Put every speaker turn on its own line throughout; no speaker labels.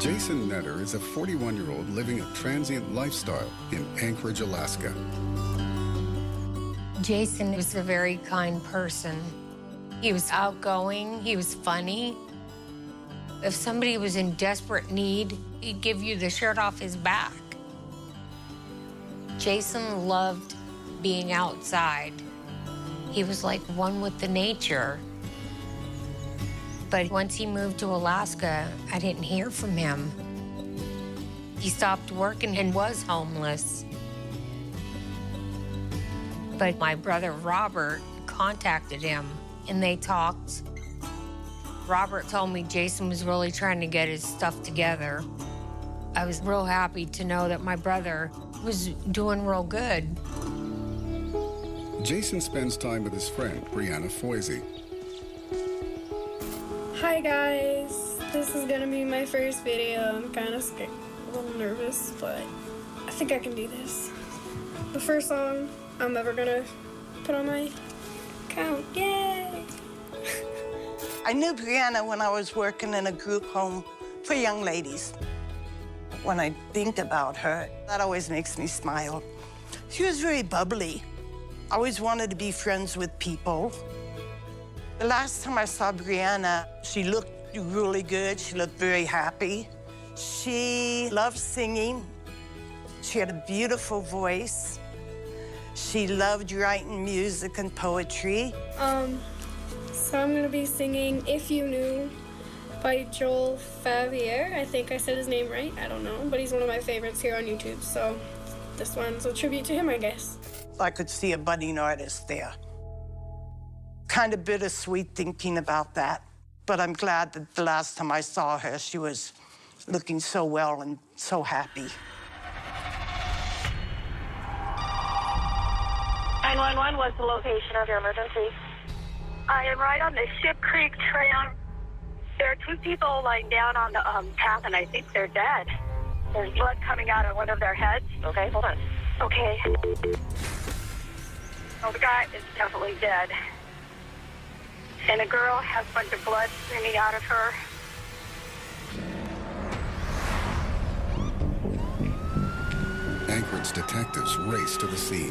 Jason Netter is a 41-year-old living a transient lifestyle in Anchorage, Alaska.
Jason was a very kind person. He was outgoing, he was funny. If somebody was in desperate need, he'd give you the shirt off his back. Jason loved being outside. He was like one with the nature. But once he moved to Alaska, I didn't hear from him. He stopped working and was homeless. But my brother Robert contacted him and they talked. Robert told me Jason was really trying to get his stuff together. I was real happy to know that my brother was doing real good.
Jason spends time with his friend, Brianna Foisey.
Hi guys, this is gonna be my first video. I'm kind of scared, a little nervous, but I think I can do this. The first song I'm ever gonna put on my account, yay!
I knew Brianna when I was working in a group home for young ladies. When I think about her, that always makes me smile. She was very bubbly. I always wanted to be friends with people. The last time I saw Brianna, she looked really good. She looked very happy. She loved singing. She had a beautiful voice. She loved writing music and poetry.
So I'm gonna be singing If You Knew by Joel Favier. I think I said his name right, I don't know, but he's one of my favorites here on YouTube, so this one's a tribute to him, I guess.
I could see a budding artist there. Kind of bittersweet thinking about that, but I'm glad that the last time I saw her, she was looking so well and so happy.
911, what's the location of your emergency? I am right on the Ship Creek Trail. There are two people lying down on the path, and I think they're dead. There's blood coming out of one of their heads. Okay, hold on. Okay. Oh, the guy is definitely dead. And a girl has a bunch of blood streaming out of her.
Anchorage detectives race to the scene.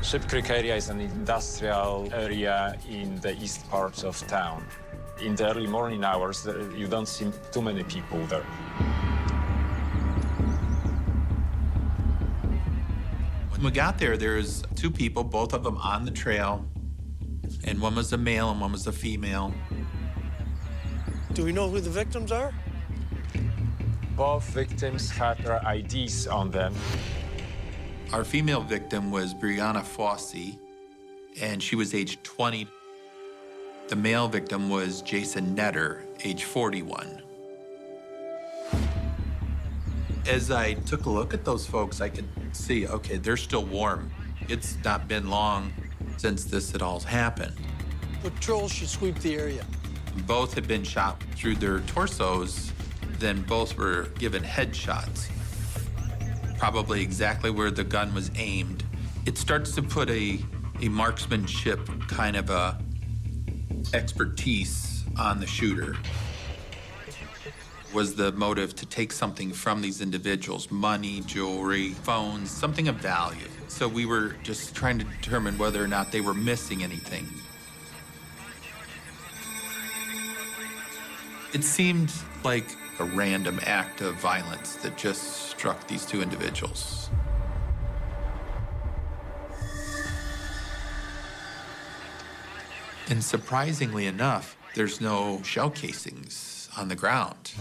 Ship Creek area is an industrial area in the east part of town. In the early morning hours, you don't see too many people there.
When we got there, there's two people, both of them on the trail, and one was a male and one was a female.
Do we know who the victims are?
Both victims had their IDs on them.
Our female victim was Brianna Foisey, and she was age 20. The male victim was Jason Netter, age 41. As I took a look at those folks, I could see, okay, they're still warm. It's not been long since this had all happened.
Patrol should sweep the area.
Both had been shot through their torsos, then both were given headshots. Probably exactly where the gun was aimed. It starts to put a marksmanship kind of a expertise on the shooter. Was the motive to take something from these individuals, money, jewelry, phones, something of value. So we were just trying to determine whether or not they were missing anything. It seemed like a random act of violence that just struck these two individuals. And surprisingly enough, there's no shell casings on the ground.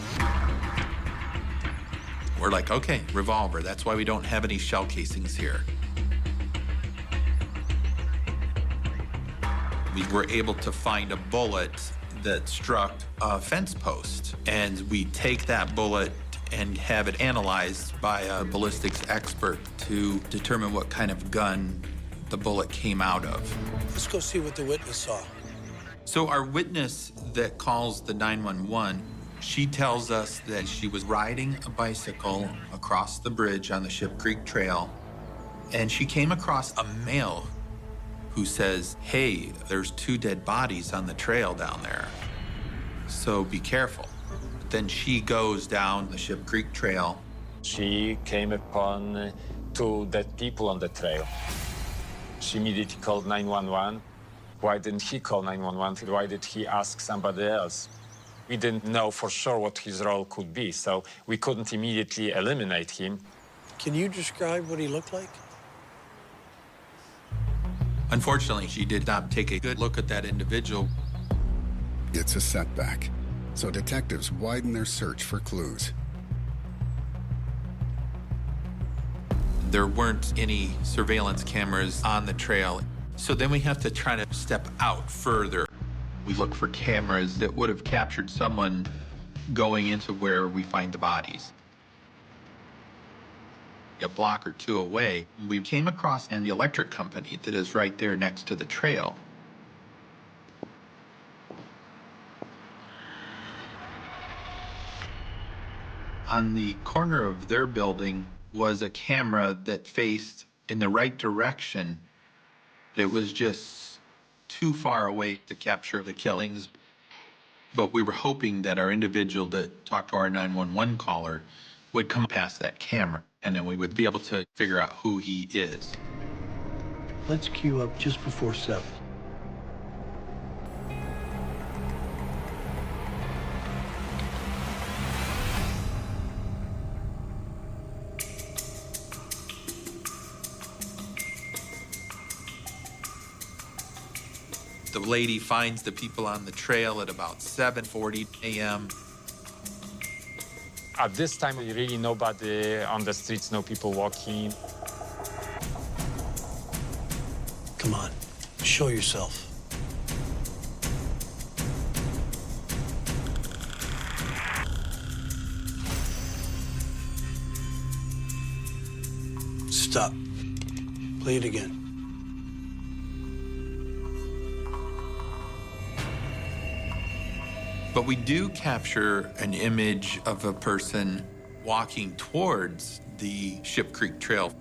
We're like, okay, revolver. That's why we don't have any shell casings here. We were able to find a bullet that struck a fence post, and we take that bullet and have it analyzed by a ballistics expert to determine what kind of gun the bullet came out of.
Let's go see what the witness saw.
So our witness that calls the 911, she tells us that she was riding a bicycle across the bridge on the Ship Creek Trail, and she came across a male who says, hey, there's 2 dead bodies on the trail down there, so be careful. But then she goes down the Ship Creek Trail.
She came upon 2 dead people on the trail. She immediately called 911. Why didn't he call 911? Why did he ask somebody else? We didn't know for sure what his role could be, so we couldn't immediately eliminate him.
Can you describe what he looked like?
Unfortunately, she did not take a good look at that individual.
It's a setback, so detectives widen their search for clues.
There weren't any surveillance cameras on the trail, so then we have to try to step out further. We look for cameras that would have captured someone going into where we find the bodies. A block or 2 away, we came across an electric company that is right there next to the trail. On the corner of their building was a camera that faced in the right direction. It was just too far away to capture the killings. But we were hoping that our individual that talked to our 911 caller would come past that camera, and then we would be able to figure out who he is.
Let's queue up just before 7.
The lady finds the people on the trail at about 7:40 a.m.
At this time, really nobody on the streets, no people walking.
Come on, show yourself. Stop. Play it again.
But we do capture an image of a person walking towards the Ship Creek Trail.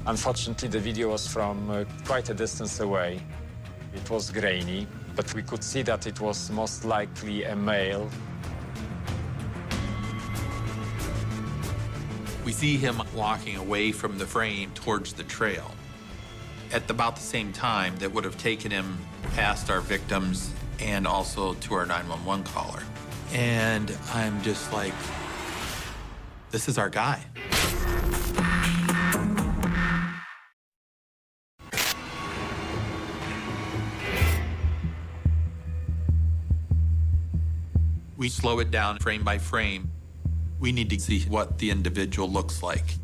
Unfortunately, the video was from quite a distance away. It was grainy, but we could see that it was most likely a male.
We see him walking away from the frame towards the trail. At about the same time, that would have taken him past our victims and also to our 911 caller. And I'm just like, this is our guy. We slow it down frame by frame. We need to see what the individual looks like.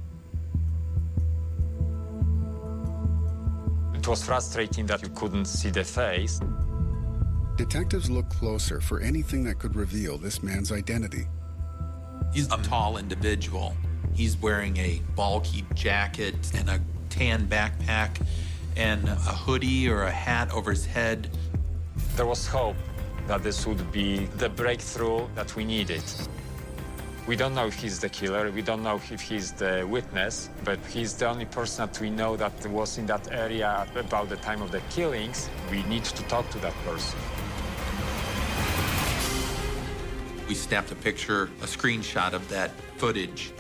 It was frustrating that you couldn't see the face.
Detectives look closer for anything that could reveal this man's identity.
He's a tall individual. He's wearing a bulky jacket and a tan backpack and a hoodie or a hat over his head.
There was hope that this would be the breakthrough that we needed. We don't know if he's the killer, we don't know if he's the witness, but he's the only person that we know that was in that area about the time of the killings. We need to talk to that person.
We snapped a picture, a screenshot of that footage.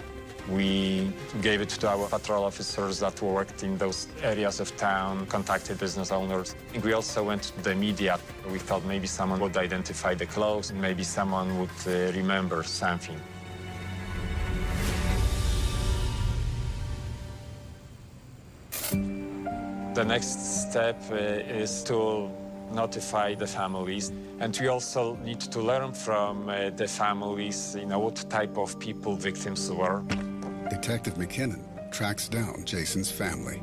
We gave it to our patrol officers that worked in those areas of town, contacted business owners. We also went to the media. We thought maybe someone would identify the clothes, maybe someone would remember something. The next step is to notify the families. And we also need to learn from the families, what type of people victims were.
Detective McKinnon tracks down Jason's family.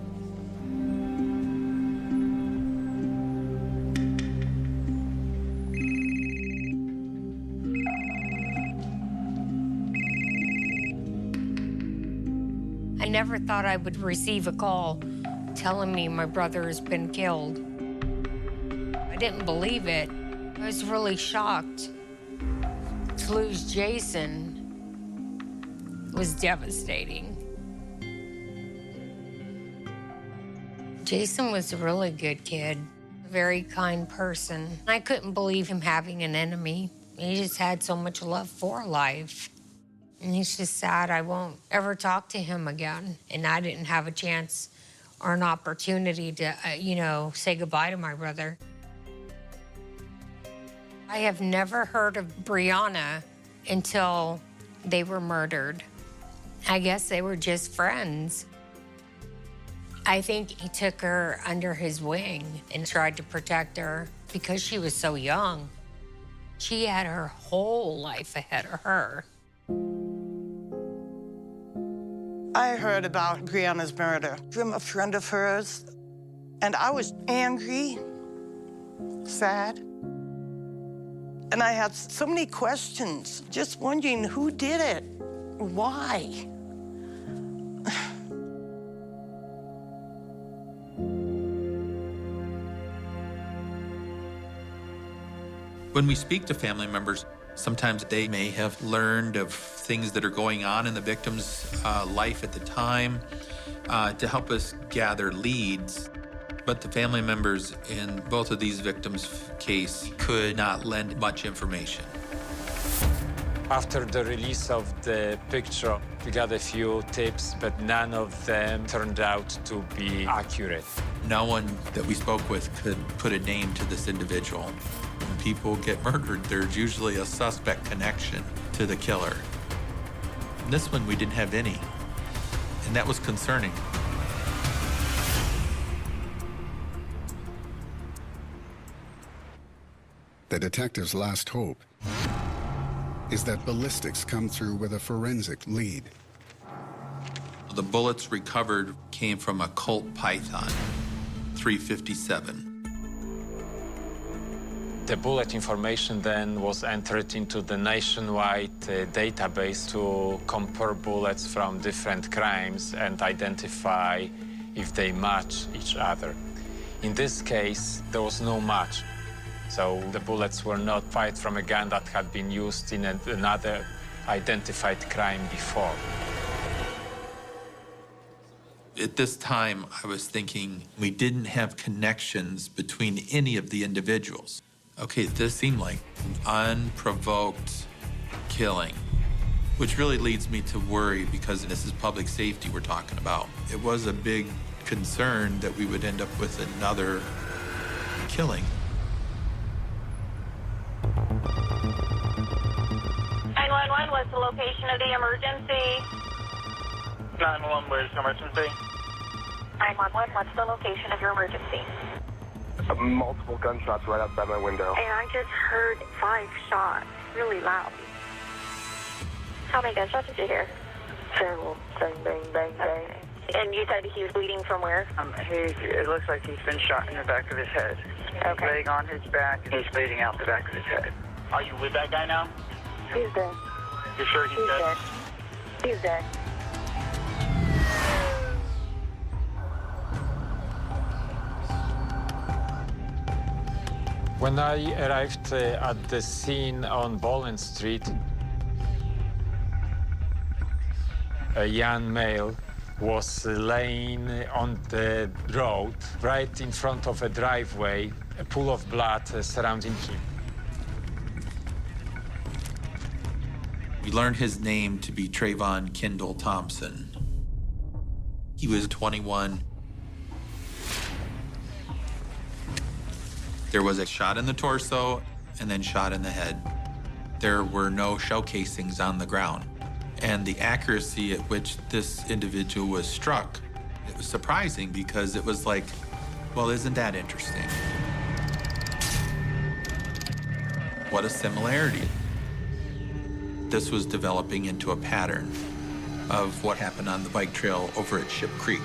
I never thought I would receive a call telling me my brother has been killed. I didn't believe it. I was really shocked. To lose Jason was devastating. Jason was a really good kid, a very kind person. I couldn't believe him having an enemy. He just had so much love for life. And he's just sad I won't ever talk to him again. And I didn't have a chance or an opportunity to, say goodbye to my brother. I have never heard of Brianna until they were murdered. I guess they were just friends. I think he took her under his wing and tried to protect her because she was so young. She had her whole life ahead of her.
I heard about Brianna's murder from a friend of hers, and I was angry, sad, and I had so many questions, just wondering who did it, why.
When we speak to family members, sometimes they may have learned of things that are going on in the victim's life at the time to help us gather leads. But the family members in both of these victims' case could not lend much information.
After the release of the picture, we got a few tips, but none of them turned out to be accurate.
No one that we spoke with could put a name to this individual. When people get murdered, there's usually a suspect connection to the killer. And this one, we didn't have any, and that was concerning.
The detective's last hope is that ballistics come through with a forensic lead.
The bullets recovered came from a Colt Python 357.
The bullet information then was entered into the nationwide database to compare bullets from different crimes and identify if they match each other. In this case, there was no match. So the bullets were not fired from a gun that had been used in another identified crime before.
At this time, I was thinking we didn't have connections between any of the individuals. Okay, this seemed like unprovoked killing, which really leads me to worry because this is public safety we're talking about. It was a big concern that we would end up with another killing.
911, what's the location of the emergency?
911, where's the emergency?
911, what's the location of your emergency?
Multiple gunshots right outside my window.
And I just heard 5 shots, really loud. How many gunshots did you hear?
Several. Bang, bang, bang, bang.
Okay. And you said he was bleeding from where?
It looks like he's been shot in the back of his head.
Okay.
He's laying on his back, and he's bleeding out the back of his head. Are you with that guy now?
He's dead.
You're sure he's dead?
He's dead.
When I arrived at the scene on Boland Street, a young male was laying on the road right in front of a driveway, a pool of blood surrounding him.
We learned his name to be Trayvon Kendall Thompson. He was 21. There was a shot in the torso and then shot in the head. There were no shell casings on the ground. And the accuracy at which this individual was struck, it was surprising because it was like, well, isn't that interesting? What a similarity. This was developing into a pattern of what happened on the bike trail over at Ship Creek.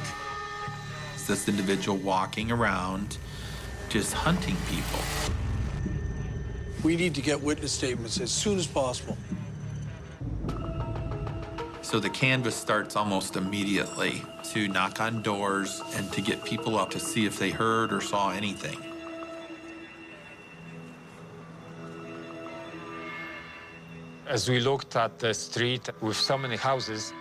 It's this individual walking around, just hunting people.
We need to get witness statements as soon as possible.
So the canvas starts almost immediately to knock on doors and to get people up to see if they heard or saw anything.
As we looked at the street with so many houses,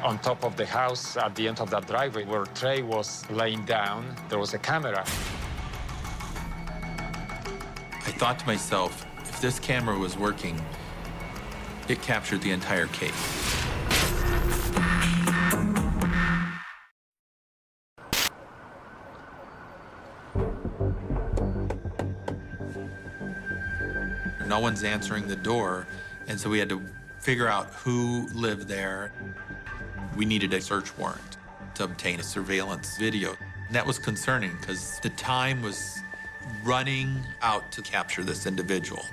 on top of the house, at the end of that driveway where Trey was laying down, there was a camera.
I thought to myself, if this camera was working, it captured the entire case. No one's answering the door, and so we had to figure out who lived there. We needed a search warrant to obtain a surveillance video. And that was concerning because the time was running out to capture this individual.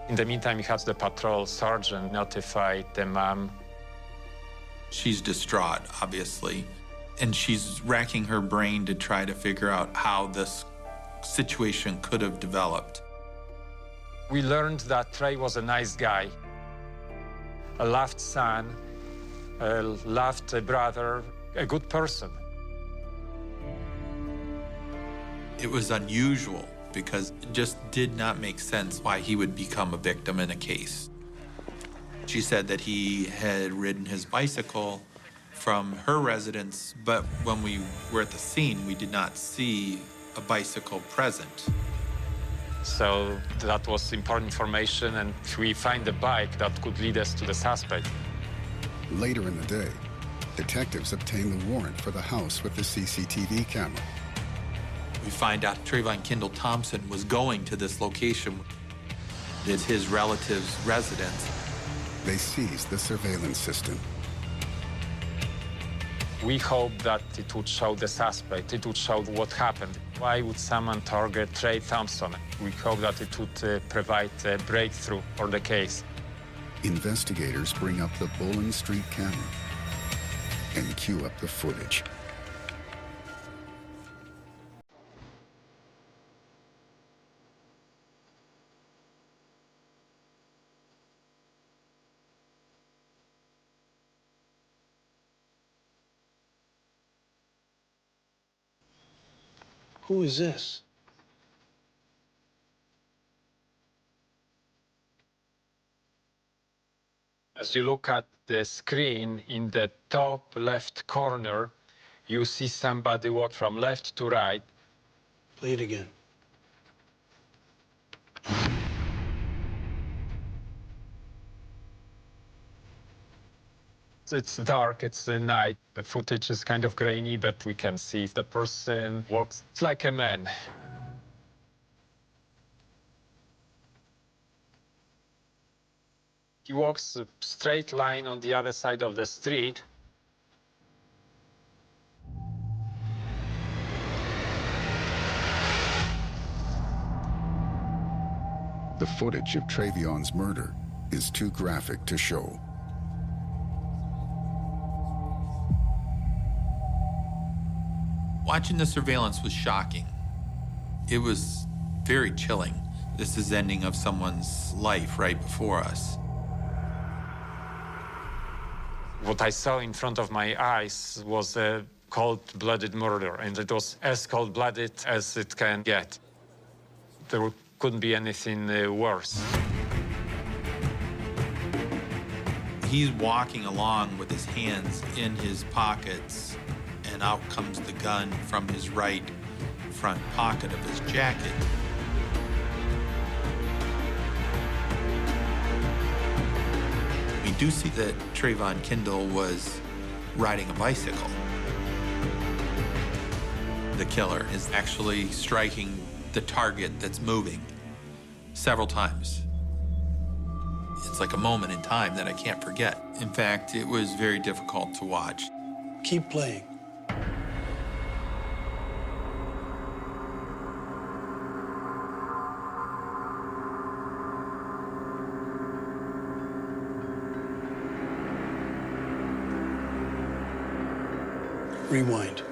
In the meantime, we had the patrol sergeant notify the mom.
She's distraught, obviously, and she's racking her brain to try to figure out how this situation could have developed.
We learned that Trey was a nice guy, a loved son, a loved brother, a good person.
It was unusual because it just did not make sense why he would become a victim in a case. She said that he had ridden his bicycle from her residence, but when we were at the scene, we did not see a bicycle present.
So that was important information, and if we find a bike, that could lead us to the suspect.
Later in the day, detectives obtain the warrant for the house with the CCTV camera.
We find out Trayvon Kendall Thompson was going to this location. It's his relative's residence.
They seize the surveillance system.
We hope that it would show the suspect, it would show what happened. Why would someone target Trey Thompson? We hope that it would provide a breakthrough for the case.
Investigators bring up the Bowling Street camera and cue up the footage.
Who is this?
As you look at the screen, in the top left corner, you see somebody walk from left to right.
Play it again.
It's dark, it's the night. The footage is kind of grainy, but we can see the person walks. It's like a man. He walks a straight line on the other side of the street.
The footage of Trayvon's murder is too graphic to show.
Watching the surveillance was shocking. It was very chilling. This is the ending of someone's life right before us.
What I saw in front of my eyes was a cold-blooded murder, and it was as cold-blooded as it can get. There couldn't be anything worse.
He's walking along with his hands in his pockets, and out comes the gun from his right front pocket of his jacket. We do see that Trayvon Kendall was riding a bicycle. The killer is actually striking the target that's moving several times. It's like a moment in time that I can't forget. In fact, it was very difficult to watch.
Keep playing. Rewind.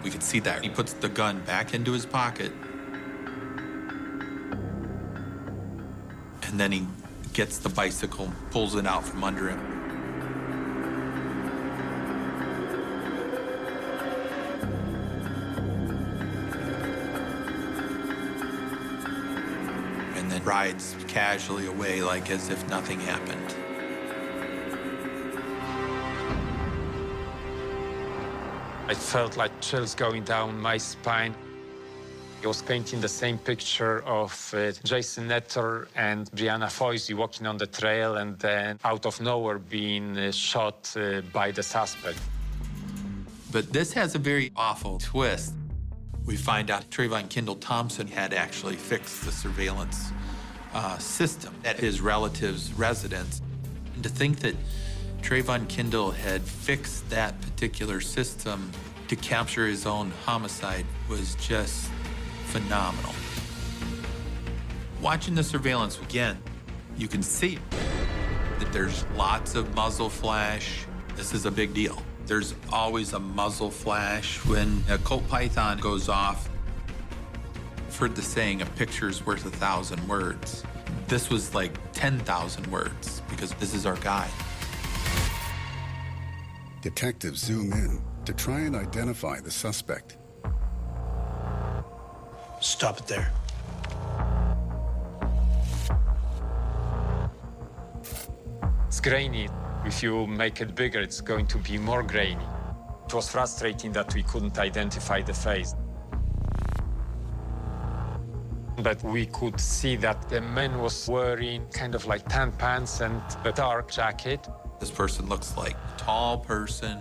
We could see that. He puts the gun back into his pocket. And then he gets the bicycle, pulls it out from under him. And then rides casually away like as if nothing happened.
I felt like chills going down my spine. He was painting the same picture of Jason Netter and Brianna Foisey walking on the trail and then out of nowhere being shot by the suspect.
But this has a very awful twist. We find out Trayvon Kendall Thompson had actually fixed the surveillance system at his relative's residence. And to think that Trayvon Kendall had fixed that particular system to capture his own homicide was just phenomenal. Watching the surveillance again, you can see that there's lots of muzzle flash. This is a big deal. There's always a muzzle flash when a Colt Python goes off. I've heard the saying, a picture's worth 1,000 words. This was like 10,000 words because this is our guy.
Detectives zoom in to try and identify the suspect.
Stop it there.
It's grainy. If you make it bigger, it's going to be more grainy. It was frustrating that we couldn't identify the face. But we could see that the man was wearing kind of like tan pants and a dark jacket.
This person looks like a tall person.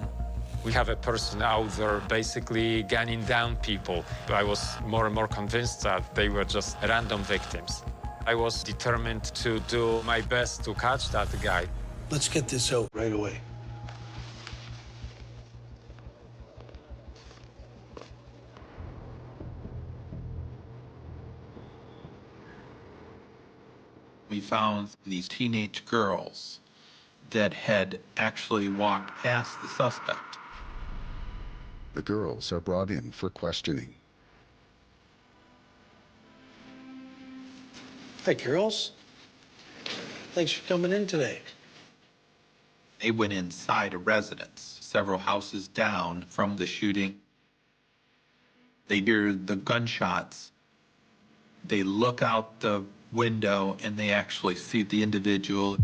We have a person out there basically gunning down people. I was more and more convinced that they were just random victims. I was determined to do my best to catch that guy.
Let's get this out right away.
We found these teenage girls that had actually walked past the suspect.
The girls are brought in for questioning.
Hi, girls. Thanks for coming in today.
They went inside a residence, several houses down from the shooting. They hear the gunshots. They look out the window and they actually see the individual.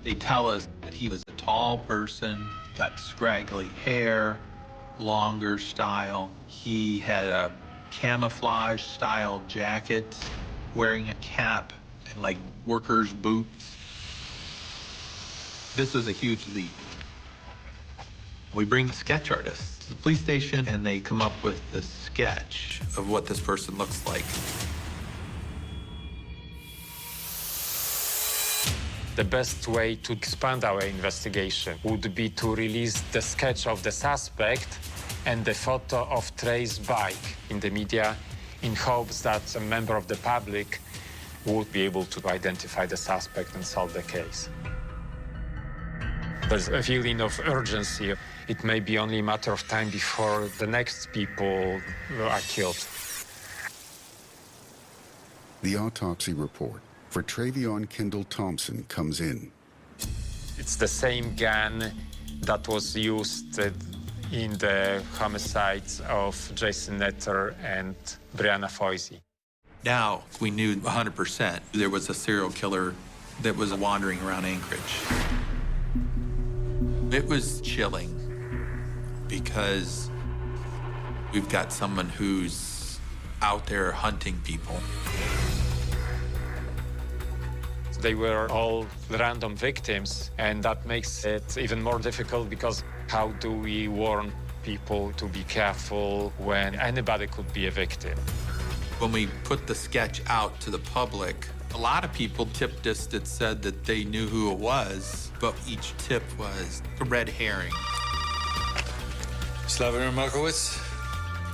They tell us that he was a tall person, got scraggly hair, longer style. He had a camouflage style jacket, wearing a cap and like worker's boots. This was a huge leap. We bring the sketch artists to the police station and they come up with the sketch of what this person looks like.
The best way to expand our investigation would be to release the sketch of the suspect and the photo of Trey's bike in the media in hopes that a member of the public would be able to identify the suspect and solve the case. There's a feeling of urgency. It may be only a matter of time before the next people are killed.
The autopsy report for Trayvon Kendall Thompson comes in.
It's the same gun that was used in the homicides of Jason Netter and Brianna Foisey.
Now, we knew 100% there was a serial killer that was wandering around Anchorage. It was chilling because we've got someone who's out there hunting people.
They were all random victims, and that makes it even more difficult because how do we warn people to be careful when anybody could be a victim?
When we put the sketch out to the public, a lot of people tipped us that said that they knew who it was, but each tip was a red herring.
Slavomir Markowitz.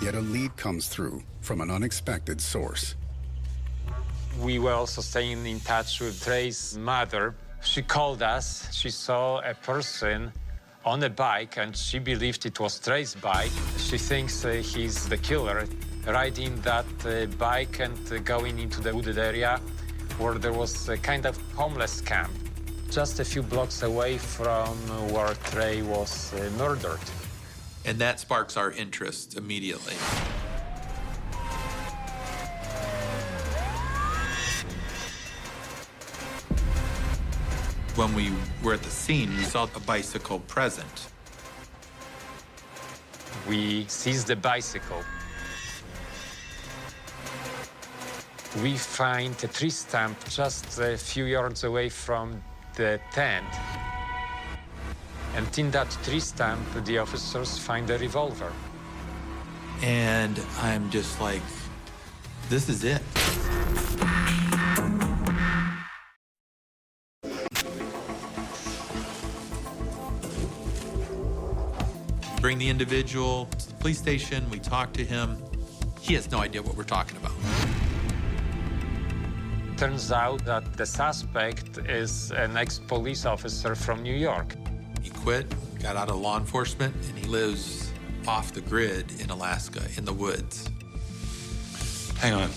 Yet a lead comes through from an unexpected source.
We were also staying in touch with Trey's mother. She called us. She saw a person on a bike, and she believed it was Trey's bike. She thinks he's the killer, riding that bike and going into the wooded area where there was a kind of homeless camp, just a few blocks away from where Trey was murdered.
And that sparks our interest immediately. When we were at the scene, we saw a bicycle present.
We seized the bicycle. We find a tree stump just a few yards away from the tent. And in that tree stump, the officers find a revolver.
And I'm just like, this is it. Bring the individual to the police station, we talk to him. He has no idea what we're talking about.
Turns out that the suspect is an ex-police officer from New York.
He quit, got out of law enforcement, and he lives off the grid in Alaska, in the woods.
Hang on.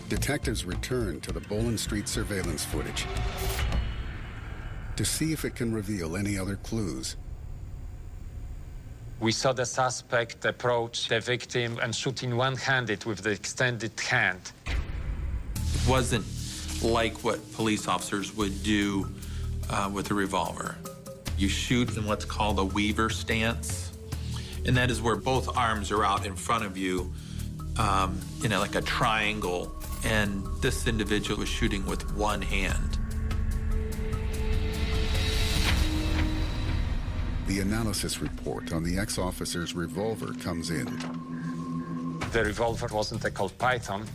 Detectives return to the Bowling Street surveillance footage to see if it can reveal any other clues.
We saw the suspect approach the victim and shoot him one-handed with the extended hand.
It wasn't like what police officers would do with a revolver. You shoot in what's called a weaver stance, and that is where both arms are out in front of you, like a triangle, and this individual was shooting with one hand.
The analysis report on the ex-officer's revolver comes in.
The revolver wasn't a Colt Python.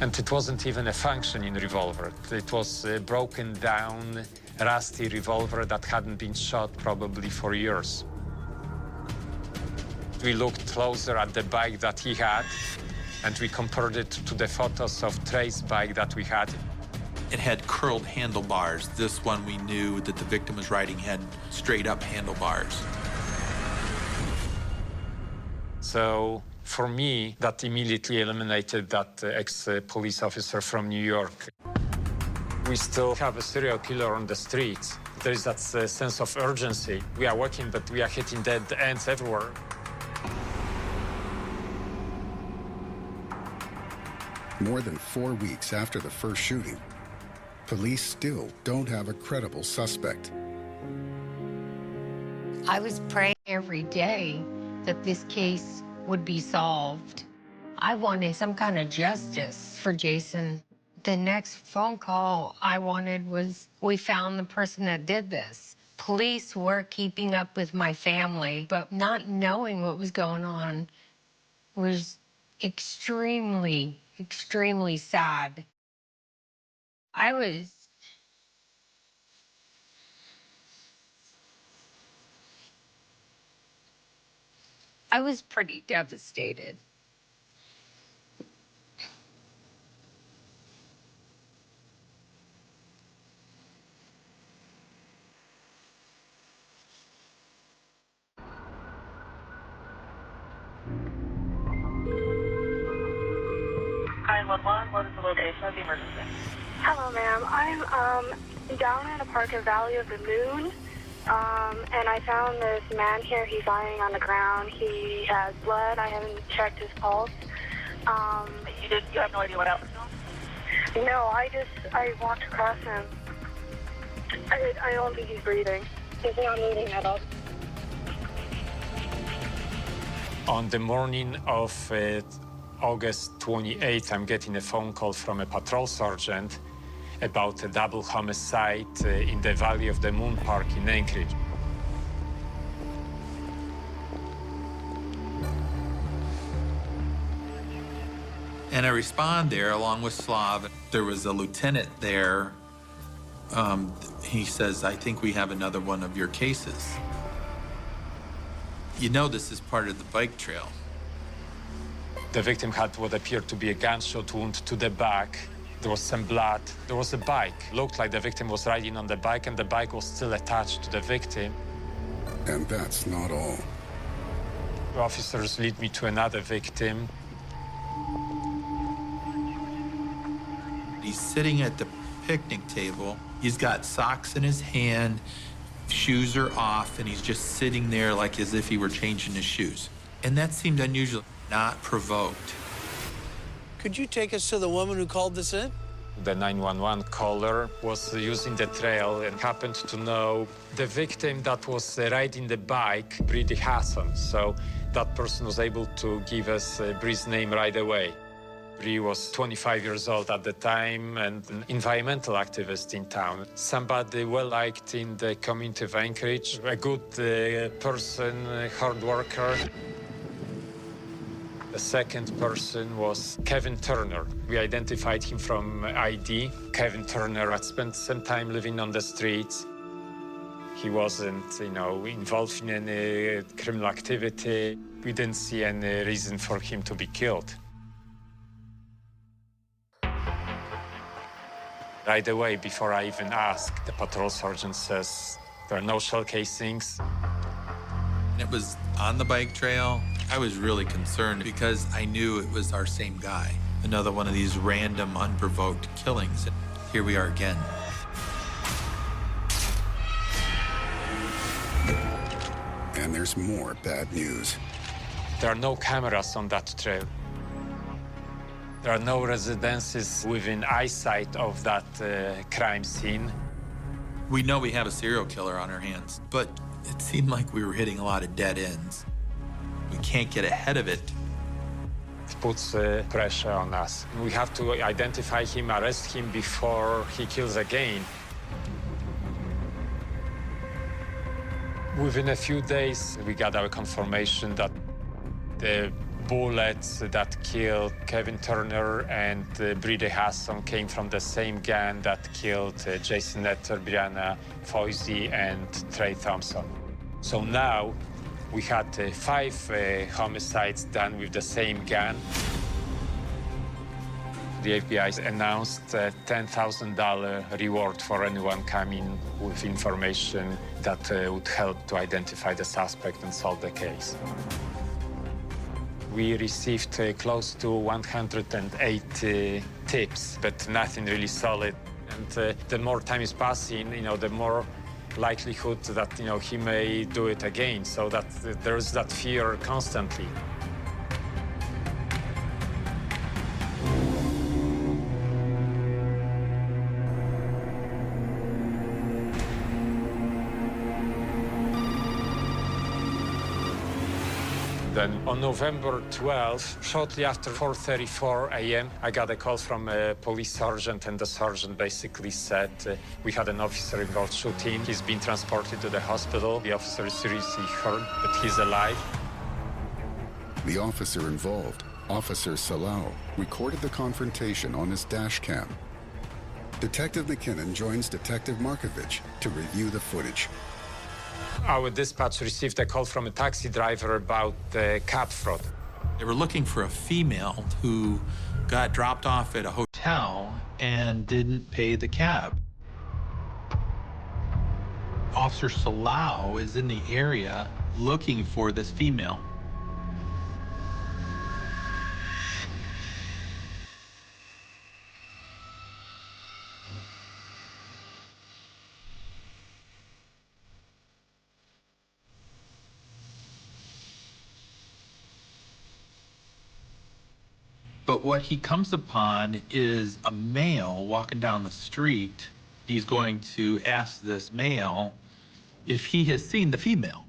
And it wasn't even a functioning revolver. It was a broken down, rusty revolver that hadn't been shot probably for years. We looked closer at the bike that he had, and we compared it to the photos of Trey's bike that we had.
It had curled handlebars. This one we knew that the victim was riding had straight up handlebars.
So for me, that immediately eliminated that ex-police officer from New York. We still have a serial killer on the streets. There is that sense of urgency. We are working, but we are hitting dead ends everywhere.
More than 4 weeks after the first shooting, police still don't have a credible suspect.
I was praying every day that this case would be solved. I wanted some kind of justice for Jason. The next phone call I wanted was, we found the person that did this. Police were keeping up with my family, but not knowing what was going on was extremely, extremely sad. I was pretty devastated.
What is the location of the emergency?
Hello, ma'am. I'm down in the park in Valley of the Moon, and I found this man here. He's lying on the ground. He has blood. I haven't checked his pulse.
You have no idea what happened to him?
No, I walked across him. I don't think he's breathing. He's not moving at all.
On the morning of August 28th, I'm getting a phone call from a patrol sergeant about a double homicide in the Valley of the Moon Park in Anchorage.
And I respond there along with Slav. There was a lieutenant there. He says, I think we have another one of your cases. You know this is part of the bike trail.
The victim had what appeared to be a gunshot wound to the back. There was some blood. There was a bike. Looked like the victim was riding on the bike, and the bike was still attached to the victim.
And that's not all.
Officers lead me to another victim.
He's sitting at the picnic table. He's got socks in his hand, shoes are off, and he's just sitting there like as if he were changing his shoes. And that seemed unusual, not provoked.
Could you take us to the woman who called this in?
The 911 caller was using the trail and happened to know the victim that was riding the bike, Brady Hassan. So that person was able to give us Bree's name right away. Bree was 25 years old at the time and an environmental activist in town. Somebody well-liked in the community of Anchorage, a good person, hard worker. The second person was Kevin Turner. We identified him from ID. Kevin Turner had spent some time living on the streets. He wasn't, involved in any criminal activity. We didn't see any reason for him to be killed. Right away, before I even asked, the patrol sergeant says there are no shell casings.
And it was on the bike trail. I was really concerned because I knew it was our same guy. Another one of these random, unprovoked killings. And here we are again.
And there's more bad news.
There are no cameras on that trail. There are no residences within eyesight of that crime scene.
We know we have a serial killer on our hands, but it seemed like we were hitting a lot of dead ends. We can't get ahead of it.
It puts pressure on us. We have to identify him, arrest him before he kills again. Within a few days, we got our confirmation that the bullets that killed Kevin Turner and Brady Hassan came from the same gun that killed Jason Netter, Brianna Foisey, and Trey Thompson. So now we had 5 homicides done with the same gun. The FBI announced a $10,000 reward for anyone coming with information that would help to identify the suspect and solve the case. We received close to 180 tips, but nothing really solid. And the more time is passing, the more likelihood that, he may do it again. So that there's that fear constantly. Then on November 12th, shortly after 4:34 a.m., I got a call from a police sergeant, and the sergeant basically said, we had an officer involved shooting. He's been transported to the hospital. The officer is seriously hurt, but he's alive.
The officer involved, Officer Salau, recorded the confrontation on his dash cam. Detective McKinnon joins Detective Markovich to review the footage.
Our dispatch received a call from a taxi driver about cab fraud.
They were looking for a female who got dropped off at a hotel and didn't pay the cab. Officer Salau is in the area looking for this female. But what he comes upon is a male walking down the street. He's going to ask this male if he has seen the female.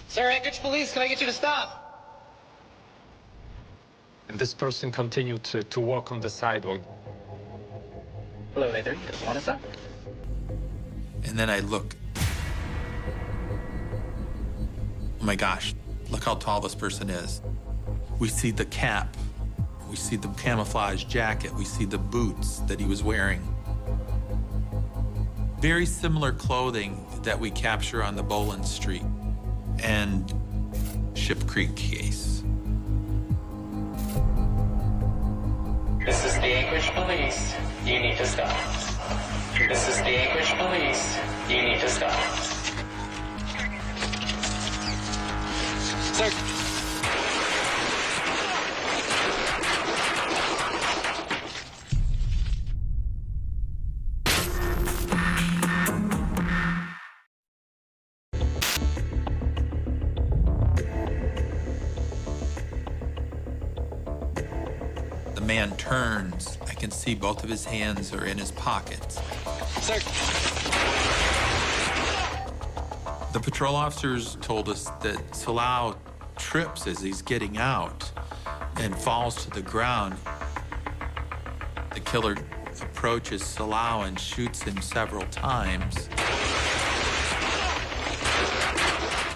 Sir, Anchorage Police, can I get you to stop?
And this person continued to walk on the sidewalk.
Hello, there. You want to stop?
And then I look. Oh my gosh, look how tall this person is. We see the cap. We see the camouflage jacket. We see the boots that he was wearing. Very similar clothing that we capture on the Boland Street and Ship Creek case.
This is the Anchorage Police. You need to stop. This is the Anchorage Police. You need to stop. Sir.
The man turns. I can see both of his hands are in his pockets.
Sir.
The patrol officers told us that Salau trips as he's getting out and falls to the ground. The killer approaches Salau and shoots him several times.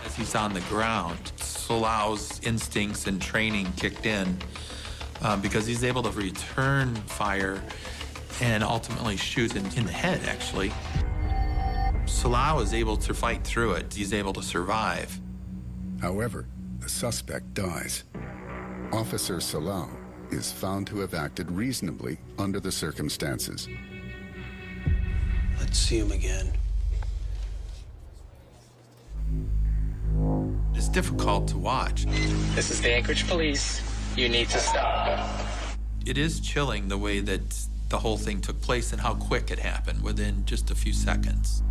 As he's on the ground, Salau's instincts and training kicked in because he's able to return fire and ultimately shoot him in the head, actually. Salau is able to fight through it. He's able to survive.
However, the suspect dies. Officer Salau is found to have acted reasonably under the circumstances.
Let's see him again.
It's difficult to watch.
This is the Anchorage Police. You need to stop.
It is chilling the way that the whole thing took place and how quick it happened within just a few seconds.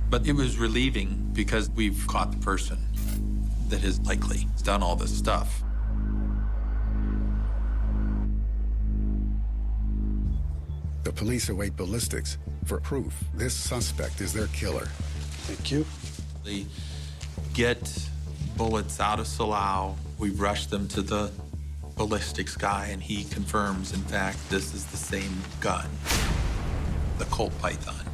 But it was relieving because we've caught the person that has likely done all this stuff.
The police await ballistics for proof this suspect is their killer.
Thank you.
They get bullets out of Salau. We rush them to the ballistics guy, and he confirms, in fact, this is the same gun, the Colt Python.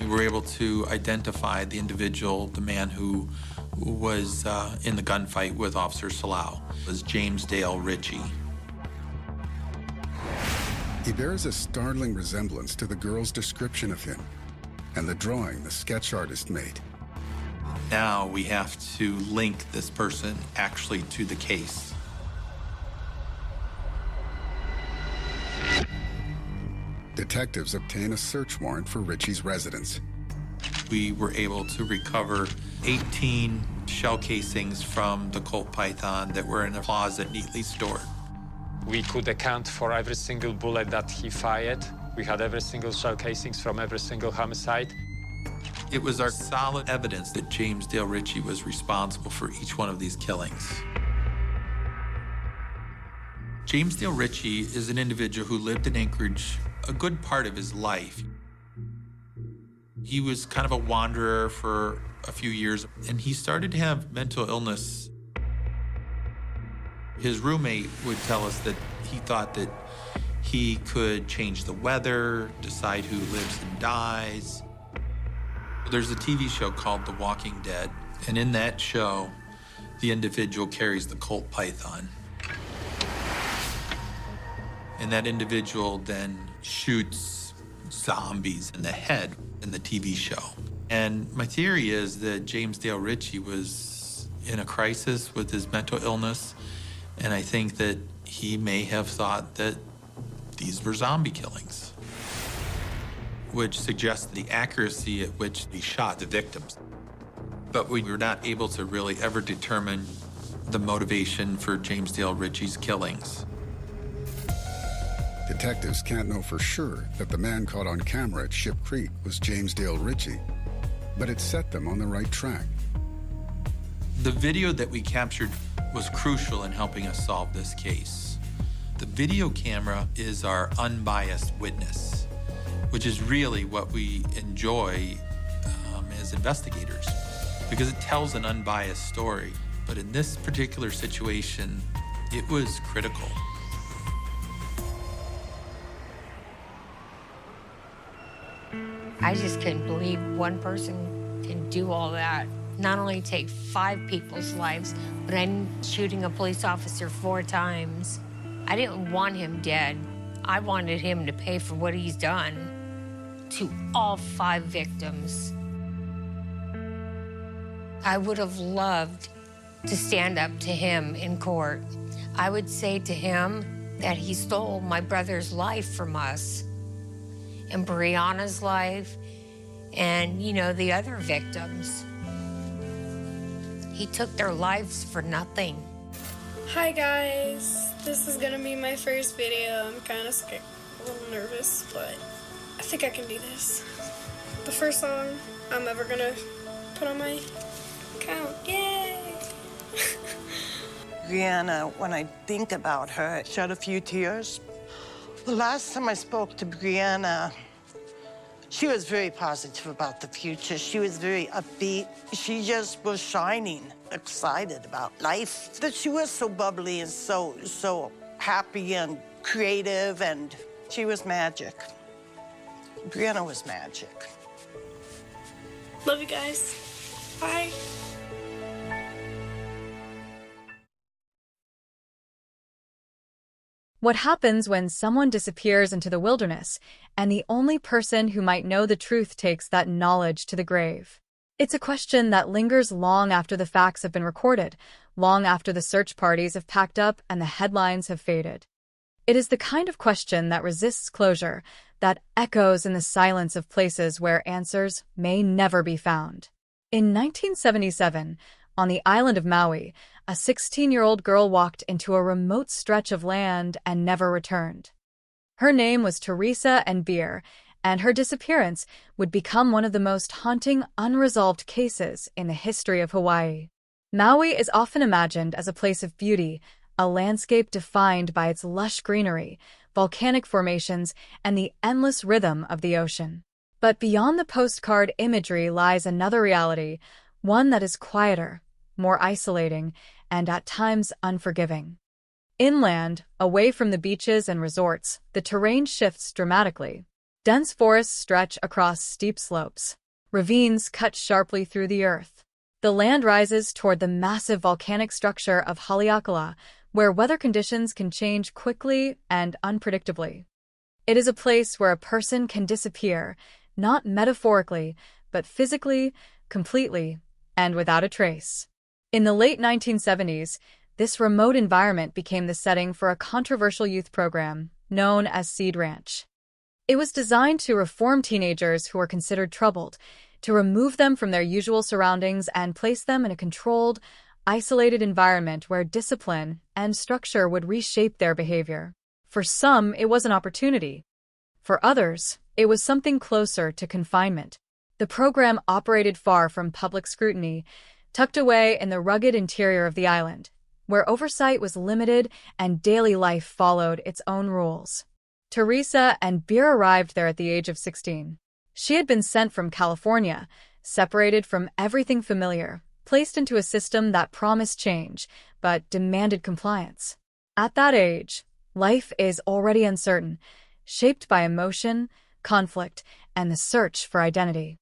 We were able to identify the individual, the man who was in the gunfight with Officer Salau. It was James Dale Ritchie.
He bears a startling resemblance to the girl's description of him and the drawing the sketch artist made.
Now we have to link this person actually to the case.
Detectives obtain a search warrant for Ritchie's residence.
We were able to recover 18 shell casings from the Colt Python that were in a closet neatly stored.
We could account for every single bullet that he fired. We had every single shell casings from every single homicide.
It was our solid evidence that James Dale Ritchie was responsible for each one of these killings. James Dale Ritchie is an individual who lived in Anchorage a good part of his life. He was kind of a wanderer for a few years, and he started to have mental illness. His roommate would tell us that he thought that he could change the weather, decide who lives and dies. There's a TV show called The Walking Dead, and in that show, the individual carries the Colt Python. And that individual then shoots zombies in the head in the TV show. And my theory is that James Dale Ritchie was in a crisis with his mental illness, and I think that he may have thought that these were zombie killings, which suggests the accuracy at which he shot the victims. But we were not able to really ever determine the motivation for James Dale Ritchie's killings.
Detectives can't know for sure that the man caught on camera at Ship Creek was James Dale Ritchie, but it set them on the right track.
The video that we captured was crucial in helping us solve this case. The video camera is our unbiased witness, which is really what we enjoy as investigators, because it tells an unbiased story. But in this particular situation, it was critical.
I just couldn't believe one person can do all that. Not only take 5 people's lives, but I'm shooting a police officer 4 times. I didn't want him dead. I wanted him to pay for what he's done to all 5 victims. I would have loved to stand up to him in court. I would say to him that he stole my brother's life from us and Brianna's life and, the other victims. He took their lives for nothing.
Hi guys, this is gonna be my first video. I'm kind of scared, a little nervous, but I think I can do this. The first song I'm ever gonna put on my account. Yay!
Brianna, when I think about her, I shed a few tears. The last time I spoke to Brianna, she was very positive about the future. She was very upbeat. She just was shining, excited about life. That she was so bubbly and so happy and creative, and she was magic. Brianna was magic.
Love you guys. Bye.
What happens when someone disappears into the wilderness and the only person who might know the truth takes that knowledge to the grave? It's a question that lingers long after the facts have been recorded, long after the search parties have packed up and the headlines have faded. It is the kind of question that resists closure, that echoes in the silence of places where answers may never be found. In 1977, on the island of Maui, a 16-year-old girl walked into a remote stretch of land and never returned. Her name was Teresa Beer, and her disappearance would become one of the most haunting, unresolved cases in the history of Hawaii. Maui is often imagined as a place of beauty, a landscape defined by its lush greenery, volcanic formations, and the endless rhythm of the ocean. But beyond the postcard imagery lies another reality, one that is quieter, more isolating, and at times unforgiving. Inland, away from the beaches and resorts, the terrain shifts dramatically. Dense forests stretch across steep slopes. Ravines cut sharply through the earth. The land rises toward the massive volcanic structure of Haleakala, where weather conditions can change quickly and unpredictably. It is a place where a person can disappear, not metaphorically, but physically, completely, and without a trace. In the late 1970s, this remote environment became the setting for a controversial youth program known as Seed Ranch. It was designed to reform teenagers who were considered troubled, to remove them from their usual surroundings and place them in a controlled, isolated environment where discipline and structure would reshape their behavior. For some, it was an opportunity. For others, it was something closer to confinement. The program operated far from public scrutiny, tucked away in the rugged interior of the island, where oversight was limited and daily life followed its own rules. Teresa Beer arrived there at the age of 16. She had been sent from California, separated from everything familiar, placed into a system that promised change, but demanded compliance. At that age, life is already uncertain, shaped by emotion, conflict, and the search for identity.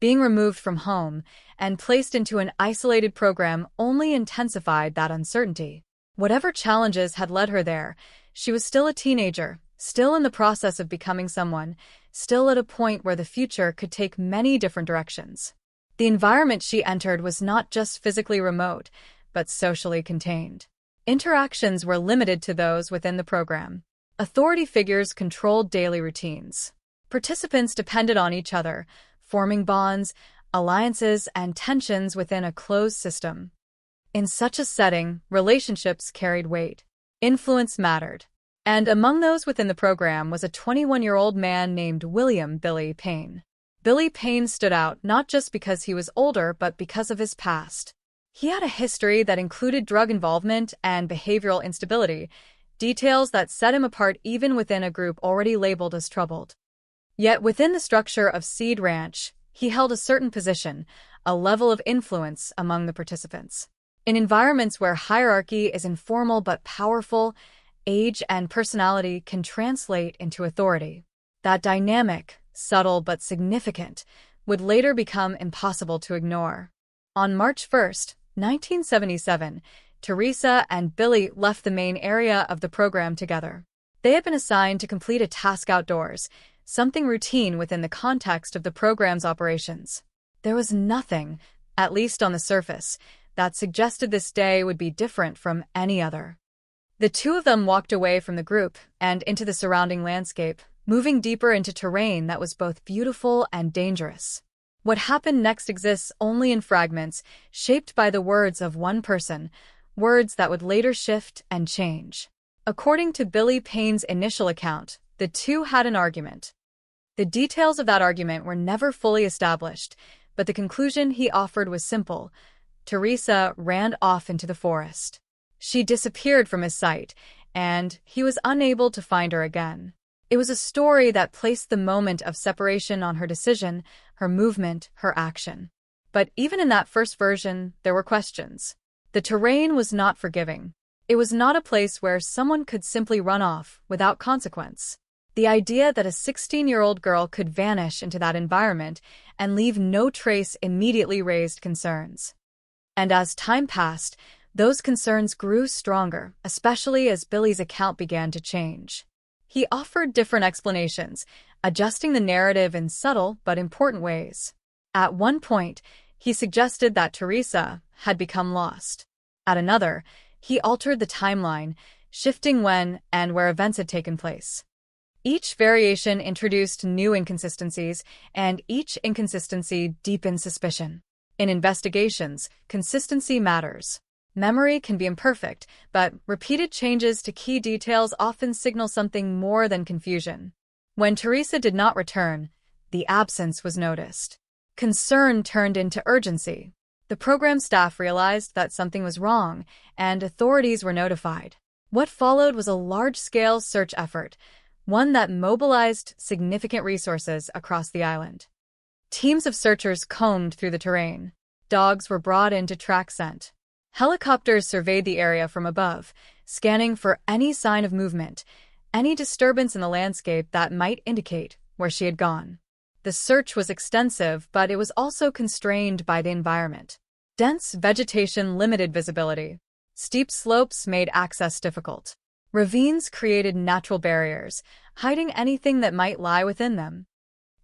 Being removed from home and placed into an isolated program only intensified that uncertainty. Whatever challenges had led her there, she was still a teenager, still in the process of becoming someone, still at a point where the future could take many different directions. The environment she entered was not just physically remote, but socially contained. Interactions were limited to those within the program. Authority figures controlled daily routines. Participants depended on each other, forming bonds, alliances, and tensions within a closed system. In such a setting, relationships carried weight. Influence mattered. And among those within the program was a 21-year-old man named William Billy Payne. Billy Payne stood out not just because he was older, but because of his past. He had a history that included drug involvement and behavioral instability, details that set him apart even within a group already labeled as troubled. Yet within the structure of Seed Ranch, he held a certain position, a level of influence among the participants. In environments where hierarchy is informal but powerful, age and personality can translate into authority. That dynamic, subtle but significant, would later become impossible to ignore. On March 1, 1977, Teresa and Billy left the main area of the program together. They had been assigned to complete a task outdoors, something routine within the context of the program's operations. There was nothing, at least on the surface, that suggested this day would be different from any other. The two of them walked away from the group and into the surrounding landscape, moving deeper into terrain that was both beautiful and dangerous. What happened next exists only in fragments, shaped by the words of one person, words that would later shift and change. According to Billy Payne's initial account, the two had an argument. The details of that argument were never fully established, but the conclusion he offered was simple. Teresa ran off into the forest. She disappeared from his sight, and he was unable to find her again. It was a story that placed the moment of separation on her decision, her movement, her action. But even in that first version, there were questions. The terrain was not forgiving. It was not a place where someone could simply run off without consequence. The idea that a 16-year-old girl could vanish into that environment and leave no trace immediately raised concerns. And as time passed, those concerns grew stronger, especially as Billy's account began to change. He offered different explanations, adjusting the narrative in subtle but important ways. At one point, he suggested that Teresa had become lost. At another, he altered the timeline, shifting when and where events had taken place. Each variation introduced new inconsistencies, and each inconsistency deepened suspicion. In investigations, consistency matters. Memory can be imperfect, but repeated changes to key details often signal something more than confusion. When Teresa did not return, the absence was noticed. Concern turned into urgency. The program staff realized that something was wrong, and authorities were notified. What followed was a large-scale search effort, one that mobilized significant resources across the island. Teams of searchers combed through the terrain. Dogs were brought in to track scent. Helicopters surveyed the area from above, scanning for any sign of movement, any disturbance in the landscape that might indicate where she had gone. The search was extensive, but it was also constrained by the environment. Dense vegetation limited visibility. Steep slopes made access difficult. Ravines created natural barriers, hiding anything that might lie within them.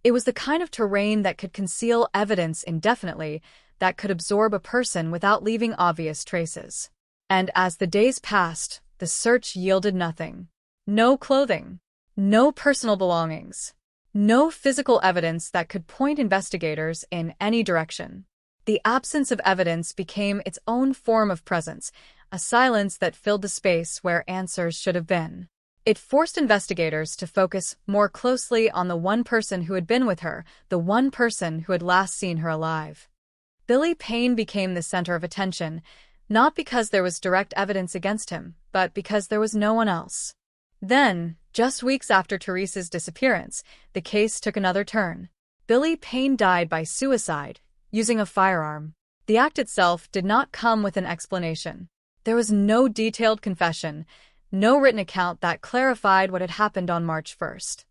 It was the kind of terrain that could conceal evidence indefinitely, that could absorb a person without leaving obvious traces. And as the days passed, the search yielded nothing. No clothing. No personal belongings. No physical evidence that could point investigators in any direction. The absence of evidence became its own form of presence, a silence that filled the space where answers should have been. It forced investigators to focus more closely on the one person who had been with her, the one person who had last seen her alive. Billy Payne became the center of attention, not because there was direct evidence against him, but because there was no one else. Then, just weeks after Teresa's disappearance, the case took another turn. Billy Payne died by suicide, using a firearm. The act itself did not come with an explanation. There was no detailed confession, no written account that clarified what had happened on March 1st.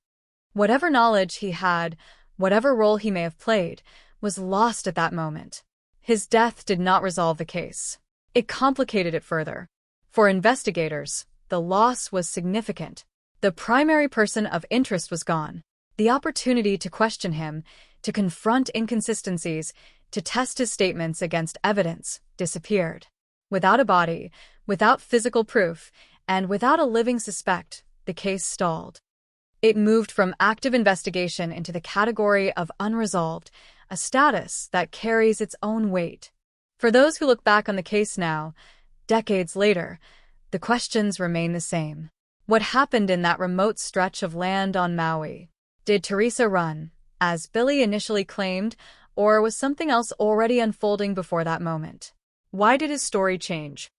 Whatever knowledge he had, whatever role he may have played, was lost at that moment. His death did not resolve the case. It complicated it further. For investigators, the loss was significant. The primary person of interest was gone. The opportunity to question him, to confront inconsistencies, to test his statements against evidence, disappeared. Without a body, without physical proof, and without a living suspect, the case stalled. It moved from active investigation into the category of unresolved, a status that carries its own weight. For those who look back on the case now, decades later, the questions remain the same. What happened in that remote stretch of land on Maui? Did Teresa run, as Billy initially claimed, or was something else already unfolding before that moment? Why did his story change?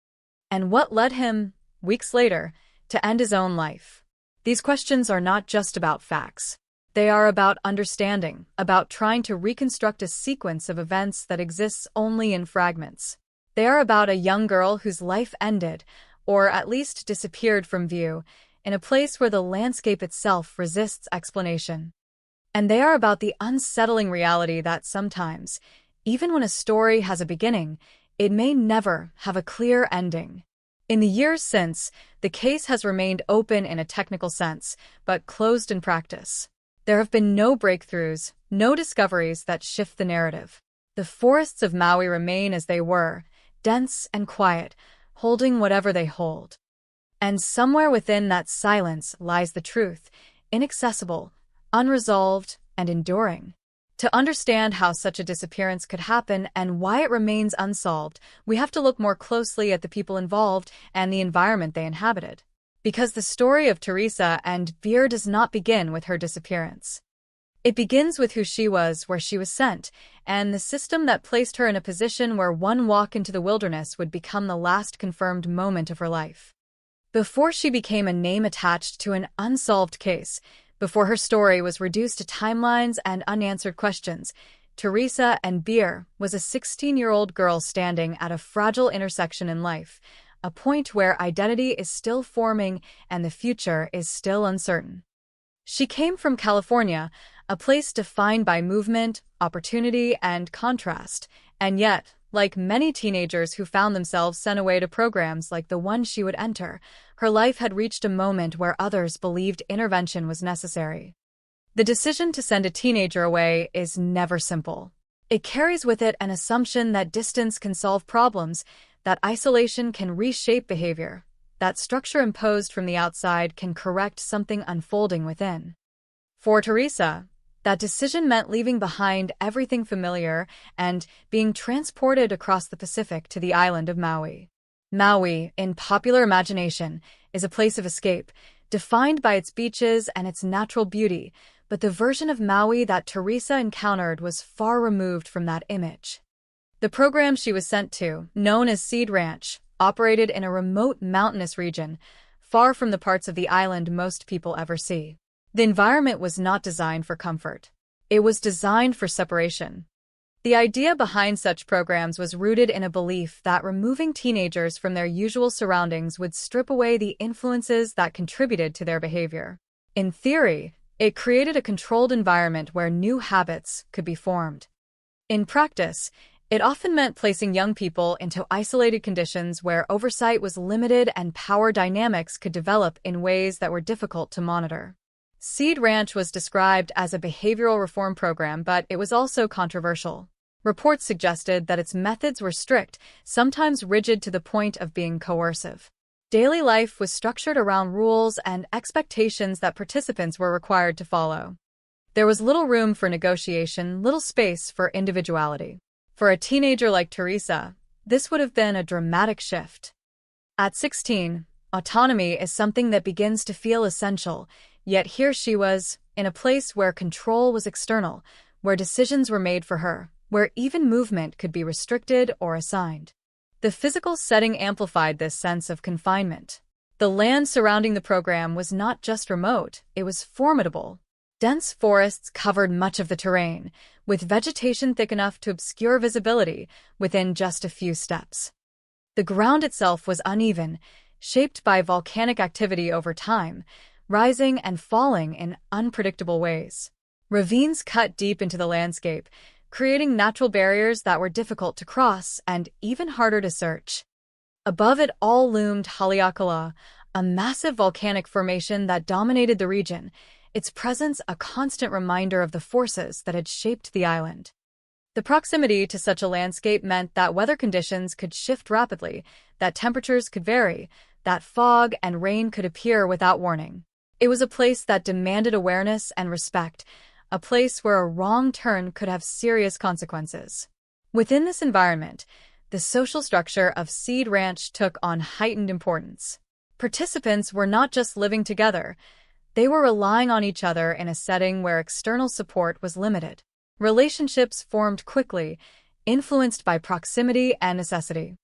And what led him, weeks later, to end his own life? These questions are not just about facts. They are about understanding, about trying to reconstruct a sequence of events that exists only in fragments. They are about a young girl whose life ended, or at least disappeared from view, in a place where the landscape itself resists explanation. And they are about the unsettling reality that sometimes, even when a story has a beginning, it may never have a clear ending. In the years since, the case has remained open in a technical sense, but closed in practice. There have been no breakthroughs, no discoveries that shift the narrative. The forests of Maui remain as they were, dense and quiet, holding whatever they hold. And somewhere within that silence lies the truth, inaccessible, unresolved, and enduring. To understand how such a disappearance could happen and why it remains unsolved, we have to look more closely at the people involved and the environment they inhabited. Because the story of Teresa and Beer does not begin with her disappearance. It begins with who she was, where she was sent, and the system that placed her in a position where one walk into the wilderness would become the last confirmed moment of her life. Before she became a name attached to an unsolved case, before her story was reduced to timelines and unanswered questions, Teresa and Beer was a 16-year-old girl standing at a fragile intersection in life, a point where identity is still forming and the future is still uncertain. She came from California, a place defined by movement, opportunity, and contrast, and yet, like many teenagers who found themselves sent away to programs like the one she would enter, her life had reached a moment where others believed intervention was necessary. The decision to send a teenager away is never simple. It carries with it an assumption that distance can solve problems, that isolation can reshape behavior, that structure imposed from the outside can correct something unfolding within. For Teresa, that decision meant leaving behind everything familiar and being transported across the Pacific to the island of Maui. Maui, in popular imagination, is a place of escape, defined by its beaches and its natural beauty, but the version of Maui that Teresa encountered was far removed from that image. The program she was sent to, known as Seed Ranch, operated in a remote mountainous region, far from the parts of the island most people ever see. The environment was not designed for comfort. It was designed for separation. The idea behind such programs was rooted in a belief that removing teenagers from their usual surroundings would strip away the influences that contributed to their behavior. In theory, it created a controlled environment where new habits could be formed. In practice, it often meant placing young people into isolated conditions where oversight was limited and power dynamics could develop in ways that were difficult to monitor. Seed Ranch was described as a behavioral reform program, but it was also controversial. Reports suggested that its methods were strict, sometimes rigid to the point of being coercive. Daily life was structured around rules and expectations that participants were required to follow. There was little room for negotiation, little space for individuality. For a teenager like Teresa, this would have been a dramatic shift. At 16, autonomy is something that begins to feel essential, yet here she was, in a place where control was external, where decisions were made for her, where even movement could be restricted or assigned. The physical setting amplified this sense of confinement. The land surrounding the program was not just remote, it was formidable. Dense forests covered much of the terrain, with vegetation thick enough to obscure visibility within just a few steps. The ground itself was uneven, shaped by volcanic activity over time, rising and falling in unpredictable ways. Ravines cut deep into the landscape, creating natural barriers that were difficult to cross and even harder to search. Above it all loomed Haleakala, a massive volcanic formation that dominated the region, its presence a constant reminder of the forces that had shaped the island. The proximity to such a landscape meant that weather conditions could shift rapidly, that temperatures could vary, that fog and rain could appear without warning. It was a place that demanded awareness and respect, a place where a wrong turn could have serious consequences. Within this environment, the social structure of Seed Ranch took on heightened importance. Participants were not just living together, they were relying on each other in a setting where external support was limited. Relationships formed quickly, influenced by proximity and necessity.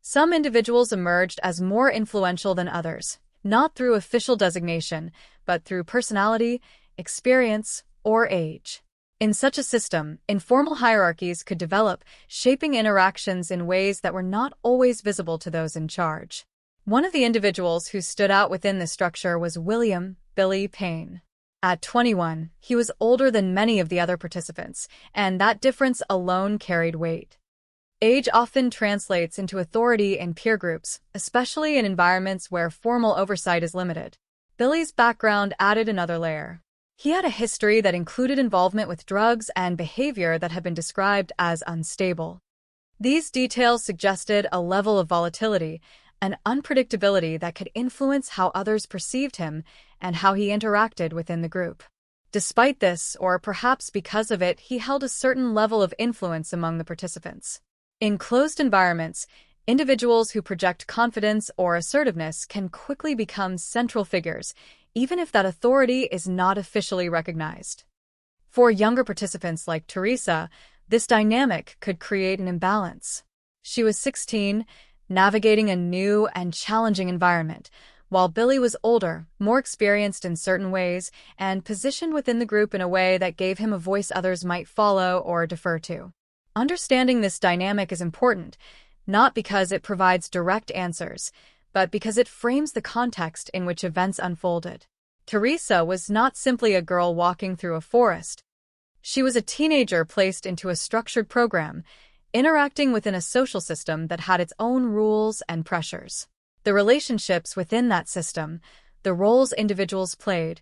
Some individuals emerged as more influential than others, not through official designation, but through personality, experience, or age. In such a system, informal hierarchies could develop, shaping interactions in ways that were not always visible to those in charge. One of the individuals who stood out within the structure was William "Billy" Payne. At 21, he was older than many of the other participants, and that difference alone carried weight. Age often translates into authority in peer groups, especially in environments where formal oversight is limited. Billy's background added another layer. He had a history that included involvement with drugs and behavior that had been described as unstable. These details suggested a level of volatility and unpredictability that could influence how others perceived him and how he interacted within the group. Despite this, or perhaps because of it, he held a certain level of influence among the participants. In closed environments, individuals who project confidence or assertiveness can quickly become central figures, even if that authority is not officially recognized. For younger participants like Teresa, this dynamic could create an imbalance. She was 16, navigating a new and challenging environment, while Billy was older, more experienced in certain ways, and positioned within the group in a way that gave him a voice others might follow or defer to. Understanding this dynamic is important, not because it provides direct answers, but because it frames the context in which events unfolded. Teresa was not simply a girl walking through a forest. She was a teenager placed into a structured program, interacting within a social system that had its own rules and pressures. The relationships within that system, the roles individuals played,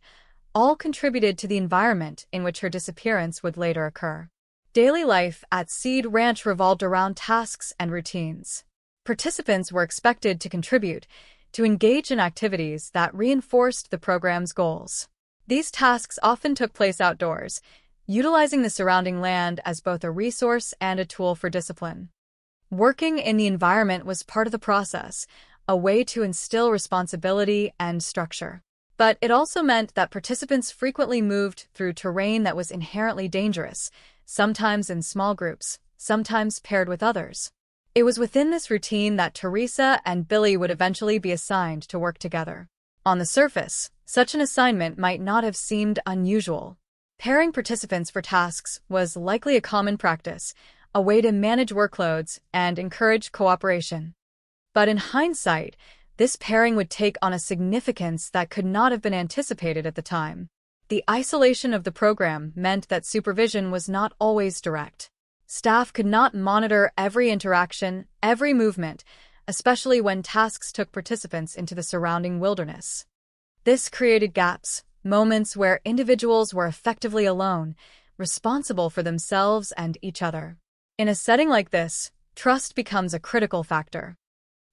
all contributed to the environment in which her disappearance would later occur. Daily life at Seed Ranch revolved around tasks and routines. Participants were expected to contribute, to engage in activities that reinforced the program's goals. These tasks often took place outdoors, utilizing the surrounding land as both a resource and a tool for discipline. Working in the environment was part of the process, a way to instill responsibility and structure. But it also meant that participants frequently moved through terrain that was inherently dangerous, sometimes in small groups, sometimes paired with others. It was within this routine that Teresa and Billy would eventually be assigned to work together. On the surface, such an assignment might not have seemed unusual. Pairing participants for tasks was likely a common practice, a way to manage workloads and encourage cooperation. But in hindsight, this pairing would take on a significance that could not have been anticipated at the time. The isolation of the program meant that supervision was not always direct. Staff could not monitor every interaction, every movement, especially when tasks took participants into the surrounding wilderness. This created gaps, moments where individuals were effectively alone, responsible for themselves and each other. In a setting like this, trust becomes a critical factor.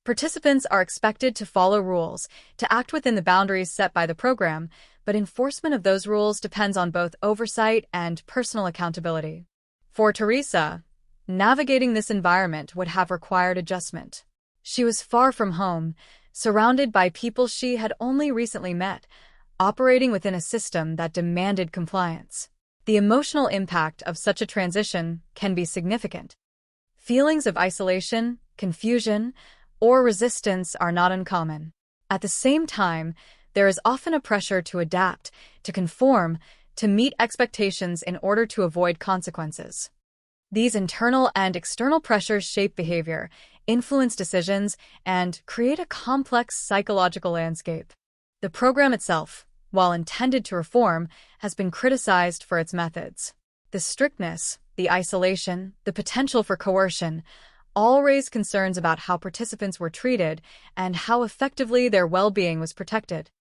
Participants are expected to follow rules, to act within the boundaries set by the program, but enforcement of those rules depends on both oversight and personal accountability. For Teresa, navigating this environment would have required adjustment. She was far from home, surrounded by people she had only recently met, operating within a system that demanded compliance. The emotional impact of such a transition can be significant. Feelings of isolation, confusion, or resistance are not uncommon. At the same time, there is often a pressure to adapt, to conform, to meet expectations in order to avoid consequences. These internal and external pressures shape behavior, influence decisions, and create a complex psychological landscape. The program itself, while intended to reform, has been criticized for its methods. The strictness, the isolation, the potential for coercion, all raise concerns about how participants were treated and how effectively their well-being was protected.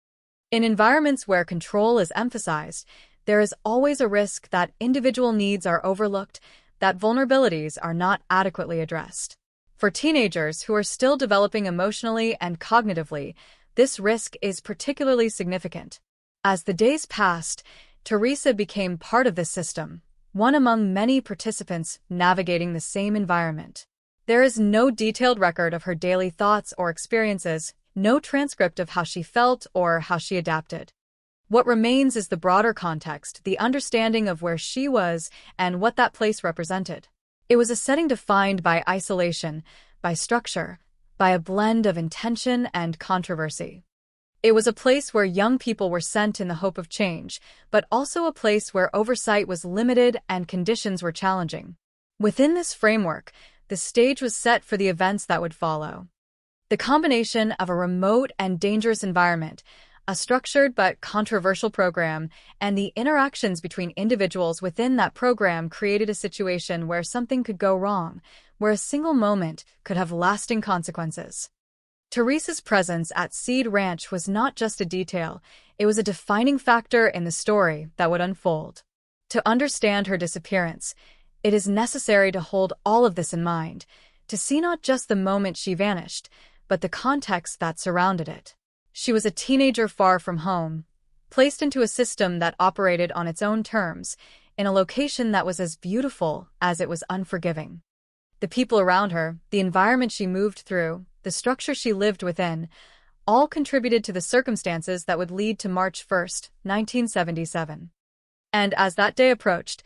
In environments where control is emphasized, there is always a risk that individual needs are overlooked, that vulnerabilities are not adequately addressed. For teenagers who are still developing emotionally and cognitively, this risk is particularly significant. As the days passed, Teresa became part of this system, one among many participants navigating the same environment. There is no detailed record of her daily thoughts or experiences, no transcript of how she felt or how she adapted. What remains is the broader context, the understanding of where she was and what that place represented. It was a setting defined by isolation, by structure, by a blend of intention and controversy. It was a place where young people were sent in the hope of change, but also a place where oversight was limited and conditions were challenging. Within this framework, the stage was set for the events that would follow. The combination of a remote and dangerous environment, a structured but controversial program, and the interactions between individuals within that program created a situation where something could go wrong, where a single moment could have lasting consequences. Teresa's presence at Seed Ranch was not just a detail, it was a defining factor in the story that would unfold. To understand her disappearance, it is necessary to hold all of this in mind, to see not just the moment she vanished, but the context that surrounded it. She was a teenager far from home, placed into a system that operated on its own terms, in a location that was as beautiful as it was unforgiving. The people around her, the environment she moved through, the structure she lived within, all contributed to the circumstances that would lead to March 1st, 1977. And as that day approached,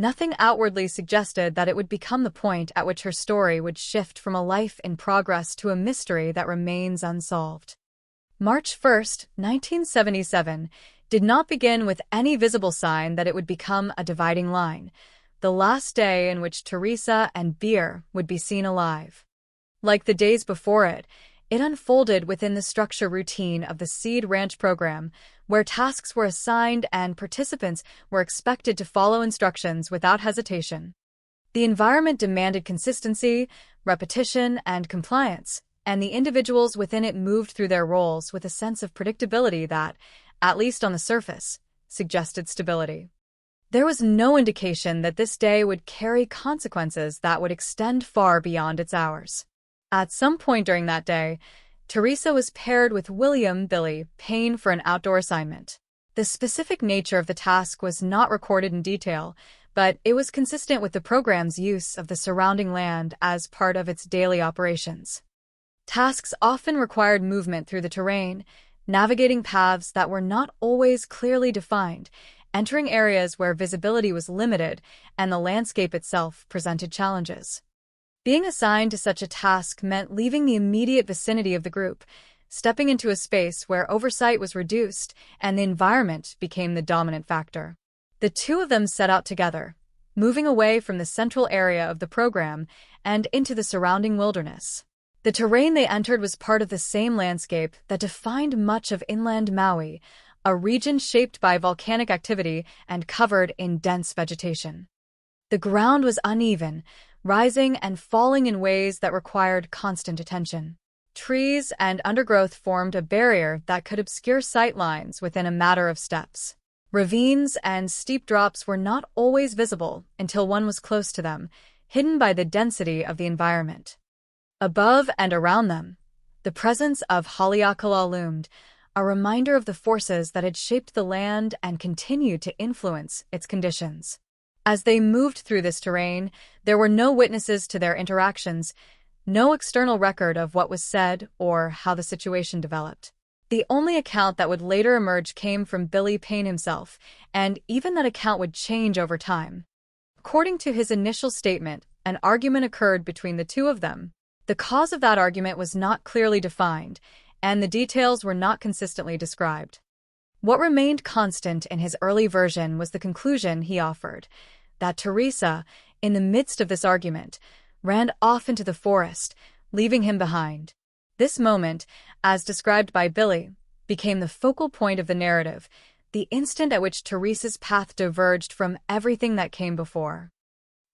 nothing outwardly suggested that it would become the point at which her story would shift from a life in progress to a mystery that remains unsolved. March 1st, 1977, did not begin with any visible sign that it would become a dividing line, the last day in which Teresa and beer would be seen alive. Like the days before it, it unfolded within the structure routine of the Seed Ranch program, where tasks were assigned and participants were expected to follow instructions without hesitation. The environment demanded consistency, repetition, and compliance, and the individuals within it moved through their roles with a sense of predictability that, at least on the surface, suggested stability. There was no indication that this day would carry consequences that would extend far beyond its hours. At some point during that day, Teresa was paired with William Billy Payne for an outdoor assignment. The specific nature of the task was not recorded in detail, but it was consistent with the program's use of the surrounding land as part of its daily operations. Tasks often required movement through the terrain, navigating paths that were not always clearly defined, entering areas where visibility was limited and the landscape itself presented challenges. Being assigned to such a task meant leaving the immediate vicinity of the group, stepping into a space where oversight was reduced and the environment became the dominant factor. The two of them set out together, moving away from the central area of the program and into the surrounding wilderness. The terrain they entered was part of the same landscape that defined much of inland Maui, a region shaped by volcanic activity and covered in dense vegetation. The ground was uneven, rising and falling in ways that required constant attention. Trees and undergrowth formed a barrier that could obscure sight lines within a matter of steps. Ravines and steep drops were not always visible until one was close to them, hidden by the density of the environment. Above and around them, the presence of Haleakala loomed, a reminder of the forces that had shaped the land and continued to influence its conditions. As they moved through this terrain, there were no witnesses to their interactions, no external record of what was said or how the situation developed. The only account that would later emerge came from Billy Payne himself, and even that account would change over time. According to his initial statement, an argument occurred between the two of them. The cause of that argument was not clearly defined, and the details were not consistently described. What remained constant in his early version was the conclusion he offered, that Teresa, in the midst of this argument, ran off into the forest, leaving him behind. This moment, as described by Billy, became the focal point of the narrative, the instant at which Teresa's path diverged from everything that came before.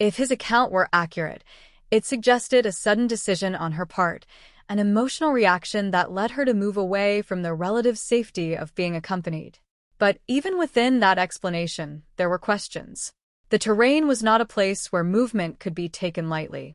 If his account were accurate, it suggested a sudden decision on her part, an emotional reaction that led her to move away from the relative safety of being accompanied. But even within that explanation, there were questions. The terrain was not a place where movement could be taken lightly.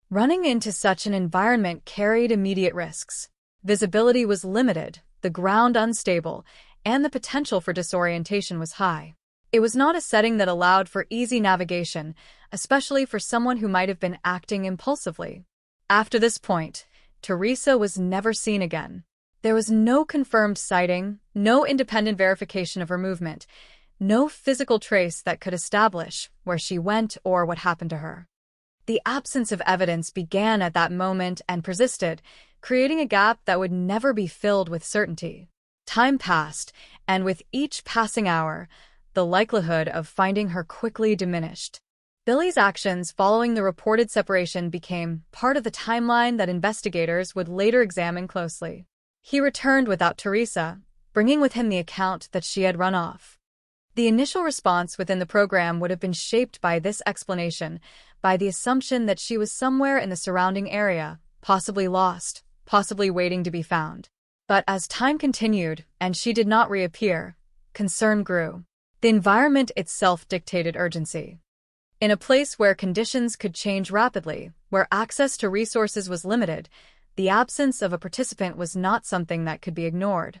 Running into such an environment carried immediate risks. Visibility was limited, the ground unstable, and the potential for disorientation was high. It was not a setting that allowed for easy navigation, especially for someone who might have been acting impulsively. After this point, Teresa was never seen again. There was no confirmed sighting, no independent verification of her movement, no physical trace that could establish where she went or what happened to her. The absence of evidence began at that moment and persisted, creating a gap that would never be filled with certainty. Time passed, and with each passing hour, the likelihood of finding her quickly diminished. Billy's actions following the reported separation became part of the timeline that investigators would later examine closely. He returned without Teresa, bringing with him the account that she had run off. The initial response within the program would have been shaped by this explanation, by the assumption that she was somewhere in the surrounding area, possibly lost, possibly waiting to be found. But as time continued and she did not reappear, concern grew. The environment itself dictated urgency. In a place where conditions could change rapidly, Where access to resources was limited, the absence of a participant was not something that could be ignored.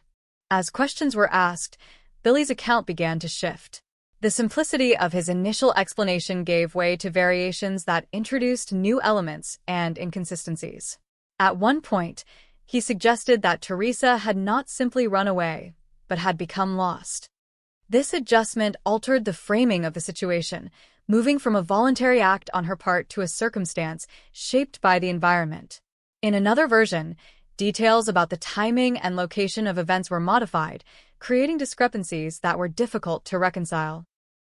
As questions were asked, Billy's account began to shift. The simplicity of his initial explanation gave way to variations that introduced new elements and inconsistencies. At one point, he suggested that Teresa had not simply run away, but had become lost. This adjustment altered the framing of the situation, moving from a voluntary act on her part to a circumstance shaped by the environment. In another version, details about the timing and location of events were modified, creating discrepancies that were difficult to reconcile.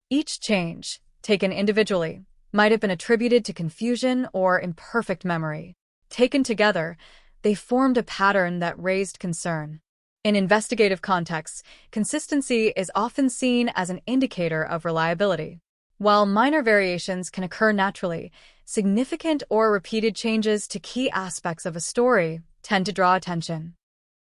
Each change, taken individually, might have been attributed to confusion or imperfect memory. Taken together, they formed a pattern that raised concern. In investigative contexts, consistency is often seen as an indicator of reliability. While minor variations can occur naturally, significant or repeated changes to key aspects of a story tend to draw attention.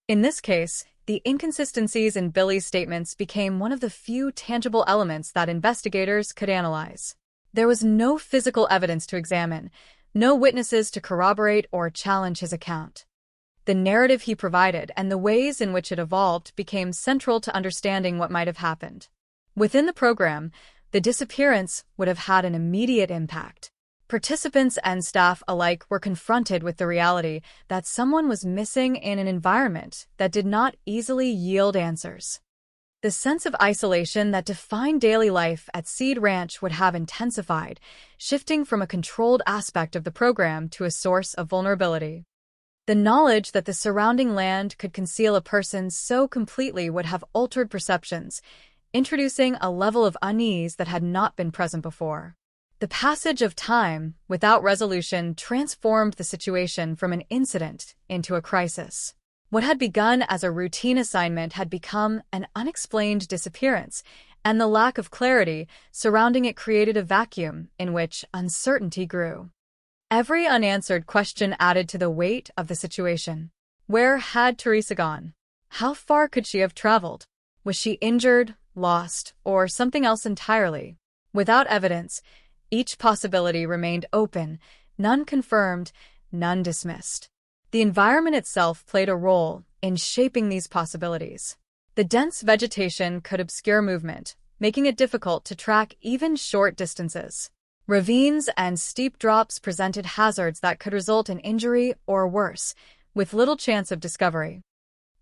In this case, the inconsistencies in Billy's statements became one of the few tangible elements that investigators could analyze. There was no physical evidence to examine, no witnesses to corroborate or challenge his account. The narrative he provided and the ways in which it evolved became central to understanding what might have happened. Within the program, the disappearance would have had an immediate impact. Participants and staff alike were confronted with the reality that someone was missing in an environment that did not easily yield answers. The sense of isolation that defined daily life at Seed Ranch would have intensified, shifting from a controlled aspect of the program to a source of vulnerability. The knowledge that the surrounding land could conceal a person so completely would have altered perceptions, introducing a level of unease that had not been present before. The passage of time, without resolution, transformed the situation from an incident into a crisis. What had begun as a routine assignment had become an unexplained disappearance, and the lack of clarity surrounding it created a vacuum in which uncertainty grew. Every unanswered question added to the weight of the situation. Where had Teresa gone? How far could she have traveled? Was she injured, lost, or something else entirely? Without evidence, each possibility remained open, none confirmed, none dismissed. The environment itself played a role in shaping these possibilities. The dense vegetation could obscure movement, making it difficult to track even short distances. Ravines and steep drops presented hazards that could result in injury or worse, with little chance of discovery.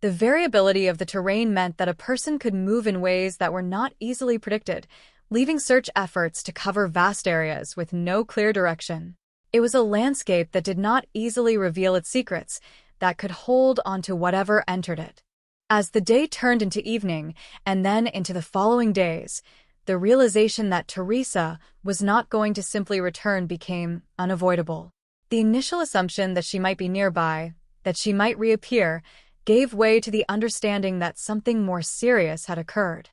The variability of the terrain meant that a person could move in ways that were not easily predicted, leaving search efforts to cover vast areas with no clear direction. It was a landscape that did not easily reveal its secrets, that could hold onto whatever entered it. As the day turned into evening, and then into the following days, the realization that Teresa was not going to simply return became unavoidable. The initial assumption that she might be nearby, that she might reappear, gave way to the understanding that something more serious had occurred.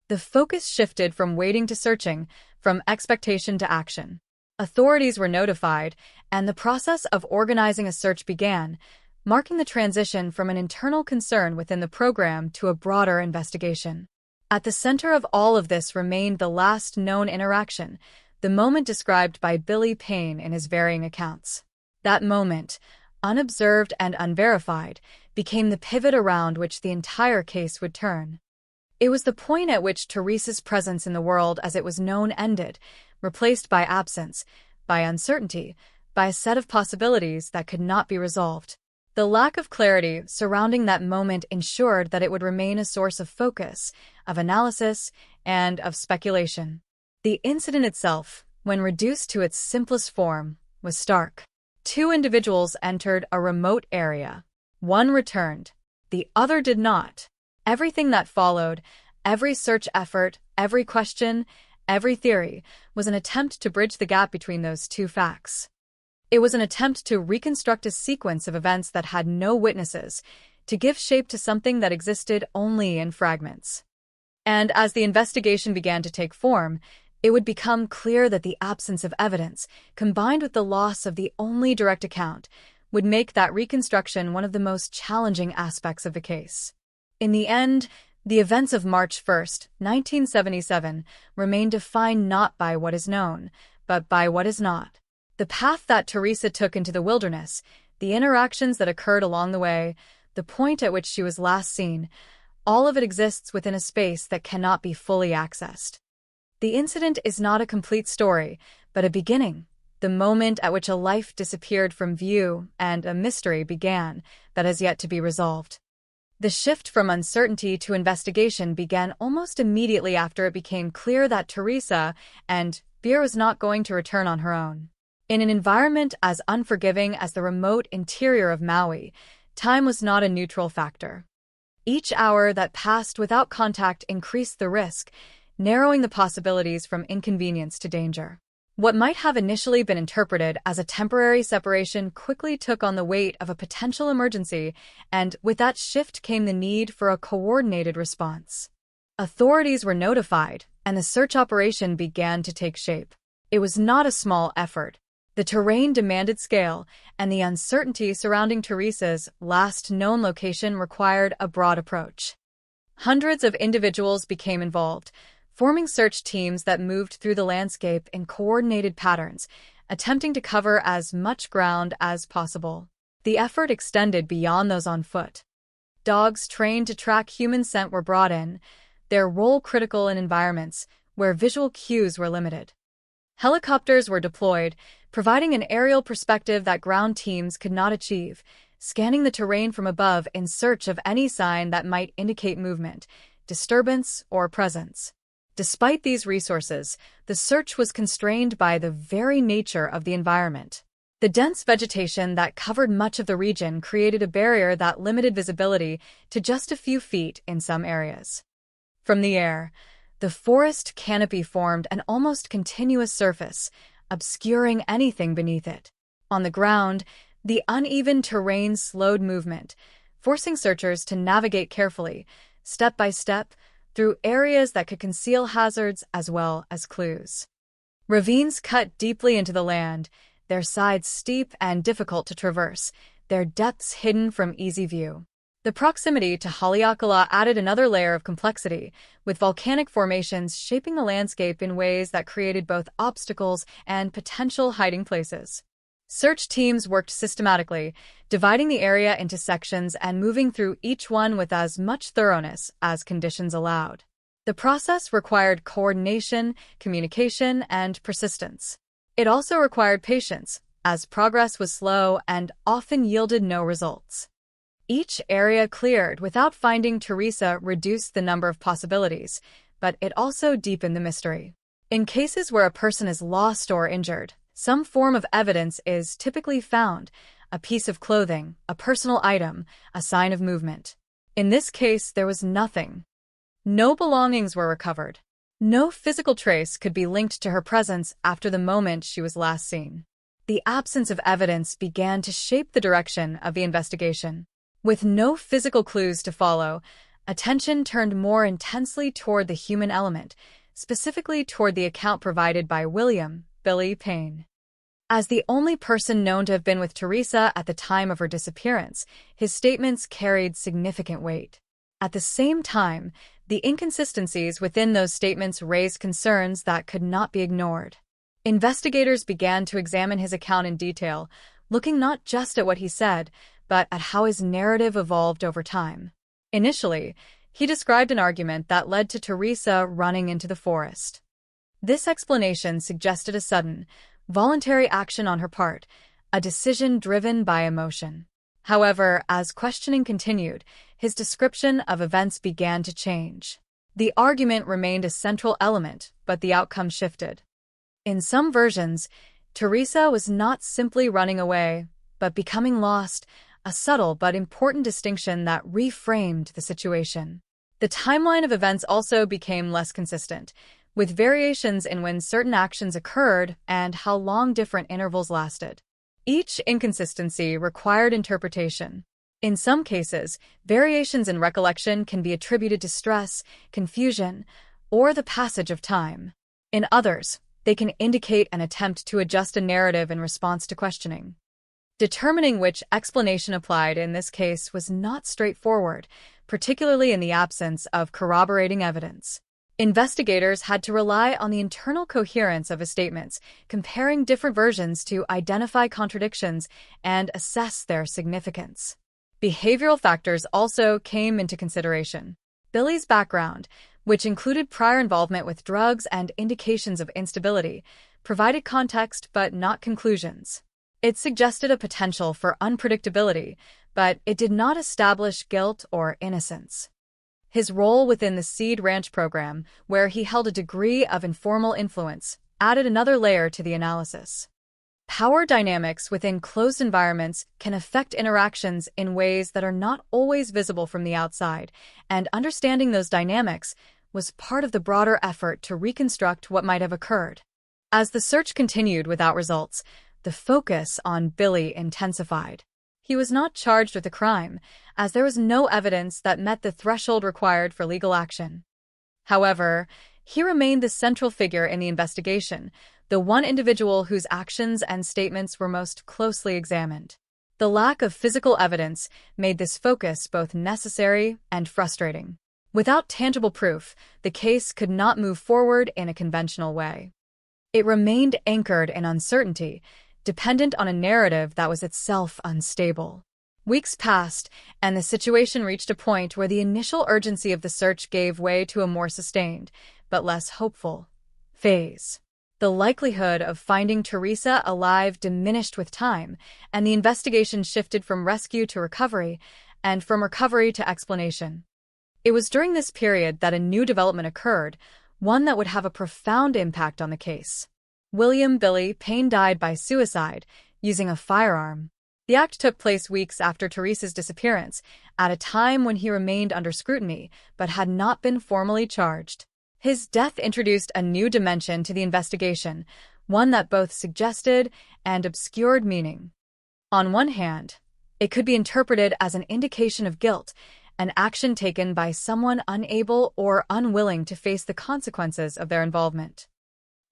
The focus shifted from waiting to searching, from expectation to action. Authorities were notified, and the process of organizing a search began, marking the transition from an internal concern within the program to a broader investigation. At the center of all of this remained the last known interaction, the moment described by Billy Payne in his varying accounts. That moment, unobserved and unverified, became the pivot around which the entire case would turn. It was the point at which Teresa's presence in the world as it was known ended, replaced by absence, by uncertainty, by a set of possibilities that could not be resolved. The lack of clarity surrounding that moment ensured that it would remain a source of focus, of analysis, and of speculation. The incident itself, when reduced to its simplest form, was stark. Two individuals entered a remote area. One returned. The other did not. Everything that followed, every search effort, every question, every theory, was an attempt to bridge the gap between those two facts. It was an attempt to reconstruct a sequence of events that had no witnesses, to give shape to something that existed only in fragments. And as the investigation began to take form, it would become clear that the absence of evidence, combined with the loss of the only direct account, would make that reconstruction one of the most challenging aspects of the case. In the end, the events of March 1, 1977, remain defined not by what is known, but by what is not. The path that Teresa took into the wilderness, the interactions that occurred along the way, the point at which she was last seen, all of it exists within a space that cannot be fully accessed. The incident is not a complete story, but a beginning, the moment at which a life disappeared from view and a mystery began that has yet to be resolved. The shift from uncertainty to investigation began almost immediately after it became clear that Teresa and Veer was not going to return on her own. In an environment as unforgiving as the remote interior of Maui, time was not a neutral factor. Each hour that passed without contact increased the risk, narrowing the possibilities from inconvenience to danger. What might have initially been interpreted as a temporary separation quickly took on the weight of a potential emergency, and with that shift came the need for a coordinated response. Authorities were notified, and the search operation began to take shape. It was not a small effort. The terrain demanded scale, and the uncertainty surrounding Teresa's last known location required a broad approach. Hundreds of individuals became involved, forming search teams that moved through the landscape in coordinated patterns, attempting to cover as much ground as possible. The effort extended beyond those on foot. Dogs trained to track human scent were brought in, their role critical in environments where visual cues were limited. Helicopters were deployed, providing an aerial perspective that ground teams could not achieve, scanning the terrain from above in search of any sign that might indicate movement, disturbance, or presence. Despite these resources, the search was constrained by the very nature of the environment. The dense vegetation that covered much of the region created a barrier that limited visibility to just a few feet in some areas. From the air, the forest canopy formed an almost continuous surface, obscuring anything beneath it. On the ground, the uneven terrain slowed movement, forcing searchers to navigate carefully, step by step, through areas that could conceal hazards as well as clues. Ravines cut deeply into the land, their sides steep and difficult to traverse, their depths hidden from easy view. The proximity to Haleakala added another layer of complexity, with volcanic formations shaping the landscape in ways that created both obstacles and potential hiding places. Search teams worked systematically, dividing the area into sections and moving through each one with as much thoroughness as conditions allowed. The process required coordination, communication, and persistence. It also required patience, as progress was slow and often yielded no results. Each area cleared without finding Teresa reduced the number of possibilities, but it also deepened the mystery. In cases where a person is lost or injured, some form of evidence is typically found: a piece of clothing, a personal item, a sign of movement. In this case, there was nothing. No belongings were recovered. No physical trace could be linked to her presence after the moment she was last seen. The absence of evidence began to shape the direction of the investigation. With no physical clues to follow, attention turned more intensely toward the human element, specifically toward the account provided by William "Billy" Payne. As the only person known to have been with Teresa at the time of her disappearance, his statements carried significant weight. At the same time, the inconsistencies within those statements raised concerns that could not be ignored. Investigators began to examine his account in detail, looking not just at what he said, but at how his narrative evolved over time. Initially, he described an argument that led to Teresa running into the forest. This explanation suggested a sudden, voluntary action on her part, a decision driven by emotion. However, as questioning continued, his description of events began to change. The argument remained a central element, but the outcome shifted. In some versions, Teresa was not simply running away, but becoming lost, a subtle but important distinction that reframed the situation. The timeline of events also became less consistent, with variations in when certain actions occurred and how long different intervals lasted. Each inconsistency required interpretation. In some cases, variations in recollection can be attributed to stress, confusion, or the passage of time. In others, they can indicate an attempt to adjust a narrative in response to questioning. Determining which explanation applied in this case was not straightforward, particularly in the absence of corroborating evidence. Investigators had to rely on the internal coherence of his statements, comparing different versions to identify contradictions and assess their significance. Behavioral factors also came into consideration. Billy's background, which included prior involvement with drugs and indications of instability, provided context but not conclusions. It suggested a potential for unpredictability, but it did not establish guilt or innocence. His role within the Seed Ranch program, where he held a degree of informal influence, added another layer to the analysis. Power dynamics within closed environments can affect interactions in ways that are not always visible from the outside, and understanding those dynamics was part of the broader effort to reconstruct what might have occurred. As the search continued without results, the focus on Billy intensified. He was not charged with a crime, as there was no evidence that met the threshold required for legal action. However, he remained the central figure in the investigation, the one individual whose actions and statements were most closely examined. The lack of physical evidence made this focus both necessary and frustrating. Without tangible proof, the case could not move forward in a conventional way. It remained anchored in uncertainty, dependent on a narrative that was itself unstable. Weeks passed, and the situation reached a point where the initial urgency of the search gave way to a more sustained, but less hopeful, phase. The likelihood of finding Teresa alive diminished with time, and the investigation shifted from rescue to recovery, and from recovery to explanation. It was during this period that a new development occurred, one that would have a profound impact on the case. William "Billy" Payne died by suicide, using a firearm. The act took place weeks after Teresa's disappearance, at a time when he remained under scrutiny, but had not been formally charged. His death introduced a new dimension to the investigation, one that both suggested and obscured meaning. On one hand, it could be interpreted as an indication of guilt, an action taken by someone unable or unwilling to face the consequences of their involvement.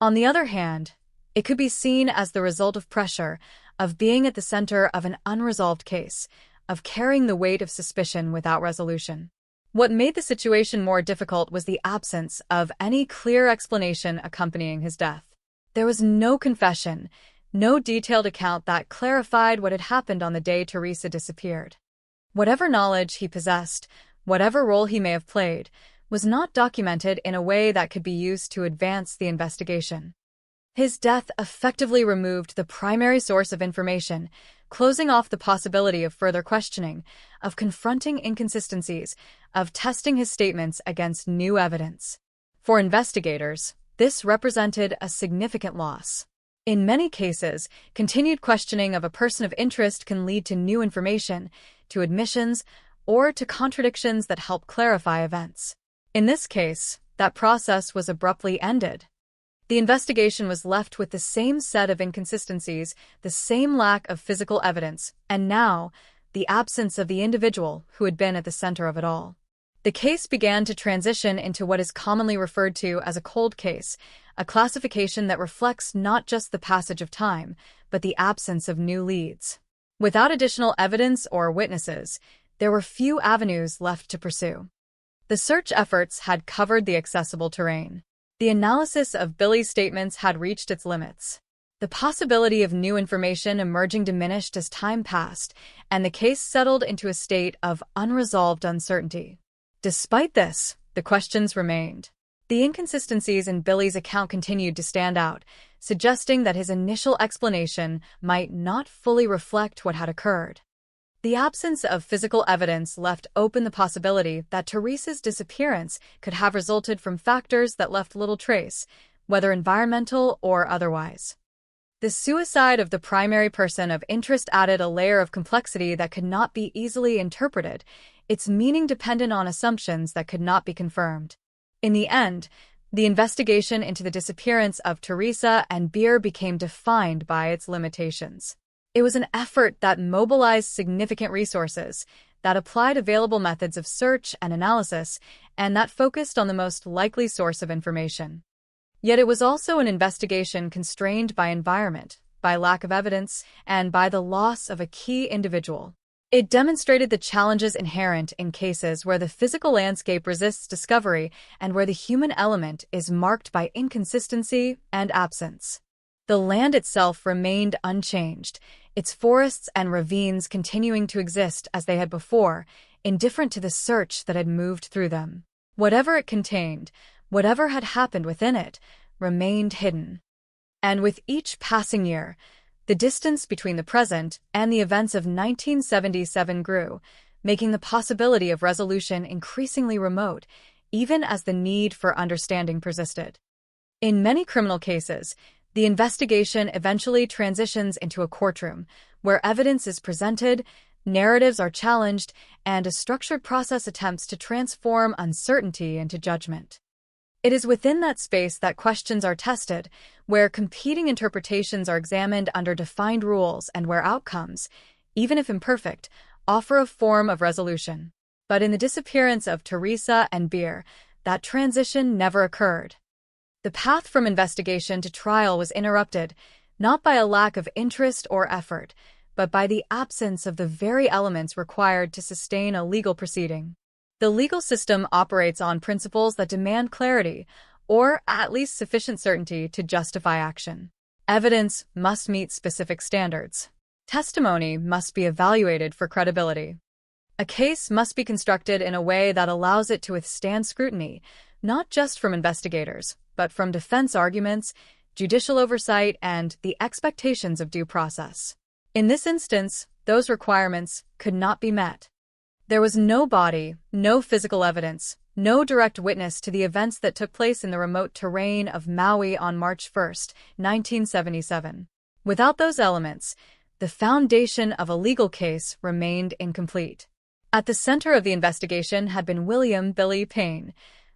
On the other hand, it could be seen as the result of pressure, of being at the center of an unresolved case, of carrying the weight of suspicion without resolution. What made the situation more difficult was the absence of any clear explanation accompanying his death. There was no confession, no detailed account that clarified what had happened on the day Teresa disappeared. Whatever knowledge he possessed, whatever role he may have played, was not documented in a way that could be used to advance the investigation. His death effectively removed the primary source of information, closing off the possibility of further questioning, of confronting inconsistencies, of testing his statements against new evidence. For investigators, this represented a significant loss. In many cases, continued questioning of a person of interest can lead to new information, to admissions, or to contradictions that help clarify events. In this case, that process was abruptly ended. The investigation was left with the same set of inconsistencies, the same lack of physical evidence, and now, the absence of the individual who had been at the center of it all. The case began to transition into what is commonly referred to as a cold case, a classification that reflects not just the passage of time, but the absence of new leads. Without additional evidence or witnesses, there were few avenues left to pursue. The search efforts had covered the accessible terrain. The analysis of Billy's statements had reached its limits. The possibility of new information emerging diminished as time passed, and the case settled into a state of unresolved uncertainty. Despite this, the questions remained. The inconsistencies in Billy's account continued to stand out, suggesting that his initial explanation might not fully reflect what had occurred. The absence of physical evidence left open the possibility that Teresa's disappearance could have resulted from factors that left little trace, whether environmental or otherwise. The suicide of the primary person of interest added a layer of complexity that could not be easily interpreted, its meaning dependent on assumptions that could not be confirmed. In the end, the investigation into the disappearance of Teresa and Beer became defined by its limitations. It was an effort that mobilized significant resources, that applied available methods of search and analysis, and that focused on the most likely source of information. Yet it was also an investigation constrained by environment, by lack of evidence, and by the loss of a key individual. It demonstrated the challenges inherent in cases where the physical landscape resists discovery and where the human element is marked by inconsistency and absence. The land itself remained unchanged, its forests and ravines continuing to exist as they had before, indifferent to the search that had moved through them. Whatever it contained, whatever had happened within it, remained hidden. And with each passing year, the distance between the present and the events of 1977 grew, making the possibility of resolution increasingly remote, even as the need for understanding persisted. In many criminal cases, the investigation eventually transitions into a courtroom, where evidence is presented, narratives are challenged, and a structured process attempts to transform uncertainty into judgment. It is within that space that questions are tested, where competing interpretations are examined under defined rules and where outcomes, even if imperfect, offer a form of resolution. But in the disappearance of Teresa and Beer, that transition never occurred. The path from investigation to trial was interrupted, not by a lack of interest or effort, but by the absence of the very elements required to sustain a legal proceeding. The legal system operates on principles that demand clarity, or at least sufficient certainty to justify action. Evidence must meet specific standards. Testimony must be evaluated for credibility. A case must be constructed in a way that allows it to withstand scrutiny, not just from investigators, but from defense arguments, judicial oversight, and the expectations of due process. In this instance, those requirements could not be met. There was no body, no physical evidence, no direct witness to the events that took place in the remote terrain of Maui on March 1, 1977. Without those elements, the foundation of a legal case remained incomplete. At the center of the investigation had been William "Billy" Payne,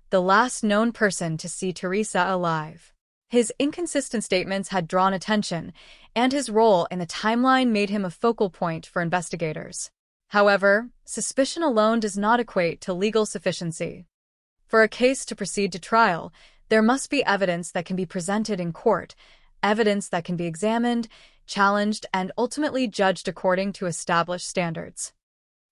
the last known person to see Teresa alive. His inconsistent statements had drawn attention, and his role in the timeline made him a focal point for investigators. However, suspicion alone does not equate to legal sufficiency. For a case to proceed to trial, there must be evidence that can be presented in court, evidence that can be examined, challenged, and ultimately judged according to established standards.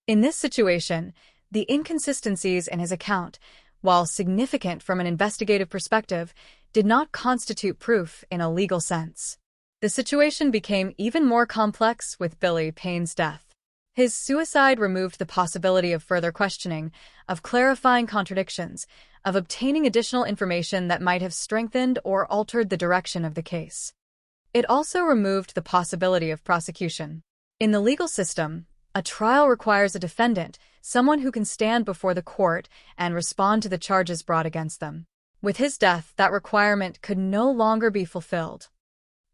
In this situation, the inconsistencies in his account, while significant from an investigative perspective, did not constitute proof in a legal sense. The situation became even more complex with Billy Payne's death. His suicide removed the possibility of further questioning, of clarifying contradictions, of obtaining additional information that might have strengthened or altered the direction of the case. It also removed the possibility of prosecution. In the legal system, a trial requires a defendant, someone who can stand before the court and respond to the charges brought against them. With his death, that requirement could no longer be fulfilled.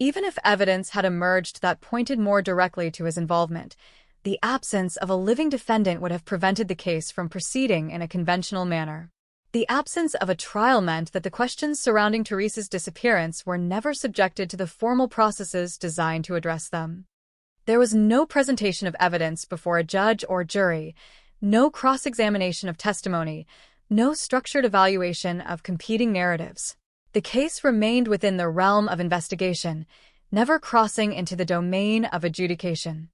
Even if evidence had emerged that pointed more directly to his involvement, the absence of a living defendant would have prevented the case from proceeding in a conventional manner. The absence of a trial meant that the questions surrounding Teresa's disappearance were never subjected to the formal processes designed to address them. There was no presentation of evidence before a judge or jury, no cross-examination of testimony, no structured evaluation of competing narratives. The case remained within the realm of investigation, never crossing into the domain of adjudication.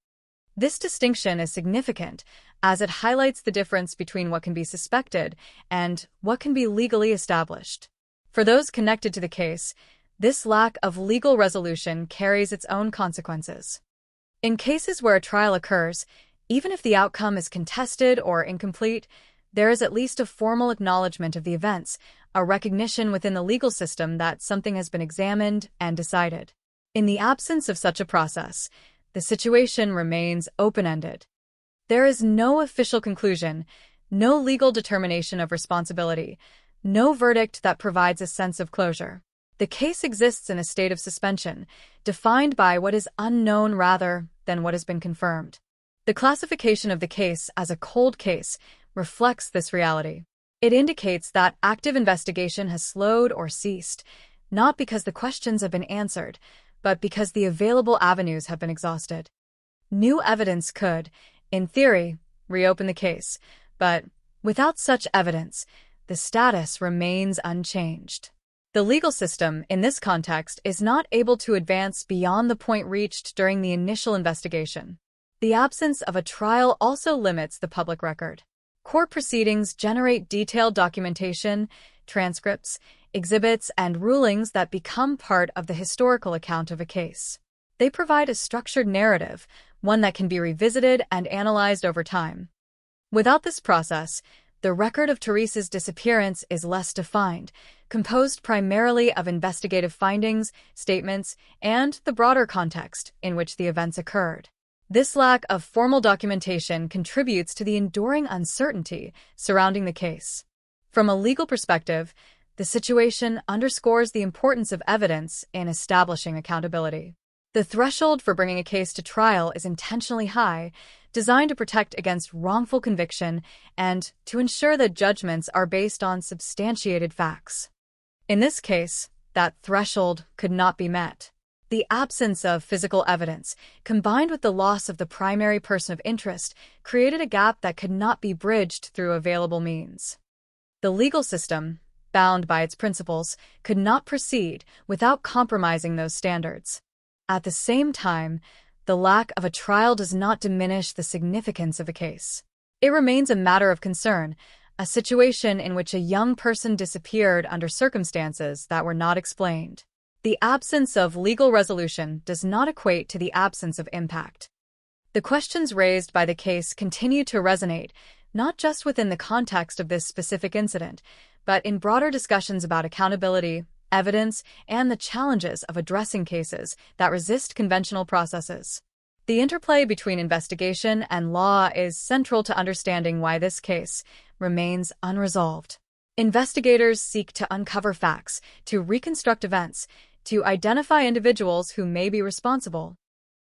This distinction is significant, as it highlights the difference between what can be suspected and what can be legally established. For those connected to the case, this lack of legal resolution carries its own consequences. In cases where a trial occurs, even if the outcome is contested or incomplete, there is at least a formal acknowledgement of the events, a recognition within the legal system that something has been examined and decided. In the absence of such a process, the situation remains open-ended. There is no official conclusion, no legal determination of responsibility, no verdict that provides a sense of closure. The case exists in a state of suspension, defined by what is unknown rather than what has been confirmed. The classification of the case as a cold case reflects this reality. It indicates that active investigation has slowed or ceased, not because the questions have been answered, but because the available avenues have been exhausted. New evidence could, in theory, reopen the case, but without such evidence, the status remains unchanged. The legal system, in this context, is not able to advance beyond the point reached during the initial investigation. The absence of a trial also limits the public record. Court proceedings generate detailed documentation, transcripts, exhibits, and rulings that become part of the historical account of a case. They provide a structured narrative, one that can be revisited and analyzed over time. Without this process, the record of Teresa's disappearance is less defined, composed primarily of investigative findings, statements, and the broader context in which the events occurred. This lack of formal documentation contributes to the enduring uncertainty surrounding the case. From a legal perspective, the situation underscores the importance of evidence in establishing accountability. The threshold for bringing a case to trial is intentionally high, designed to protect against wrongful conviction and to ensure that judgments are based on substantiated facts. In this case, that threshold could not be met. The absence of physical evidence, combined with the loss of the primary person of interest, created a gap that could not be bridged through available means. The legal system, bound by its principles, could not proceed without compromising those standards. At the same time, the lack of a trial does not diminish the significance of a case. It remains a matter of concern, a situation in which a young person disappeared under circumstances that were not explained. The absence of legal resolution does not equate to the absence of impact. The questions raised by the case continue to resonate, not just within the context of this specific incident, but in broader discussions about accountability, evidence, and the challenges of addressing cases that resist conventional processes. The interplay between investigation and law is central to understanding why this case remains unresolved. Investigators seek to uncover facts, to reconstruct events, to identify individuals who may be responsible.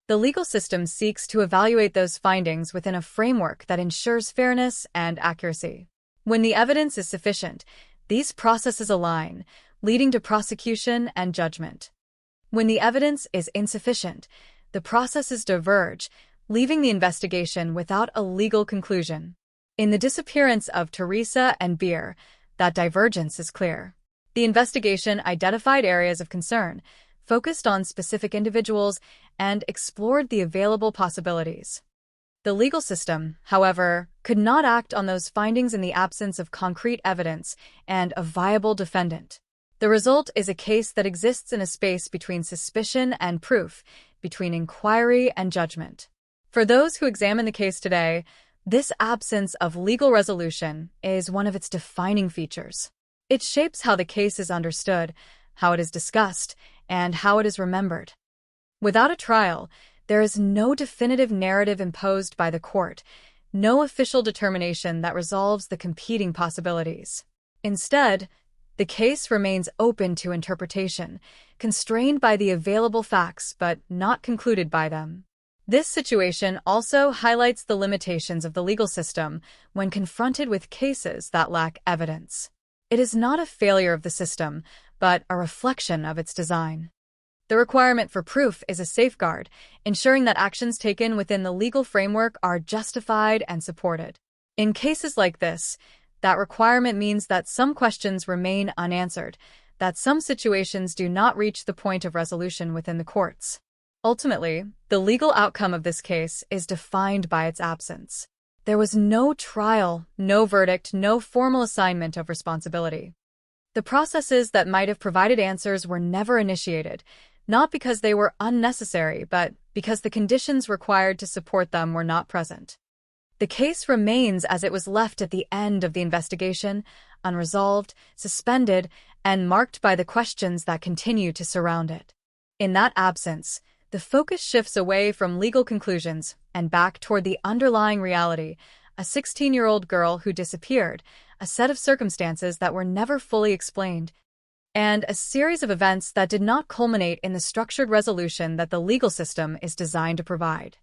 The legal system seeks to evaluate those findings within a framework that ensures fairness and accuracy. When the evidence is sufficient, these processes align, leading to prosecution and judgment. When the evidence is insufficient, the processes diverge, leaving the investigation without a legal conclusion. In the disappearance of Teresa and Beer, that divergence is clear. The investigation identified areas of concern, focused on specific individuals, and explored the available possibilities. The legal system, however, could not act on those findings in the absence of concrete evidence and a viable defendant. The result is a case that exists in a space between suspicion and proof, between inquiry and judgment. For those who examine the case today, this absence of legal resolution is one of its defining features. It shapes how the case is understood, how it is discussed, and how it is remembered. Without a trial, there is no definitive narrative imposed by the court, no official determination that resolves the competing possibilities. Instead, the case remains open to interpretation, constrained by the available facts but not concluded by them. This situation also highlights the limitations of the legal system when confronted with cases that lack evidence. It is not a failure of the system, but a reflection of its design. The requirement for proof is a safeguard, ensuring that actions taken within the legal framework are justified and supported. In cases like this, that requirement means that some questions remain unanswered, that some situations do not reach the point of resolution within the courts. Ultimately, the legal outcome of this case is defined by its absence. There was no trial, no verdict, no formal assignment of responsibility. The processes that might have provided answers were never initiated, not because they were unnecessary, but because the conditions required to support them were not present. The case remains as it was left at the end of the investigation, unresolved, suspended, and marked by the questions that continue to surround it. In that absence, the focus shifts away from legal conclusions and back toward the underlying reality, a 16-year-old girl who disappeared, a set of circumstances that were never fully explained, and a series of events that did not culminate in the structured resolution that the legal system is designed to provide.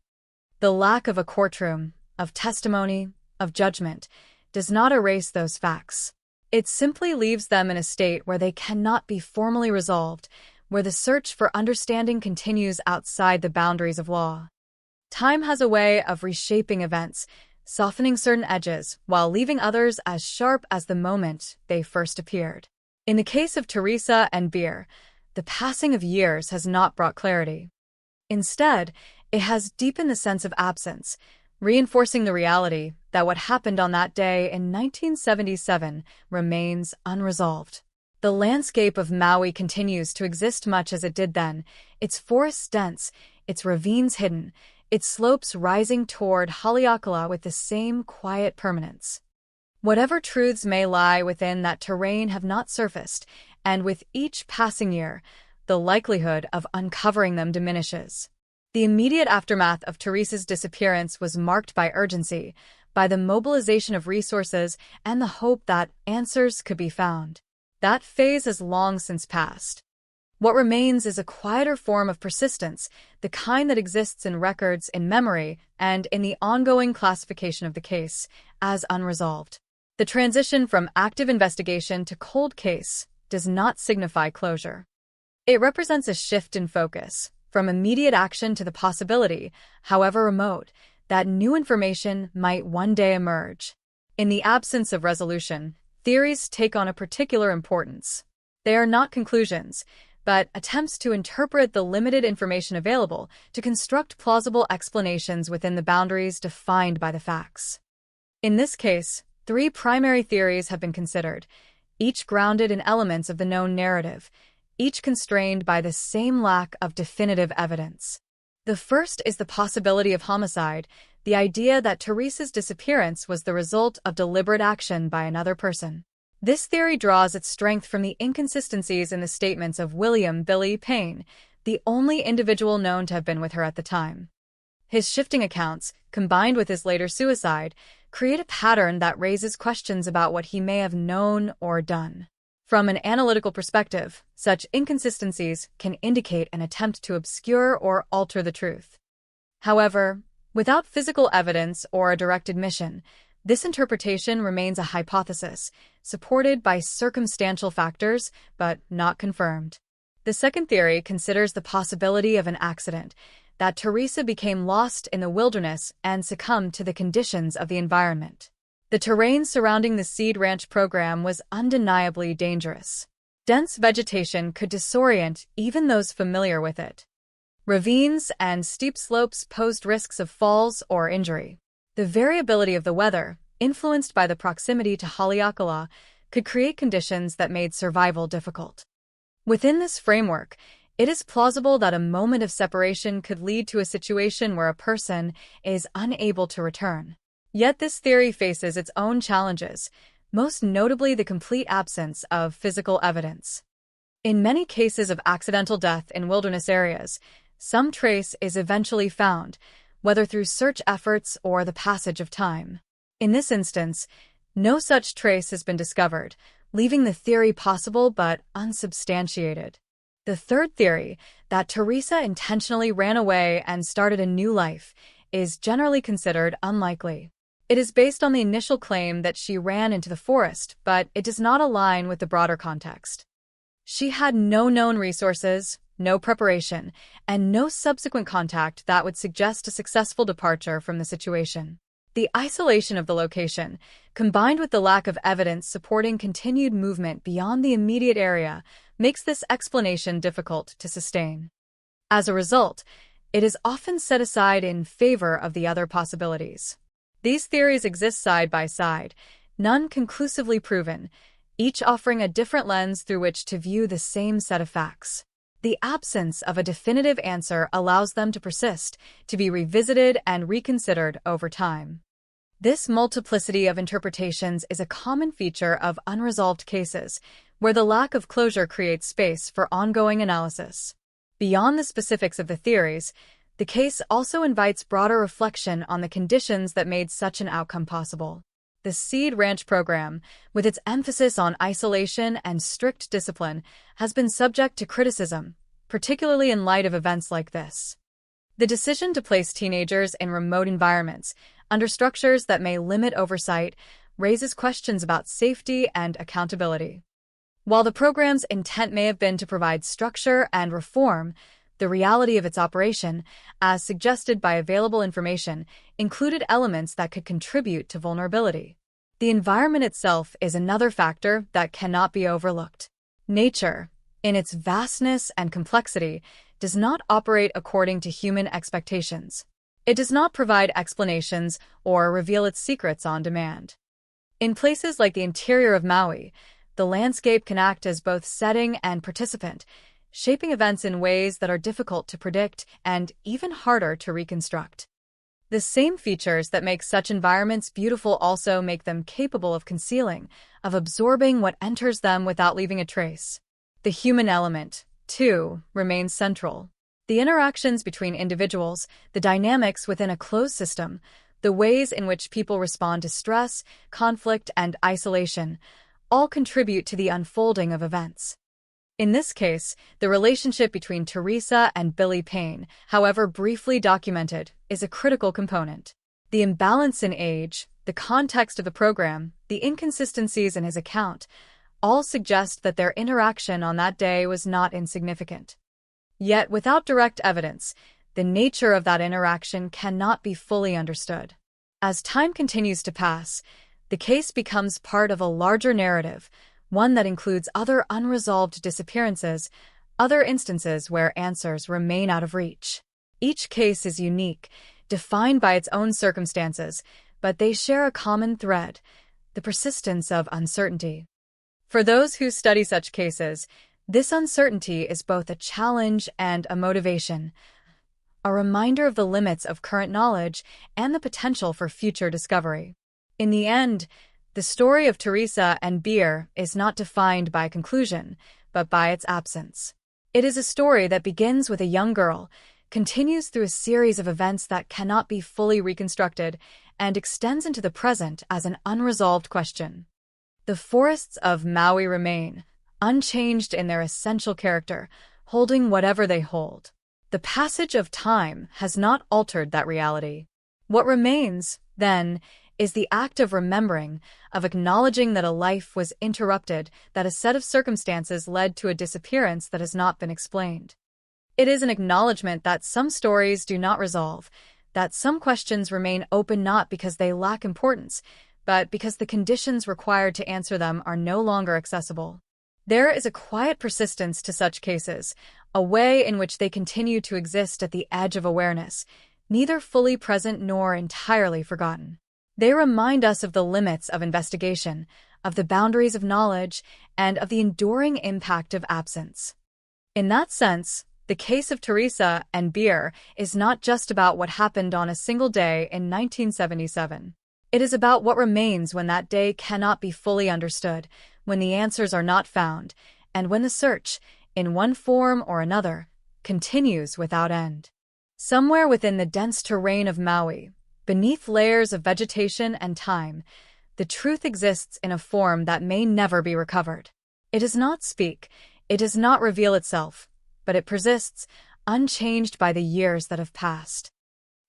The lack of a courtroom, of testimony, of judgment, does not erase those facts. It simply leaves them in a state where they cannot be formally resolved, where the search for understanding continues outside the boundaries of law. Time has a way of reshaping events, softening certain edges while leaving others as sharp as the moment they first appeared. In the case of Teresa and Beer, the passing of years has not brought clarity. Instead, It has deepened the sense of absence, reinforcing the reality that what happened on that day in 1977 remains unresolved. The landscape of Maui continues to exist much as it did then, its forests dense, its ravines hidden, its slopes rising toward Haleakala with the same quiet permanence. Whatever truths may lie within that terrain have not surfaced, and with each passing year, the likelihood of uncovering them diminishes. The immediate aftermath of Teresa's disappearance was marked by urgency, by the mobilization of resources and the hope that answers could be found. That phase has long since passed. What remains is a quieter form of persistence, the kind that exists in records, in memory, and in the ongoing classification of the case as unresolved. The transition from active investigation to cold case does not signify closure. It represents a shift in focus, from immediate action to the possibility, however remote, that new information might one day emerge. In the absence of resolution, theories take on a particular importance. They are not conclusions, but attempts to interpret the limited information available to construct plausible explanations within the boundaries defined by the facts. In this case, 3 primary theories have been considered, each grounded in elements of the known narrative, each constrained by the same lack of definitive evidence. The first is the possibility of homicide, the idea that Teresa's disappearance was the result of deliberate action by another person. This theory draws its strength from the inconsistencies in the statements of William "Billy" Payne, the only individual known to have been with her at the time. His shifting accounts, combined with his later suicide, create a pattern that raises questions about what he may have known or done. From an analytical perspective, such inconsistencies can indicate an attempt to obscure or alter the truth. However, without physical evidence or a direct admission, this interpretation remains a hypothesis, supported by circumstantial factors, but not confirmed. The second theory considers the possibility of an accident, that Teresa became lost in the wilderness and succumbed to the conditions of the environment. The terrain surrounding the Seed Ranch program was undeniably dangerous. Dense vegetation could disorient even those familiar with it. Ravines and steep slopes posed risks of falls or injury. The variability of the weather, influenced by the proximity to Haleakala, could create conditions that made survival difficult. Within this framework, it is plausible that a moment of separation could lead to a situation where a person is unable to return. Yet this theory faces its own challenges, most notably the complete absence of physical evidence. In many cases of accidental death in wilderness areas, some trace is eventually found, whether through search efforts or the passage of time. In this instance, no such trace has been discovered, leaving the theory possible but unsubstantiated. The third theory, that Teresa intentionally ran away and started a new life, is generally considered unlikely. It is based on the initial claim that she ran into the forest, but it does not align with the broader context. She had no known resources, no preparation, and no subsequent contact that would suggest a successful departure from the situation. The isolation of the location, combined with the lack of evidence supporting continued movement beyond the immediate area, makes this explanation difficult to sustain. As a result, it is often set aside in favor of the other possibilities. These theories exist side by side, none conclusively proven, each offering a different lens through which to view the same set of facts. The absence of a definitive answer allows them to persist, to be revisited and reconsidered over time. This multiplicity of interpretations is a common feature of unresolved cases, where the lack of closure creates space for ongoing analysis. Beyond the specifics of the theories, the case also invites broader reflection on the conditions that made such an outcome possible. The Seed Ranch program, with its emphasis on isolation and strict discipline, has been subject to criticism, particularly in light of events like this. The decision to place teenagers in remote environments, under structures that may limit oversight, raises questions about safety and accountability. While the program's intent may have been to provide structure and reform, the reality of its operation, as suggested by available information, included elements that could contribute to vulnerability. The environment itself is another factor that cannot be overlooked. Nature, in its vastness and complexity, does not operate according to human expectations. It does not provide explanations or reveal its secrets on demand. In places like the interior of Maui, the landscape can act as both setting and participant, shaping events in ways that are difficult to predict and even harder to reconstruct. The same features that make such environments beautiful also make them capable of concealing, of absorbing what enters them without leaving a trace. The human element, too, remains central. The interactions between individuals, the dynamics within a closed system, the ways in which people respond to stress, conflict, and isolation, all contribute to the unfolding of events. In this case, the relationship between Teresa and Billy Payne, however briefly documented, is a critical component. The imbalance in age, the context of the program, the inconsistencies in his account, all suggest that their interaction on that day was not insignificant. Yet, without direct evidence, the nature of that interaction cannot be fully understood. As time continues to pass, the case becomes part of a larger narrative, one that includes other unresolved disappearances, other instances where answers remain out of reach. Each case is unique, defined by its own circumstances, but they share a common thread: the persistence of uncertainty. For those who study such cases, this uncertainty is both a challenge and a motivation, a reminder of the limits of current knowledge and the potential for future discovery. In the end, the story of Teresa and Beer is not defined by conclusion, but by its absence. It is a story that begins with a young girl, continues through a series of events that cannot be fully reconstructed, and extends into the present as an unresolved question. The forests of Maui remain, unchanged in their essential character, holding whatever they hold. The passage of time has not altered that reality. What remains, then, is the act of remembering, of acknowledging that a life was interrupted, that a set of circumstances led to a disappearance that has not been explained. It is an acknowledgement that some stories do not resolve, that some questions remain open not because they lack importance, but because the conditions required to answer them are no longer accessible. There is a quiet persistence to such cases, a way in which they continue to exist at the edge of awareness, neither fully present nor entirely forgotten. They remind us of the limits of investigation, of the boundaries of knowledge, and of the enduring impact of absence. In that sense, the case of Teresa and Beer is not just about what happened on a single day in 1977. It is about what remains when that day cannot be fully understood, when the answers are not found, and when the search, in one form or another, continues without end. Somewhere within the dense terrain of Maui, beneath layers of vegetation and time, the truth exists in a form that may never be recovered. It does not speak, it does not reveal itself, but it persists, unchanged by the years that have passed.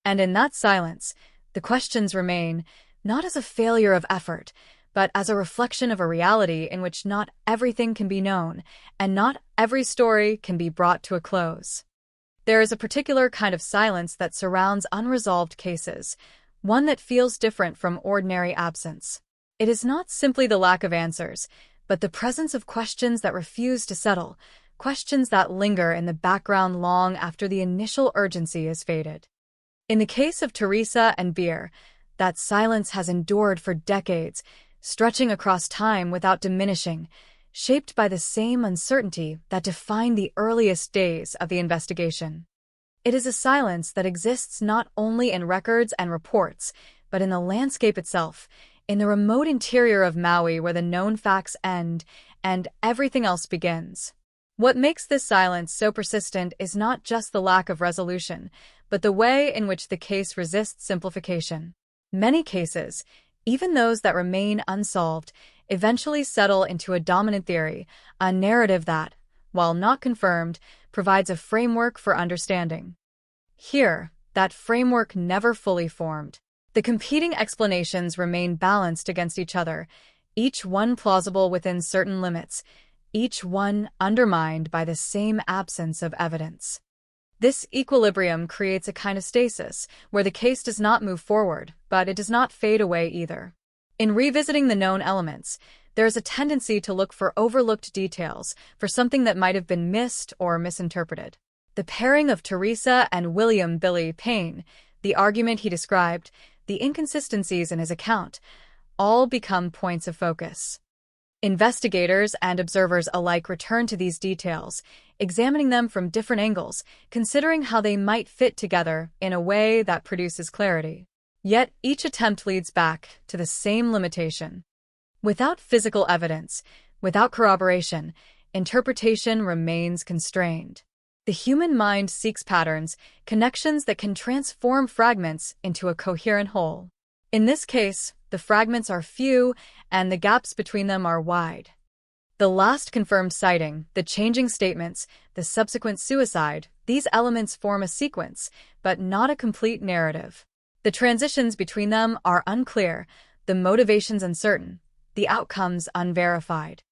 And in that silence, the questions remain, not as a failure of effort, but as a reflection of a reality in which not everything can be known, and not every story can be brought to a close. There is a particular kind of silence that surrounds unresolved cases, one that feels different from ordinary absence. It is not simply the lack of answers, but the presence of questions that refuse to settle, questions that linger in the background long after the initial urgency has faded. In the case of Teresa and Beer, that silence has endured for decades, stretching across time without diminishing, shaped by the same uncertainty that defined the earliest days of the investigation. It is a silence that exists not only in records and reports, but in the landscape itself, in the remote interior of Maui where the known facts end and everything else begins. What makes this silence so persistent is not just the lack of resolution, but the way in which the case resists simplification. Many cases, even those that remain unsolved, eventually settle into a dominant theory, a narrative that, while not confirmed, provides a framework for understanding. Here, that framework never fully formed. The competing explanations remain balanced against each other, each one plausible within certain limits, each one undermined by the same absence of evidence. This equilibrium creates a kind of stasis, where the case does not move forward, but it does not fade away either. In revisiting the known elements, there is a tendency to look for overlooked details, for something that might have been missed or misinterpreted. The pairing of Teresa and William Billy Payne, the argument he described, the inconsistencies in his account, all become points of focus. Investigators and observers alike return to these details, examining them from different angles, considering how they might fit together in a way that produces clarity. Yet each attempt leads back to the same limitation. Without physical evidence, without corroboration, interpretation remains constrained. The human mind seeks patterns, connections that can transform fragments into a coherent whole. In this case, the fragments are few and the gaps between them are wide. The last confirmed sighting, the changing statements, the subsequent suicide, these elements form a sequence, but not a complete narrative. The transitions between them are unclear, the motivations uncertain, the outcomes unverified.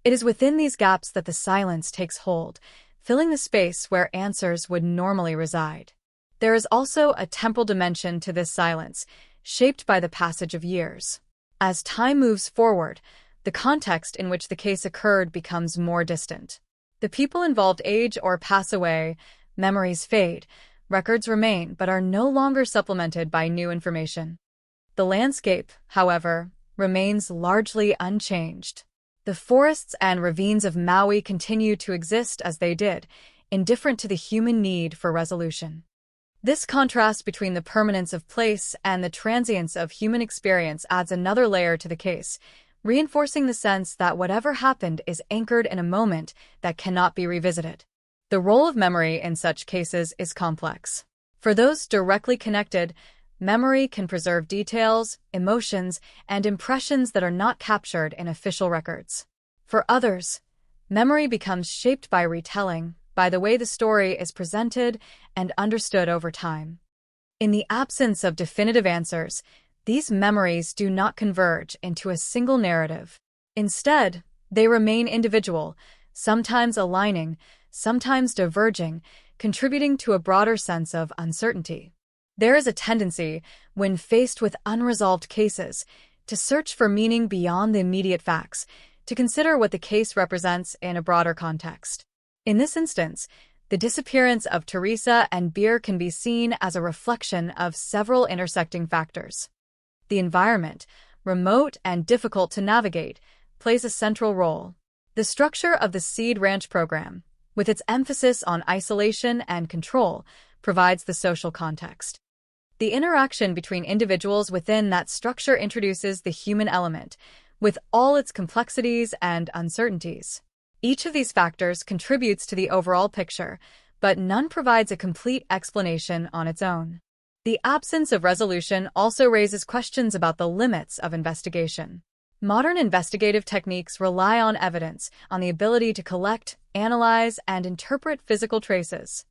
It is within these gaps that the silence takes hold, filling the space where answers would normally reside. There is also a temporal dimension to this silence, shaped by the passage of years. As time moves forward, the context in which the case occurred becomes more distant. The people involved age or pass away, memories fade, records remain but are no longer supplemented by new information. The landscape, however, remains largely unchanged. The forests and ravines of Maui continue to exist as they did, indifferent to the human need for resolution. This contrast between the permanence of place and the transience of human experience adds another layer to the case, reinforcing the sense that whatever happened is anchored in a moment that cannot be revisited. The role of memory in such cases is complex. For those directly connected, memory can preserve details, emotions, and impressions that are not captured in official records. For others, memory becomes shaped by retelling, by the way the story is presented and understood over time. In the absence of definitive answers, these memories do not converge into a single narrative. Instead, they remain individual, sometimes aligning, sometimes diverging, contributing to a broader sense of uncertainty. There is a tendency, when faced with unresolved cases, to search for meaning beyond the immediate facts, to consider what the case represents in a broader context. In this instance, the disappearance of Teresa and beer can be seen as a reflection of several intersecting factors. The environment, remote and difficult to navigate, plays a central role. The structure of the Seed Ranch program, with its emphasis on isolation and control, provides the social context. The interaction between individuals within that structure introduces the human element, with all its complexities and uncertainties. Each of these factors contributes to the overall picture, but none provides a complete explanation on its own. The absence of resolution also raises questions about the limits of investigation. Modern investigative techniques rely on evidence, on the ability to collect, analyze, and interpret physical traces.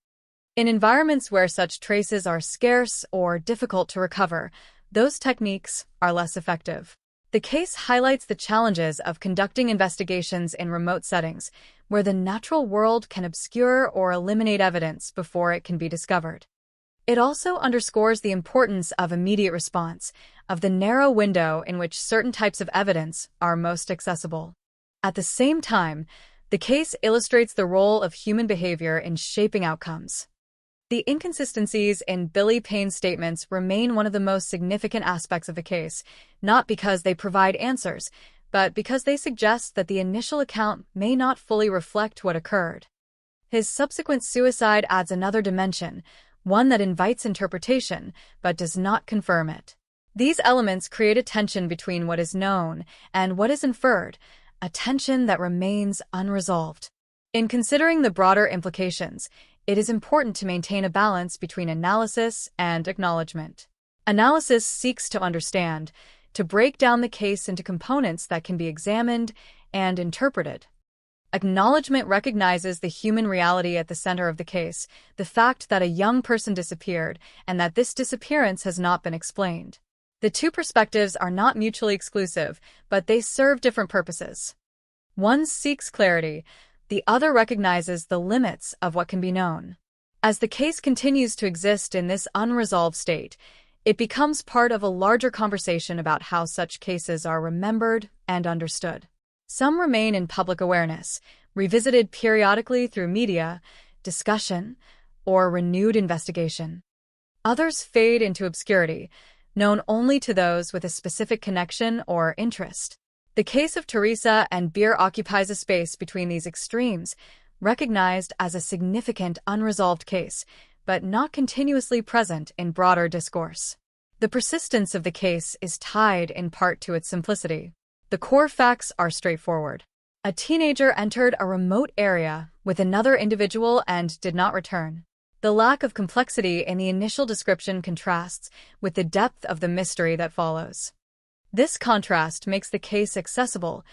In environments where such traces are scarce or difficult to recover, those techniques are less effective. The case highlights the challenges of conducting investigations in remote settings, where the natural world can obscure or eliminate evidence before it can be discovered. It also underscores the importance of immediate response, of the narrow window in which certain types of evidence are most accessible. At the same time, the case illustrates the role of human behavior in shaping outcomes. The inconsistencies in Billy Payne's statements remain one of the most significant aspects of the case, not because they provide answers, but because they suggest that the initial account may not fully reflect what occurred. His subsequent suicide adds another dimension, one that invites interpretation, but does not confirm it. These elements create a tension between what is known and what is inferred, a tension that remains unresolved. In considering the broader implications, it is important to maintain a balance between analysis and acknowledgement. Analysis seeks to understand, to break down the case into components that can be examined and interpreted. Acknowledgement recognizes the human reality at the center of the case, the fact that a young person disappeared and that this disappearance has not been explained. The two perspectives are not mutually exclusive, but they serve different purposes. One seeks clarity, the other recognizes the limits of what can be known. As the case continues to exist in this unresolved state, it becomes part of a larger conversation about how such cases are remembered and understood. Some remain in public awareness, revisited periodically through media, discussion, or renewed investigation. Others fade into obscurity, known only to those with a specific connection or interest. The case of Teresa and Beer occupies a space between these extremes, recognized as a significant unresolved case, but not continuously present in broader discourse. The persistence of the case is tied in part to its simplicity. The core facts are straightforward. A teenager entered a remote area with another individual and did not return. The lack of complexity in the initial description contrasts with the depth of the mystery that follows. This contrast makes the case accessible,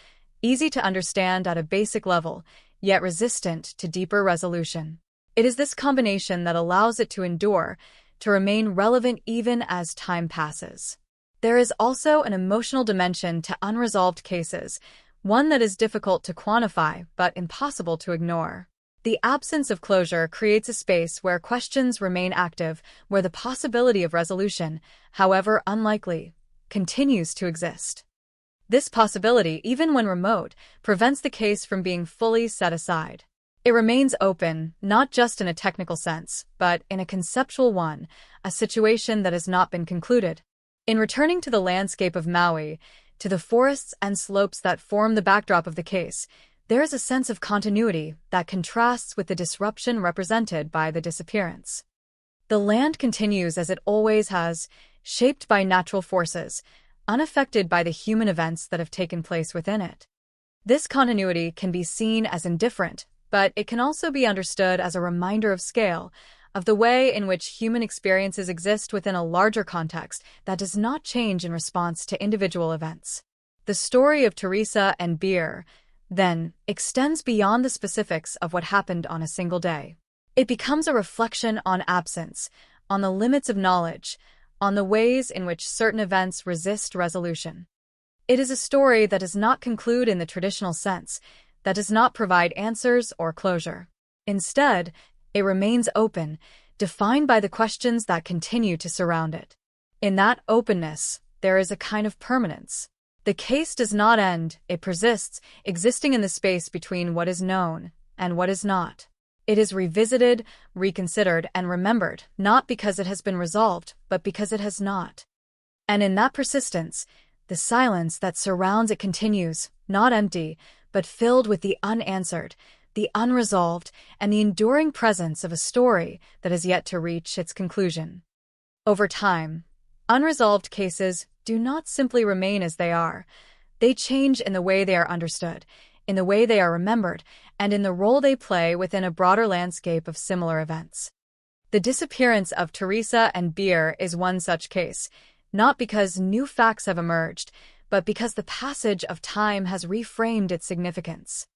easy to understand at a basic level, yet resistant to deeper resolution. It is this combination that allows it to endure, to remain relevant even as time passes. There is also an emotional dimension to unresolved cases, one that is difficult to quantify but impossible to ignore. The absence of closure creates a space where questions remain active, where the possibility of resolution, however unlikely, continues to exist. This possibility, even when remote, prevents the case from being fully set aside. It remains open, not just in a technical sense, but in a conceptual one, a situation that has not been concluded. In returning to the landscape of Maui, to the forests and slopes that form the backdrop of the case, there is a sense of continuity that contrasts with the disruption represented by the disappearance. The land continues as it always has, shaped by natural forces, unaffected by the human events that have taken place within it. This continuity can be seen as indifferent, but it can also be understood as a reminder of scale, of the way in which human experiences exist within a larger context that does not change in response to individual events. The story of Teresa and Beer, then, extends beyond the specifics of what happened on a single day. It becomes a reflection on absence, on the limits of knowledge, on the ways in which certain events resist resolution. It is a story that does not conclude in the traditional sense, that does not provide answers or closure. Instead, it remains open, defined by the questions that continue to surround it. In that openness, there is a kind of permanence. The case does not end, it persists, existing in the space between what is known and what is not. It is revisited, reconsidered, and remembered, not because it has been resolved, but because it has not. And in that persistence, the silence that surrounds it continues, not empty, but filled with the unanswered, the unresolved, and the enduring presence of a story that has yet to reach its conclusion. Over time, unresolved cases do not simply remain as they are. They change in the way they are understood, in the way they are remembered, and in the role they play within a broader landscape of similar events. The disappearance of Teresa and Beer is one such case, not because new facts have emerged, but because the passage of time has reframed its significance.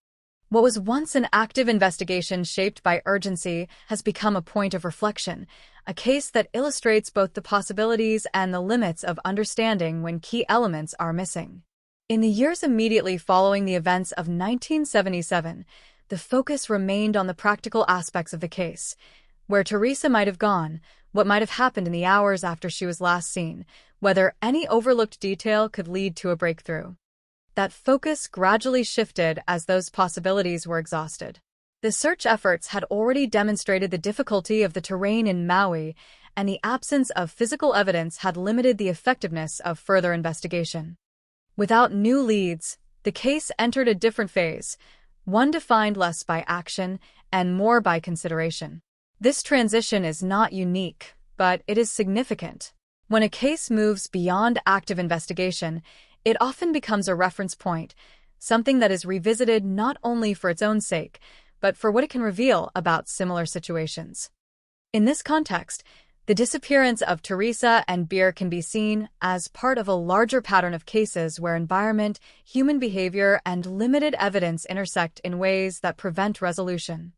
What was once an active investigation shaped by urgency has become a point of reflection, a case that illustrates both the possibilities and the limits of understanding when key elements are missing. In the years immediately following the events of 1977, the focus remained on the practical aspects of the case, where Teresa might have gone, what might have happened in the hours after she was last seen, whether any overlooked detail could lead to a breakthrough. That focus gradually shifted as those possibilities were exhausted. The search efforts had already demonstrated the difficulty of the terrain in Maui, and the absence of physical evidence had limited the effectiveness of further investigation. Without new leads, the case entered a different phase, one defined less by action and more by consideration. This transition is not unique, but it is significant. When a case moves beyond active investigation, it often becomes a reference point, something that is revisited not only for its own sake, but for what it can reveal about similar situations. In this context, the disappearance of Teresa and Beer can be seen as part of a larger pattern of cases where environment, human behavior, and limited evidence intersect in ways that prevent resolution.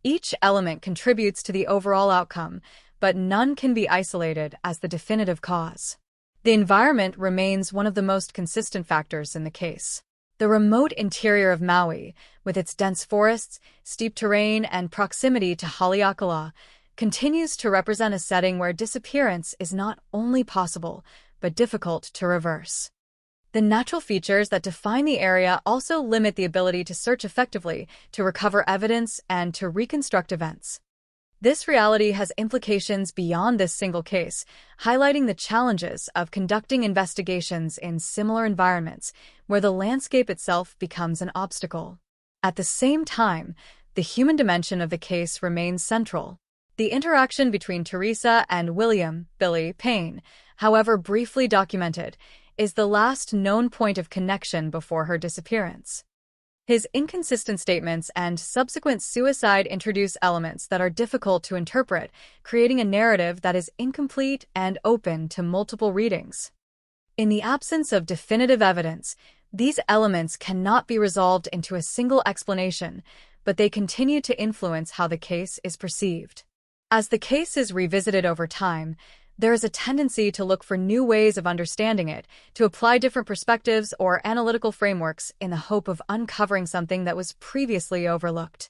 Each element contributes to the overall outcome, but none can be isolated as the definitive cause. The environment remains one of the most consistent factors in the case. The remote interior of Maui, with its dense forests, steep terrain, and proximity to Haleakala, continues to represent a setting where disappearance is not only possible, but difficult to reverse. The natural features that define the area also limit the ability to search effectively, to recover evidence, and to reconstruct events. This reality has implications beyond this single case, highlighting the challenges of conducting investigations in similar environments where the landscape itself becomes an obstacle. At the same time, the human dimension of the case remains central. The interaction between Teresa and William "Billy" Payne, however briefly documented, is the last known point of connection before her disappearance. His inconsistent statements and subsequent suicide introduce elements that are difficult to interpret, creating a narrative that is incomplete and open to multiple readings. In the absence of definitive evidence, these elements cannot be resolved into a single explanation, but they continue to influence how the case is perceived. As the case is revisited over time, there is a tendency to look for new ways of understanding it, to apply different perspectives or analytical frameworks in the hope of uncovering something that was previously overlooked.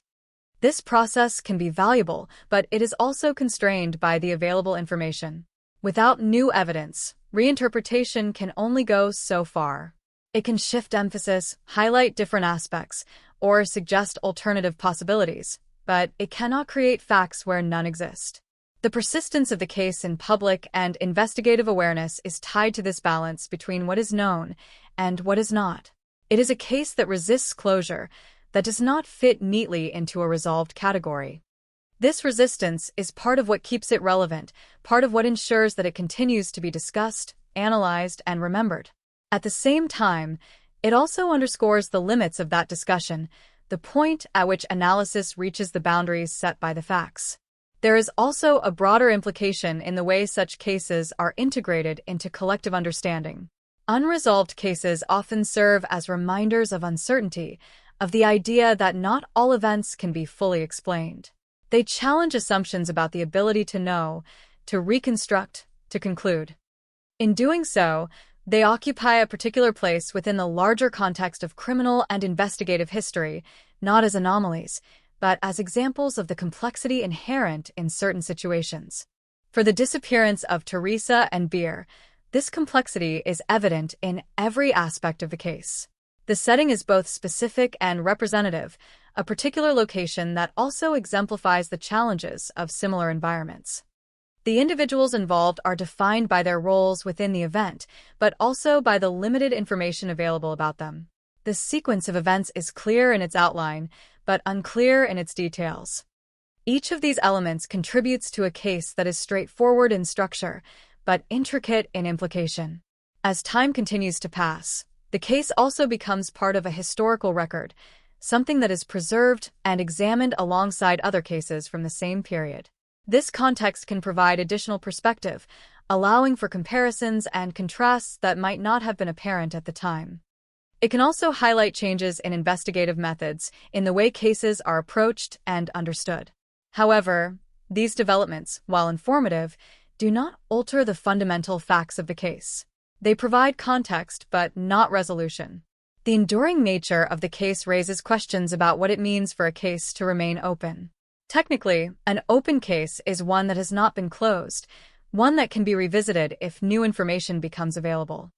This process can be valuable, but it is also constrained by the available information. Without new evidence, reinterpretation can only go so far. It can shift emphasis, highlight different aspects, or suggest alternative possibilities, but it cannot create facts where none exist. The persistence of the case in public and investigative awareness is tied to this balance between what is known and what is not. It is a case that resists closure, that does not fit neatly into a resolved category. This resistance is part of what keeps it relevant, part of what ensures that it continues to be discussed, analyzed, and remembered. At the same time, it also underscores the limits of that discussion, the point at which analysis reaches the boundaries set by the facts. There is also a broader implication in the way such cases are integrated into collective understanding. Unresolved cases often serve as reminders of uncertainty, of the idea that not all events can be fully explained. They challenge assumptions about the ability to know, to reconstruct, to conclude. In doing so, they occupy a particular place within the larger context of criminal and investigative history, not as anomalies, but as examples of the complexity inherent in certain situations. For the disappearance of Teresa and Beer, this complexity is evident in every aspect of the case. The setting is both specific and representative, a particular location that also exemplifies the challenges of similar environments. The individuals involved are defined by their roles within the event, but also by the limited information available about them. The sequence of events is clear in its outline, but unclear in its details. Each of these elements contributes to a case that is straightforward in structure, but intricate in implication. As time continues to pass, the case also becomes part of a historical record, something that is preserved and examined alongside other cases from the same period. This context can provide additional perspective, allowing for comparisons and contrasts that might not have been apparent at the time. It can also highlight changes in investigative methods, in the way cases are approached and understood. However, these developments, while informative, do not alter the fundamental facts of the case. They provide context, but not resolution. The enduring nature of the case raises questions about what it means for a case to remain open. Technically, an open case is one that has not been closed, one that can be revisited if new information becomes available.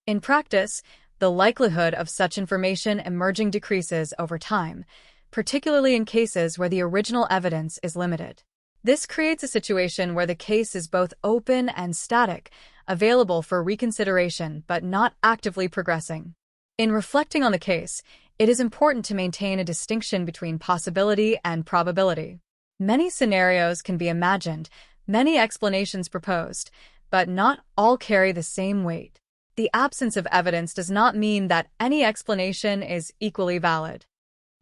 In practice, the likelihood of such information emerging decreases over time, particularly in cases where the original evidence is limited. This creates a situation where the case is both open and static, available for reconsideration but not actively progressing. In reflecting on the case, it is important to maintain a distinction between possibility and probability. Many scenarios can be imagined, many explanations proposed, but not all carry the same weight. The absence of evidence does not mean that any explanation is equally valid.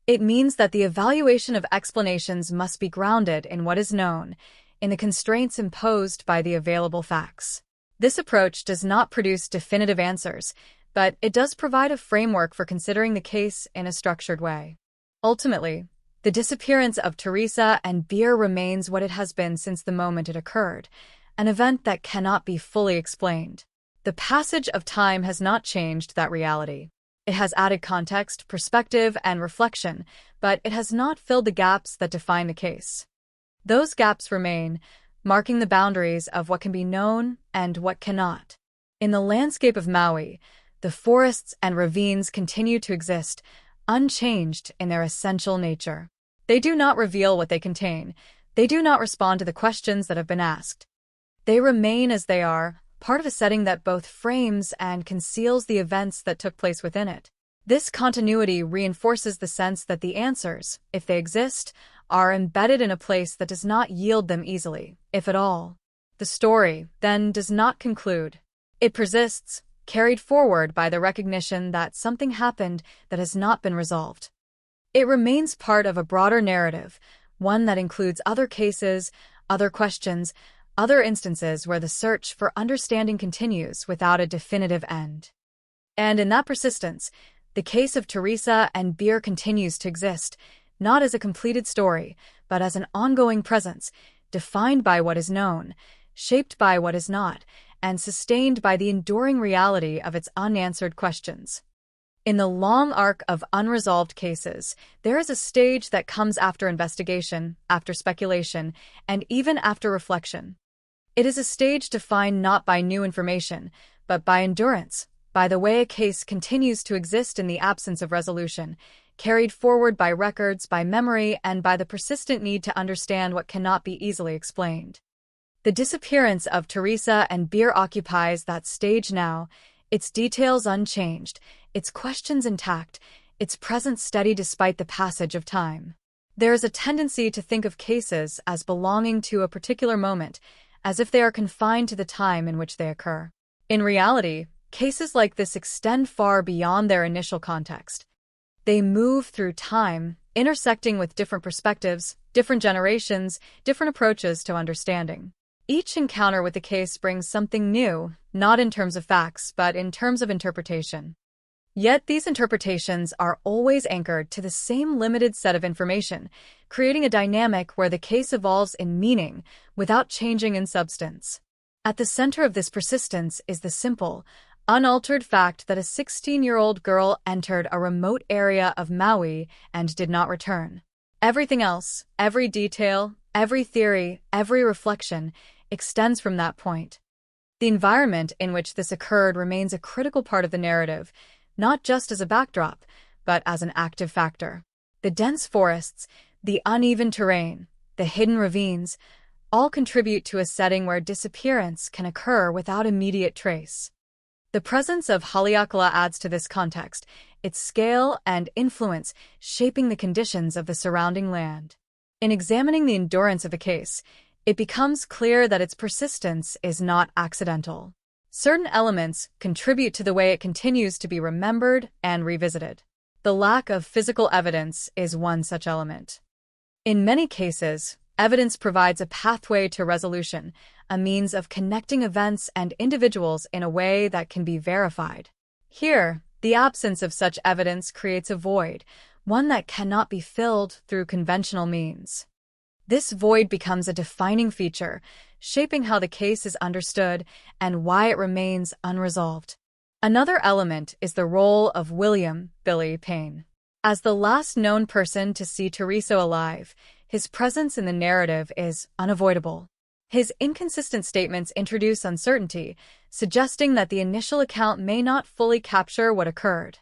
It means that the evaluation of explanations must be grounded in what is known, in the constraints imposed by the available facts. This approach does not produce definitive answers, but it does provide a framework for considering the case in a structured way. Ultimately, the disappearance of Teresa and Beer remains what it has been since the moment it occurred, an event that cannot be fully explained. The passage of time has not changed that reality. It has added context, perspective, and reflection, but it has not filled the gaps that define the case. Those gaps remain, marking the boundaries of what can be known and what cannot. In the landscape of Maui, the forests and ravines continue to exist, unchanged in their essential nature. They do not reveal what they contain. They do not respond to the questions that have been asked. They remain as they are, part of a setting that both frames and conceals the events that took place within it. This continuity reinforces the sense that the answers, if they exist, are embedded in a place that does not yield them easily, if at all. The story, then, does not conclude. It persists, carried forward by the recognition that something happened that has not been resolved. It remains part of a broader narrative, one that includes other cases, other questions, other instances where the search for understanding continues without a definitive end. And in that persistence, the case of Teresa and Beer continues to exist, not as a completed story, but as an ongoing presence, defined by what is known, shaped by what is not, and sustained by the enduring reality of its unanswered questions. In the long arc of unresolved cases, there is a stage that comes after investigation, after speculation, and even after reflection. It is a stage defined not by new information, but by endurance, by the way a case continues to exist in the absence of resolution, carried forward by records, by memory, and by the persistent need to understand what cannot be easily explained. The disappearance of Teresa and Beer occupies that stage now, its details unchanged, its questions intact, its presence steady despite the passage of time. There is a tendency to think of cases as belonging to a particular moment, as if they are confined to the time in which they occur. In reality, cases like this extend far beyond their initial context. They move through time, intersecting with different perspectives, different generations, different approaches to understanding. Each encounter with the case brings something new, not in terms of facts, but in terms of interpretation. Yet these interpretations are always anchored to the same limited set of information, creating a dynamic where the case evolves in meaning without changing in substance. At the center of this persistence is the simple, unaltered fact that a 16-year-old girl entered a remote area of Maui and did not return. Everything else, every detail, every theory, every reflection, extends from that point. The environment in which this occurred remains a critical part of the narrative, not just as a backdrop, but as an active factor. The dense forests, the uneven terrain, the hidden ravines, all contribute to a setting where disappearance can occur without immediate trace. The presence of Haleakala adds to this context, its scale and influence shaping the conditions of the surrounding land. In examining the endurance of the case, it becomes clear that its persistence is not accidental. Certain elements contribute to the way it continues to be remembered and revisited. The lack of physical evidence is one such element. In many cases, evidence provides a pathway to resolution, a means of connecting events and individuals in a way that can be verified. Here, the absence of such evidence creates a void, one that cannot be filled through conventional means. This void becomes a defining feature, shaping how the case is understood and why it remains unresolved. Another element is the role of William "Billy" Payne. As the last known person to see Teresa alive, his presence in the narrative is unavoidable. His inconsistent statements introduce uncertainty, suggesting that the initial account may not fully capture what occurred.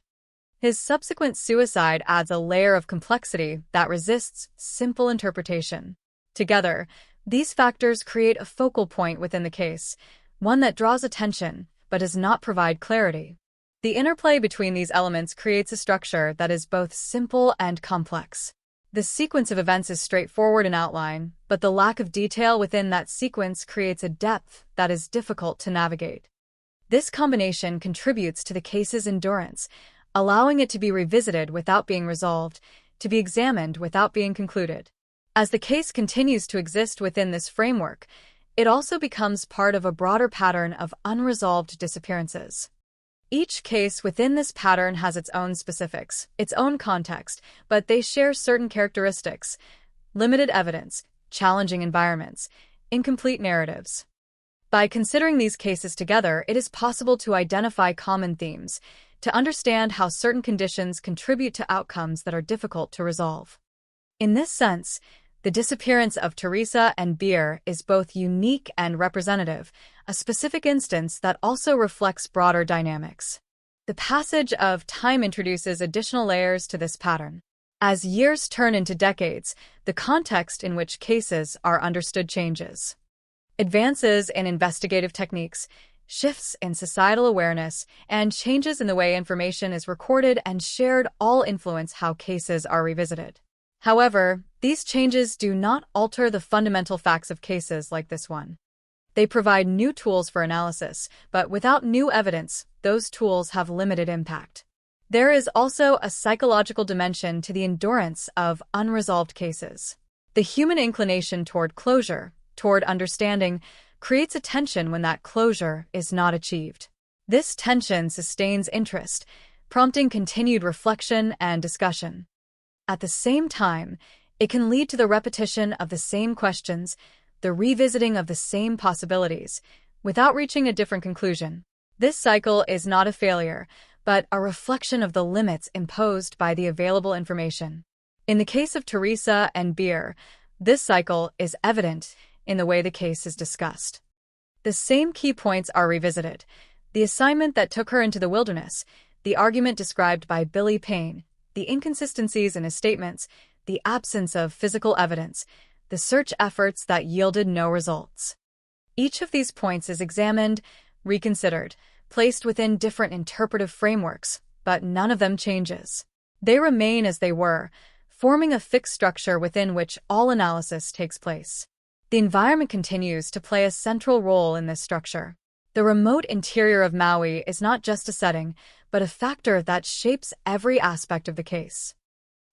His subsequent suicide adds a layer of complexity that resists simple interpretation. Together, these factors create a focal point within the case, one that draws attention but does not provide clarity. The interplay between these elements creates a structure that is both simple and complex. The sequence of events is straightforward in outline, but the lack of detail within that sequence creates a depth that is difficult to navigate. This combination contributes to the case's endurance, allowing it to be revisited without being resolved, to be examined without being concluded. As the case continues to exist within this framework, it also becomes part of a broader pattern of unresolved disappearances. Each case within this pattern has its own specifics, its own context, but they share certain characteristics: limited evidence, challenging environments, incomplete narratives. By considering these cases together, it is possible to identify common themes, to understand how certain conditions contribute to outcomes that are difficult to resolve. In this sense, the disappearance of Teresa and Beer is both unique and representative, a specific instance that also reflects broader dynamics. The passage of time introduces additional layers to this pattern. As years turn into decades, the context in which cases are understood changes. Advances in investigative techniques, shifts in societal awareness, and changes in the way information is recorded and shared all influence how cases are revisited. However, these changes do not alter the fundamental facts of cases like this one. They provide new tools for analysis, but without new evidence, those tools have limited impact. There is also a psychological dimension to the endurance of unresolved cases. The human inclination toward closure, toward understanding, creates a tension when that closure is not achieved. This tension sustains interest, prompting continued reflection and discussion. At the same time, it can lead to the repetition of the same questions, the revisiting of the same possibilities, without reaching a different conclusion. This cycle is not a failure, but a reflection of the limits imposed by the available information. In the case of Teresa and Beer, this cycle is evident in the way the case is discussed. The same key points are revisited: the assignment that took her into the wilderness, the argument described by Billy Payne, the inconsistencies in his statements, the absence of physical evidence, the search efforts that yielded no results. Each of these points is examined, reconsidered, placed within different interpretive frameworks, but none of them changes. They remain as they were, forming a fixed structure within which all analysis takes place. The environment continues to play a central role in this structure. The remote interior of Maui is not just a setting, but a factor that shapes every aspect of the case.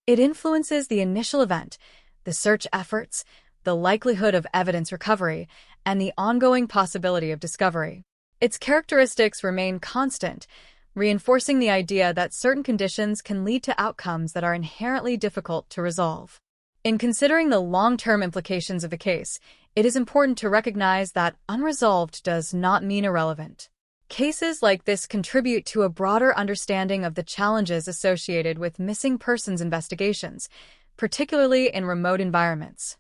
It influences the initial event, the search efforts, the likelihood of evidence recovery, and the ongoing possibility of discovery. Its characteristics remain constant, reinforcing the idea that certain conditions can lead to outcomes that are inherently difficult to resolve. In considering the long-term implications of the case, it is important to recognize that unresolved does not mean irrelevant. Cases like this contribute to a broader understanding of the challenges associated with missing persons investigations, particularly in remote environments.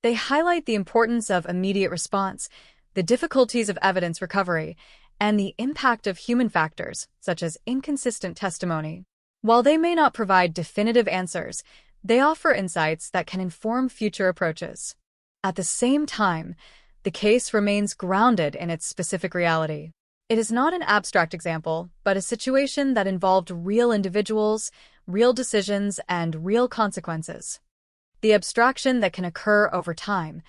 They highlight the importance of immediate response, the difficulties of evidence recovery, and the impact of human factors, such as inconsistent testimony. While they may not provide definitive answers, they offer insights that can inform future approaches. At the same time, the case remains grounded in its specific reality. It is not an abstract example, but a situation that involved real individuals, real decisions, and real consequences. The abstraction that can occur over time,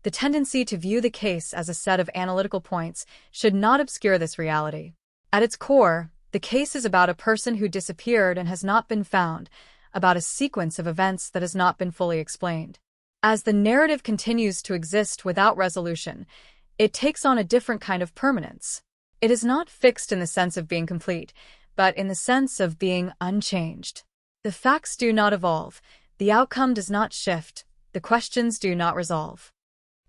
the tendency to view the case as a set of analytical points, should not obscure this reality. At its core, the case is about a person who disappeared and has not been found, about a sequence of events that has not been fully explained. As the narrative continues to exist without resolution, it takes on a different kind of permanence. It is not fixed in the sense of being complete, but in the sense of being unchanged. The facts do not evolve, the outcome does not shift, the questions do not resolve.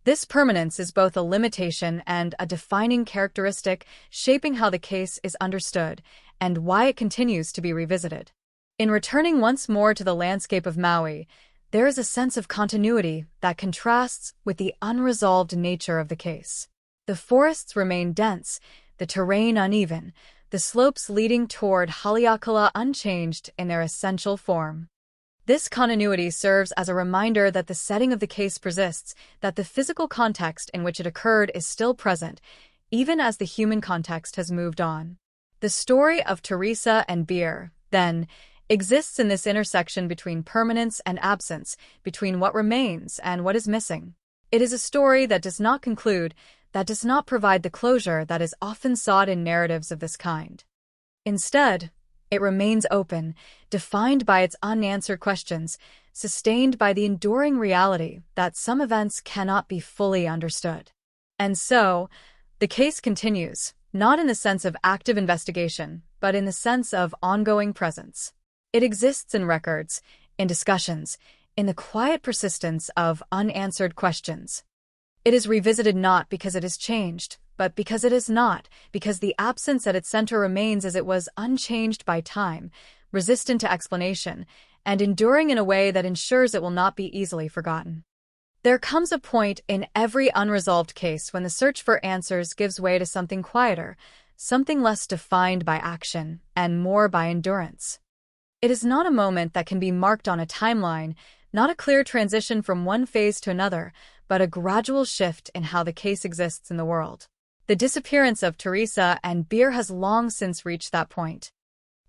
This permanence is both a limitation and a defining characteristic, shaping how the case is understood and why it continues to be revisited. In returning once more to the landscape of Maui, there is a sense of continuity that contrasts with the unresolved nature of the case. The forests remain dense, the terrain uneven, the slopes leading toward Haleakala unchanged in their essential form. This continuity serves as a reminder that the setting of the case persists, that the physical context in which it occurred is still present, even as the human context has moved on. The story of Teresa and Beer, then, exists in this intersection between permanence and absence, between what remains and what is missing. It is a story that does not conclude, that does not provide the closure that is often sought in narratives of this kind. Instead, it remains open, defined by its unanswered questions, sustained by the enduring reality that some events cannot be fully understood. And so, the case continues, not in the sense of active investigation, but in the sense of ongoing presence. It exists in records, in discussions, in the quiet persistence of unanswered questions. It is revisited not because it has changed, but because it is not, because the absence at its center remains as it was, unchanged by time, resistant to explanation, and enduring in a way that ensures it will not be easily forgotten. There comes a point in every unresolved case when the search for answers gives way to something quieter, something less defined by action and more by endurance. It is not a moment that can be marked on a timeline, not a clear transition from one phase to another, but a gradual shift in how the case exists in the world. The disappearance of Teresa and Beer has long since reached that point.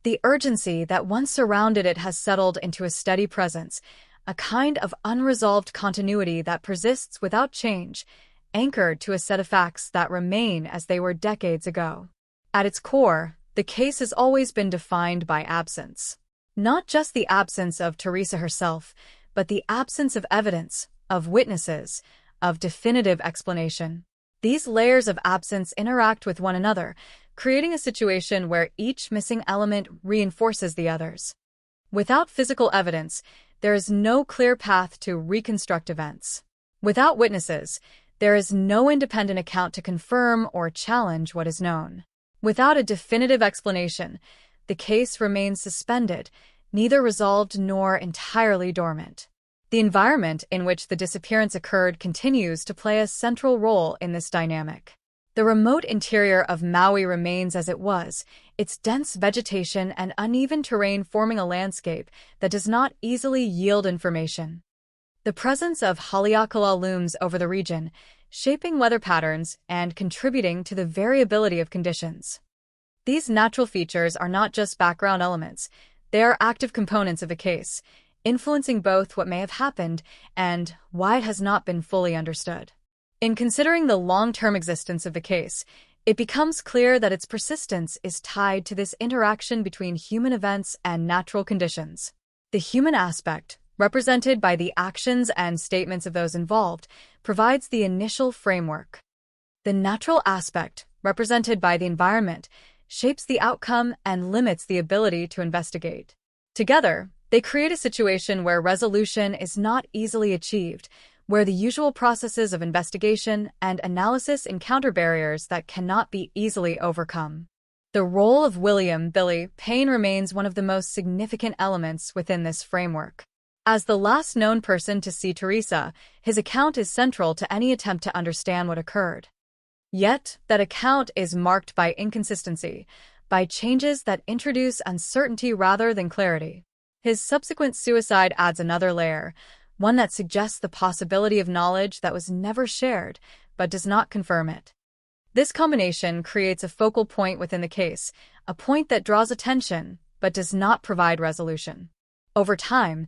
The urgency that once surrounded it has settled into a steady presence, a kind of unresolved continuity that persists without change, anchored to a set of facts that remain as they were decades ago. At its core, the case has always been defined by absence. Not just the absence of Teresa herself, but the absence of evidence, of witnesses, of definitive explanation. These layers of absence interact with one another, creating a situation where each missing element reinforces the others. Without physical evidence, there is no clear path to reconstruct events. Without witnesses, there is no independent account to confirm or challenge what is known. Without a definitive explanation, the case remains suspended, neither resolved nor entirely dormant. The environment in which the disappearance occurred continues to play a central role in this dynamic. The remote interior of Maui remains as it was, its dense vegetation and uneven terrain forming a landscape that does not easily yield information. The presence of Haleakala looms over the region, shaping weather patterns and contributing to the variability of conditions. These natural features are not just background elements, they are active components of the case, influencing both what may have happened and why it has not been fully understood. In considering the long-term existence of the case, it becomes clear that its persistence is tied to this interaction between human events and natural conditions. The human aspect, represented by the actions and statements of those involved, provides the initial framework. The natural aspect, represented by the environment, shapes the outcome and limits the ability to investigate. Together, they create a situation where resolution is not easily achieved, where the usual processes of investigation and analysis encounter barriers that cannot be easily overcome. The role of William "Billy" Payne remains one of the most significant elements within this framework. As the last known person to see Teresa, his account is central to any attempt to understand what occurred. Yet, that account is marked by inconsistency, by changes that introduce uncertainty rather than clarity. His subsequent suicide adds another layer, one that suggests the possibility of knowledge that was never shared, but does not confirm it. This combination creates a focal point within the case, a point that draws attention, but does not provide resolution. Over time,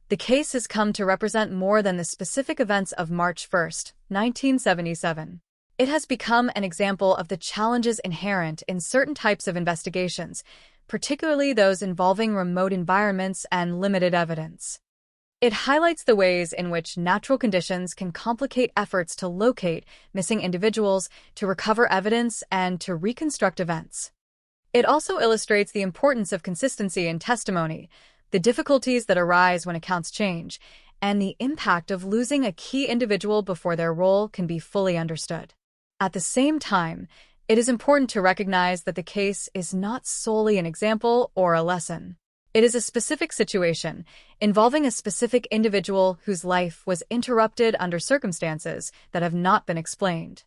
the case has come to represent more than the specific events of March 1, 1977. It has become an example of the challenges inherent in certain types of investigations, particularly those involving remote environments and limited evidence. It highlights the ways in which natural conditions can complicate efforts to locate missing individuals, to recover evidence, and to reconstruct events. It also illustrates the importance of consistency in testimony, the difficulties that arise when accounts change, and the impact of losing a key individual before their role can be fully understood. At the same time, it is important to recognize that the case is not solely an example or a lesson. It is a specific situation, involving a specific individual whose life was interrupted under circumstances that have not been explained.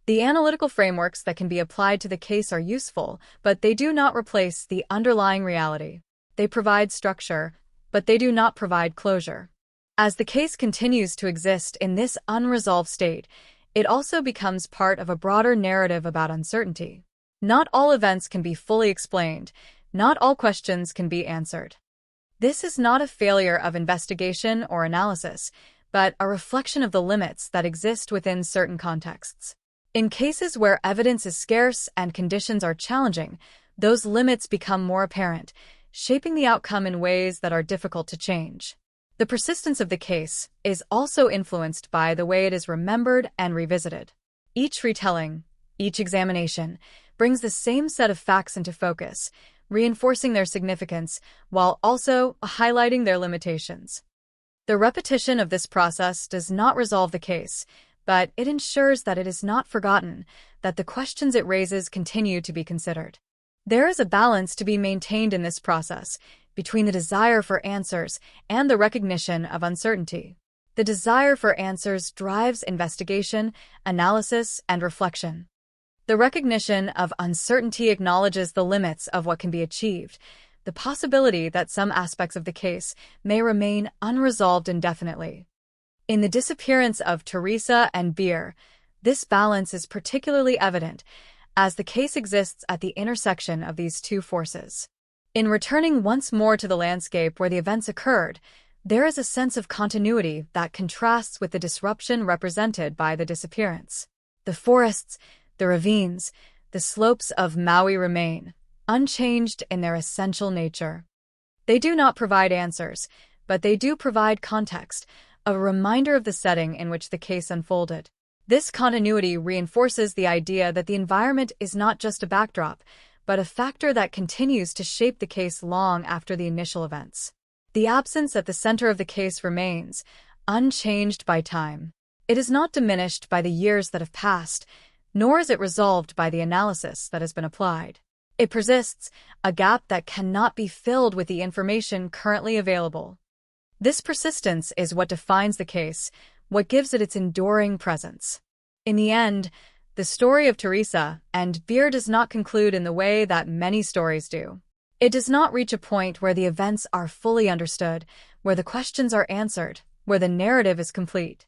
The analytical frameworks that can be applied to the case are useful, but they do not replace the underlying reality. They provide structure, but they do not provide closure. As the case continues to exist in this unresolved state, it also becomes part of a broader narrative about uncertainty. Not all events can be fully explained. Not all questions can be answered. This is not a failure of investigation or analysis, but a reflection of the limits that exist within certain contexts. In cases where evidence is scarce and conditions are challenging, those limits become more apparent, shaping the outcome in ways that are difficult to change. The persistence of the case is also influenced by the way it is remembered and revisited. Each retelling, each examination, brings the same set of facts into focus, reinforcing their significance while also highlighting their limitations. The repetition of this process does not resolve the case, but it ensures that it is not forgotten, that the questions it raises continue to be considered. There is a balance to be maintained in this process between the desire for answers and the recognition of uncertainty. The desire for answers drives investigation, analysis, and reflection. The recognition of uncertainty acknowledges the limits of what can be achieved, the possibility that some aspects of the case may remain unresolved indefinitely. In the disappearance of Teresa and Beer, this balance is particularly evident, as the case exists at the intersection of these two forces. In returning once more to the landscape where the events occurred, there is a sense of continuity that contrasts with the disruption represented by the disappearance. The forests, the ravines, the slopes of Maui remain, unchanged in their essential nature. They do not provide answers, but they do provide context, a reminder of the setting in which the case unfolded. This continuity reinforces the idea that the environment is not just a backdrop, but a factor that continues to shape the case long after the initial events. The absence at the center of the case remains, unchanged by time. It is not diminished by the years that have passed, nor is it resolved by the analysis that has been applied. It persists, a gap that cannot be filled with the information currently available. This persistence is what defines the case, what gives it its enduring presence. In the end, the story of Teresa and Beer does not conclude in the way that many stories do. It does not reach a point where the events are fully understood, where the questions are answered, where the narrative is complete.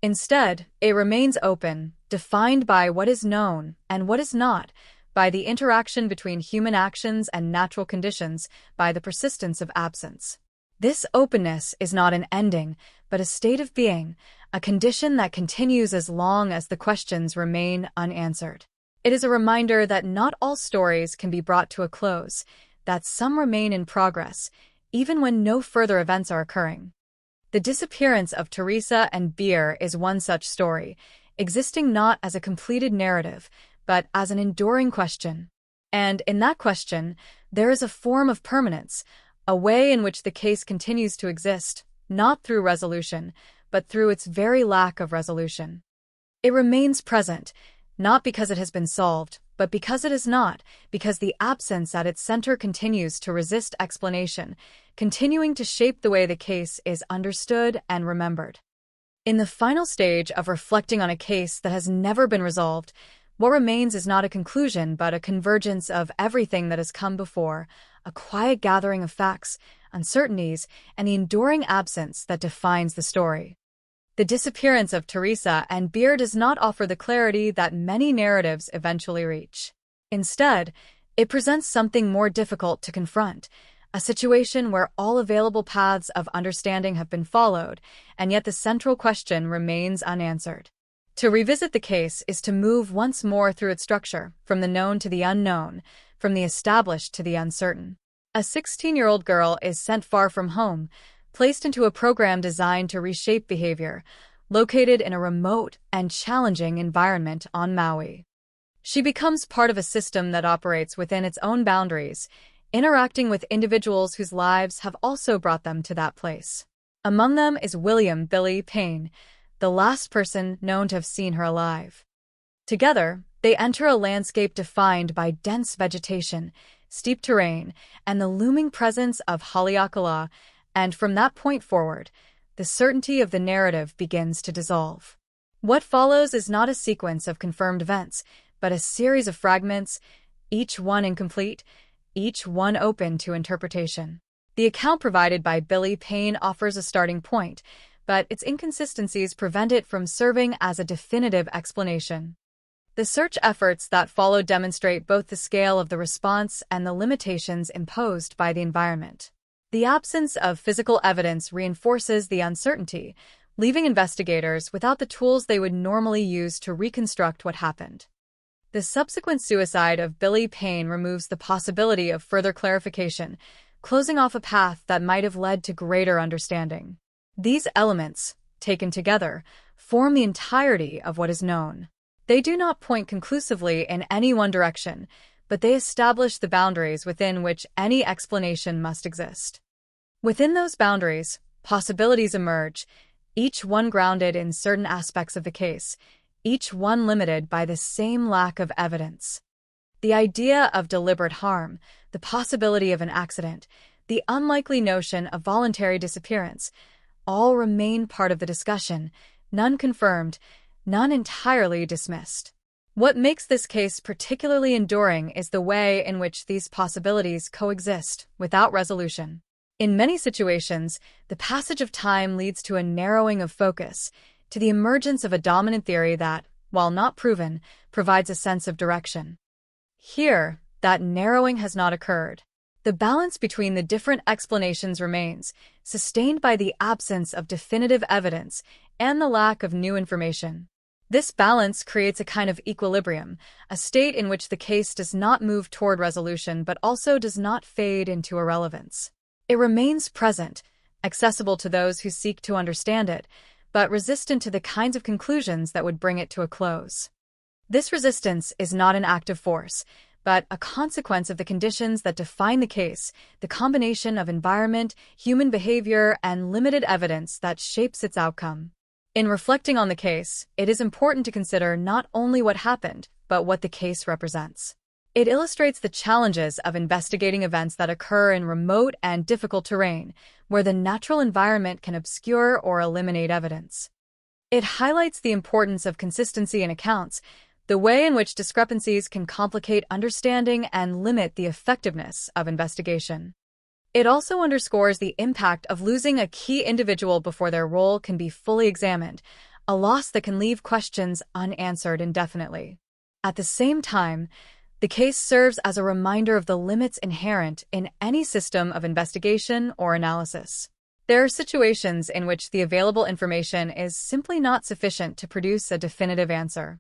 Instead, it remains open, defined by what is known and what is not, by the interaction between human actions and natural conditions, by the persistence of absence. This openness is not an ending, but a state of being, a condition that continues as long as the questions remain unanswered. It is a reminder that not all stories can be brought to a close, that some remain in progress, even when no further events are occurring. The disappearance of Teresa and Beer is one such story, existing not as a completed narrative, but as an enduring question. And in that question, there is a form of permanence, a way in which the case continues to exist, not through resolution, but through its very lack of resolution. It remains present, not because it has been solved, but because it is not, because the absence at its center continues to resist explanation, continuing to shape the way the case is understood and remembered. In the final stage of reflecting on a case that has never been resolved, what remains is not a conclusion, but a convergence of everything that has come before, a quiet gathering of facts, uncertainties, and the enduring absence that defines the story. The disappearance of Teresa and Beer does not offer the clarity that many narratives eventually reach. Instead, it presents something more difficult to confront, a situation where all available paths of understanding have been followed, and yet the central question remains unanswered. To revisit the case is to move once more through its structure, from the known to the unknown, from the established to the uncertain. A 16-year-old girl is sent far from home, placed into a program designed to reshape behavior, located in a remote and challenging environment on Maui. She becomes part of a system that operates within its own boundaries, interacting with individuals whose lives have also brought them to that place. Among them is William Billy Payne, the last person known to have seen her alive. Together, they enter a landscape defined by dense vegetation, steep terrain, and the looming presence of Haleakala, and from that point forward, the certainty of the narrative begins to dissolve. What follows is not a sequence of confirmed events, but a series of fragments, each one incomplete, each one open to interpretation. The account provided by Billy Payne offers a starting point, but its inconsistencies prevent it from serving as a definitive explanation. The search efforts that follow demonstrate both the scale of the response and the limitations imposed by the environment. The absence of physical evidence reinforces the uncertainty, leaving investigators without the tools they would normally use to reconstruct what happened. The subsequent suicide of Billy Payne removes the possibility of further clarification, closing off a path that might have led to greater understanding. These elements, taken together, form the entirety of what is known. They do not point conclusively in any one direction, but they establish the boundaries within which any explanation must exist. Within those boundaries, possibilities emerge, each one grounded in certain aspects of the case, each one limited by the same lack of evidence. The idea of deliberate harm, the possibility of an accident, the unlikely notion of voluntary disappearance, all remain part of the discussion, none confirmed, none entirely dismissed. What makes this case particularly enduring is the way in which these possibilities coexist without resolution. In many situations, the passage of time leads to a narrowing of focus, to the emergence of a dominant theory that, while not proven, provides a sense of direction. Here, that narrowing has not occurred. The balance between the different explanations remains, sustained by the absence of definitive evidence and the lack of new information. This balance creates a kind of equilibrium, a state in which the case does not move toward resolution but also does not fade into irrelevance. It remains present, accessible to those who seek to understand it, but resistant to the kinds of conclusions that would bring it to a close. This resistance is not an active force, but a consequence of the conditions that define the case, the combination of environment, human behavior, and limited evidence that shapes its outcome. In reflecting on the case, it is important to consider not only what happened, but what the case represents. It illustrates the challenges of investigating events that occur in remote and difficult terrain, where the natural environment can obscure or eliminate evidence. It highlights the importance of consistency in accounts, the way in which discrepancies can complicate understanding and limit the effectiveness of investigation. It also underscores the impact of losing a key individual before their role can be fully examined, a loss that can leave questions unanswered indefinitely. At the same time, the case serves as a reminder of the limits inherent in any system of investigation or analysis. There are situations in which the available information is simply not sufficient to produce a definitive answer.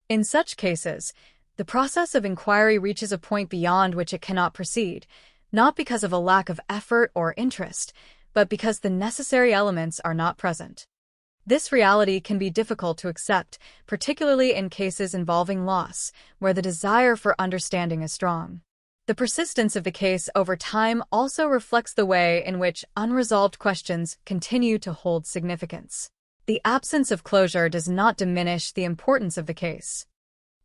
In such cases, the process of inquiry reaches a point beyond which it cannot proceed, not because of a lack of effort or interest, but because the necessary elements are not present. This reality can be difficult to accept, particularly in cases involving loss, where the desire for understanding is strong. The persistence of the case over time also reflects the way in which unresolved questions continue to hold significance. The absence of closure does not diminish the importance of the case.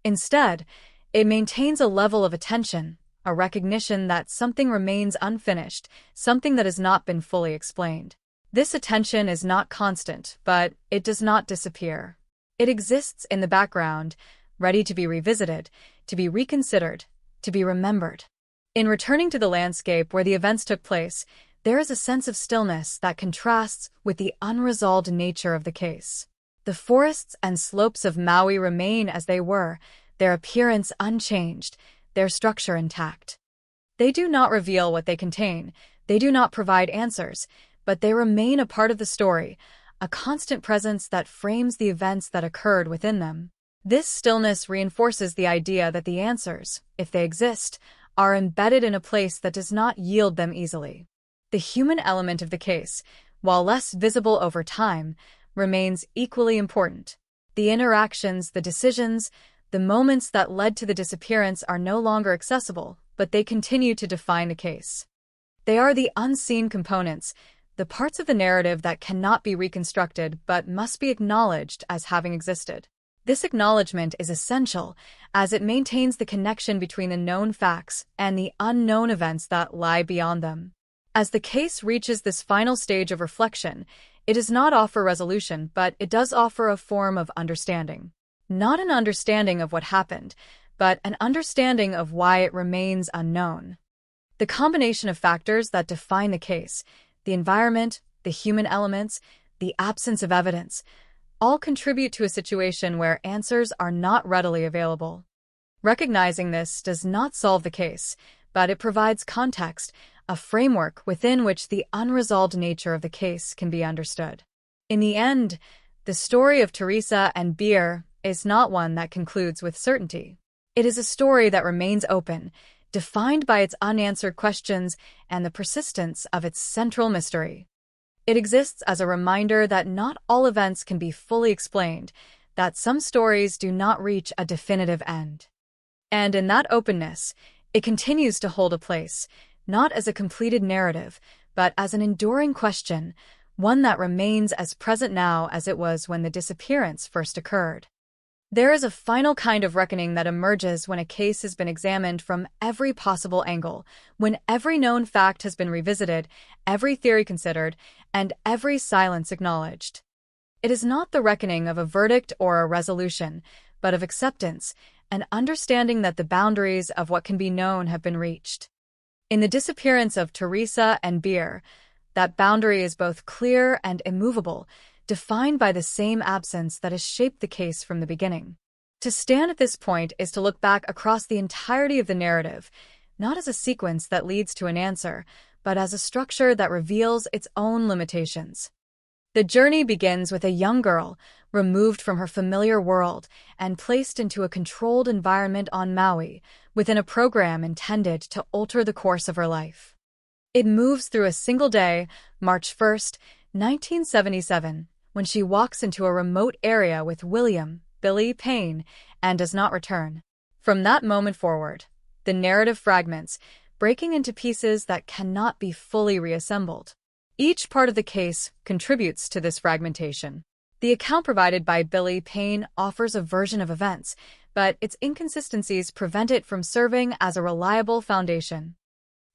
Instead, it maintains a level of attention, a recognition that something remains unfinished, something that has not been fully explained. This attention is not constant, but it does not disappear. It exists in the background, ready to be revisited, to be reconsidered, to be remembered. In returning to the landscape where the events took place, there is a sense of stillness that contrasts with the unresolved nature of the case. The forests and slopes of Maui remain as they were, their appearance unchanged, their structure intact. They do not reveal what they contain, they do not provide answers, but they remain a part of the story, a constant presence that frames the events that occurred within them. This stillness reinforces the idea that the answers, if they exist, are embedded in a place that does not yield them easily. The human element of the case, while less visible over time, remains equally important. The interactions, the decisions, the moments that led to the disappearance are no longer accessible, but they continue to define the case. They are the unseen components, the parts of the narrative that cannot be reconstructed but must be acknowledged as having existed. This acknowledgement is essential, as it maintains the connection between the known facts and the unknown events that lie beyond them. As the case reaches this final stage of reflection, it does not offer resolution, but it does offer a form of understanding. Not an understanding of what happened, but an understanding of why it remains unknown. The combination of factors that define the case, the environment, the human elements, the absence of evidence, all contribute to a situation where answers are not readily available. Recognizing this does not solve the case, but it provides context, a framework within which the unresolved nature of the case can be understood. In the end, the story of Teresa and Beer is not one that concludes with certainty. It is a story that remains open, defined by its unanswered questions and the persistence of its central mystery. It exists as a reminder that not all events can be fully explained, that some stories do not reach a definitive end. And in that openness, it continues to hold a place, not as a completed narrative, but as an enduring question, one that remains as present now as it was when the disappearance first occurred. There is a final kind of reckoning that emerges when a case has been examined from every possible angle, when every known fact has been revisited, every theory considered, and every silence acknowledged. It is not the reckoning of a verdict or a resolution, but of acceptance and understanding that the boundaries of what can be known have been reached. In the disappearance of Teresa and Beer, that boundary is both clear and immovable, defined by the same absence that has shaped the case from the beginning. To stand at this point is to look back across the entirety of the narrative, not as a sequence that leads to an answer, but as a structure that reveals its own limitations. The journey begins with a young girl removed from her familiar world and placed into a controlled environment on Maui within a program intended to alter the course of her life. It moves through a single day, March 1st, 1977, when she walks into a remote area with William, Billy Payne, and does not return. From that moment forward, the narrative fragments, breaking into pieces that cannot be fully reassembled. Each part of the case contributes to this fragmentation. The account provided by Billy Payne offers a version of events, but its inconsistencies prevent it from serving as a reliable foundation.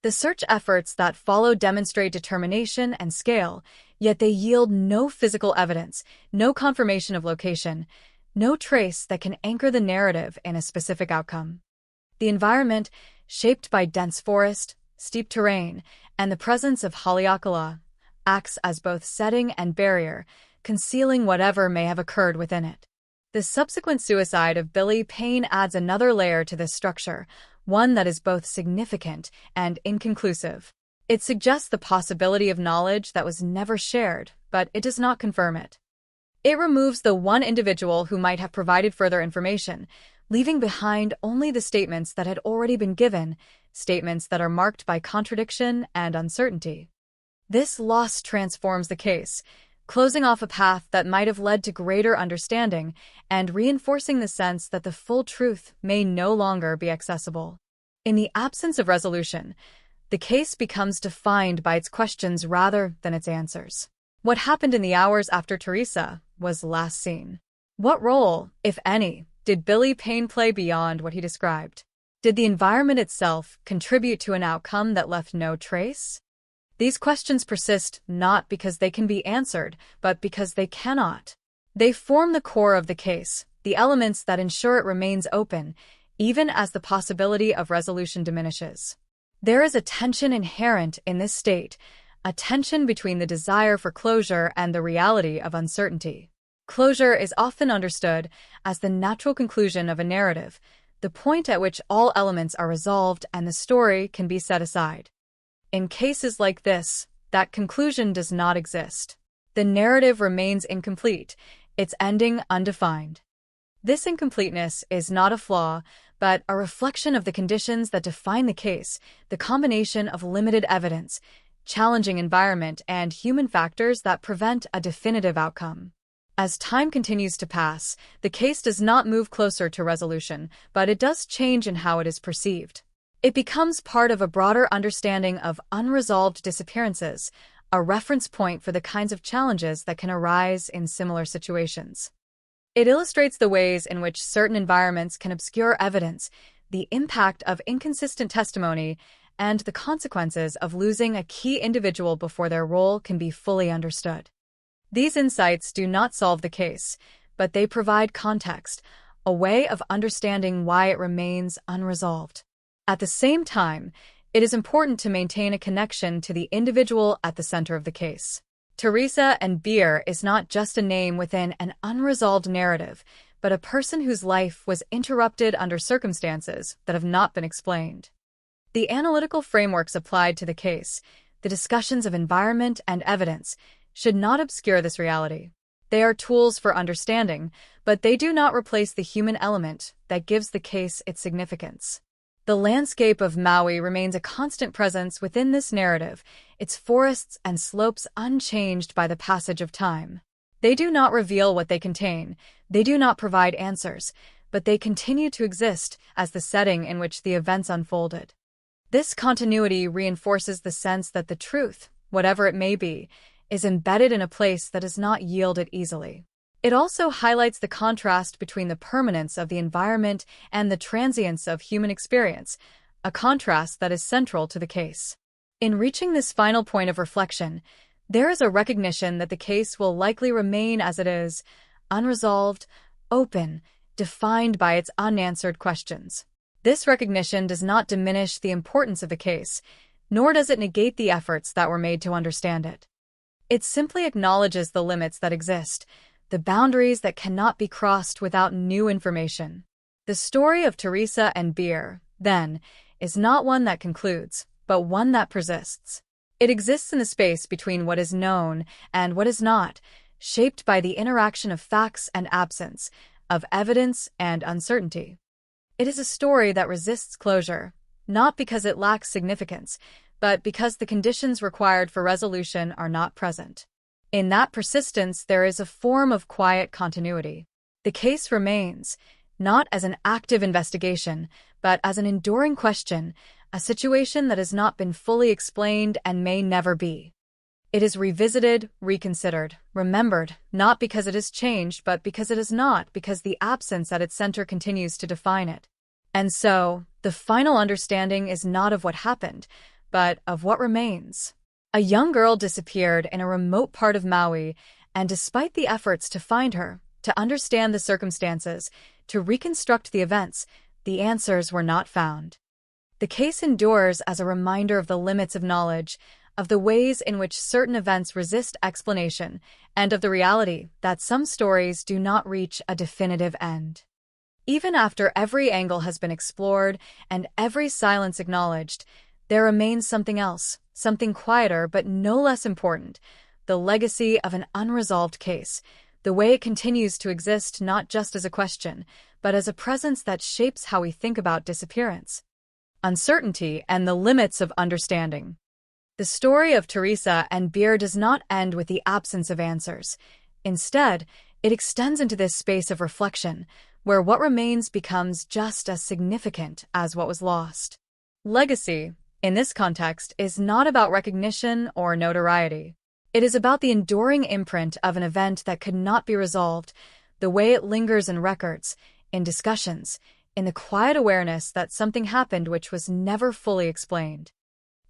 The search efforts that follow demonstrate determination and scale, yet they yield no physical evidence, no confirmation of location, no trace that can anchor the narrative in a specific outcome. The environment, shaped by dense forest, steep terrain, and the presence of Haleakala, acts as both setting and barrier, concealing whatever may have occurred within it. The subsequent suicide of Billy Payne adds another layer to this structure, one that is both significant and inconclusive. It suggests the possibility of knowledge that was never shared, but it does not confirm it. It removes the one individual who might have provided further information, leaving behind only the statements that had already been given, statements that are marked by contradiction and uncertainty. This loss transforms the case, closing off a path that might have led to greater understanding and reinforcing the sense that the full truth may no longer be accessible. In the absence of resolution, the case becomes defined by its questions rather than its answers. What happened in the hours after Teresa was last seen? What role, if any, did Billy Payne play beyond what he described? Did the environment itself contribute to an outcome that left no trace? These questions persist not because they can be answered, but because they cannot. They form the core of the case, the elements that ensure it remains open, even as the possibility of resolution diminishes. There is a tension inherent in this state, a tension between the desire for closure and the reality of uncertainty. Closure is often understood as the natural conclusion of a narrative, the point at which all elements are resolved and the story can be set aside. In cases like this, that conclusion does not exist. The narrative remains incomplete, its ending undefined. This incompleteness is not a flaw, but a reflection of the conditions that define the case, the combination of limited evidence, challenging environment, and human factors that prevent a definitive outcome. As time continues to pass, the case does not move closer to resolution, but it does change in how it is perceived. It becomes part of a broader understanding of unresolved disappearances, a reference point for the kinds of challenges that can arise in similar situations. It illustrates the ways in which certain environments can obscure evidence, the impact of inconsistent testimony, and the consequences of losing a key individual before their role can be fully understood. These insights do not solve the case, but they provide context, a way of understanding why it remains unresolved. At the same time, it is important to maintain a connection to the individual at the center of the case. Teresa and Beer is not just a name within an unresolved narrative, but a person whose life was interrupted under circumstances that have not been explained. The analytical frameworks applied to the case, the discussions of environment and evidence, should not obscure this reality. They are tools for understanding, but they do not replace the human element that gives the case its significance. The landscape of Maui remains a constant presence within this narrative, its forests and slopes unchanged by the passage of time. They do not reveal what they contain, they do not provide answers, but they continue to exist as the setting in which the events unfolded. This continuity reinforces the sense that the truth, whatever it may be, is embedded in a place that does not yield it easily. It also highlights the contrast between the permanence of the environment and the transience of human experience, a contrast that is central to the case. In reaching this final point of reflection, there is a recognition that the case will likely remain as it is, unresolved, open, defined by its unanswered questions. This recognition does not diminish the importance of the case, nor does it negate the efforts that were made to understand it. It simply acknowledges the limits that exist, the boundaries that cannot be crossed without new information. The story of Teresa and beer, then, is not one that concludes, but one that persists. It exists in the space between what is known and what is not, shaped by the interaction of facts and absence, of evidence and uncertainty. It is a story that resists closure, not because it lacks significance, but because the conditions required for resolution are not present. In that persistence, there is a form of quiet continuity. The case remains, not as an active investigation, but as an enduring question, a situation that has not been fully explained and may never be. It is revisited, reconsidered, remembered, not because it has changed, but because it has not, because the absence at its center continues to define it. And so, the final understanding is not of what happened, but of what remains. A young girl disappeared in a remote part of Maui, and despite the efforts to find her, to understand the circumstances, to reconstruct the events, the answers were not found. The case endures as a reminder of the limits of knowledge, of the ways in which certain events resist explanation, and of the reality that some stories do not reach a definitive end. Even after every angle has been explored and every silence acknowledged, there remains something else, something quieter but no less important, the legacy of an unresolved case, the way it continues to exist not just as a question, but as a presence that shapes how we think about disappearance, uncertainty, and the limits of understanding. The story of Teresa and beer does not end with the absence of answers. Instead, it extends into this space of reflection, where what remains becomes just as significant as what was lost. Legacy, in this context, is not about recognition or notoriety. It is about the enduring imprint of an event that could not be resolved, the way it lingers in records, in discussions, in the quiet awareness that something happened which was never fully explained.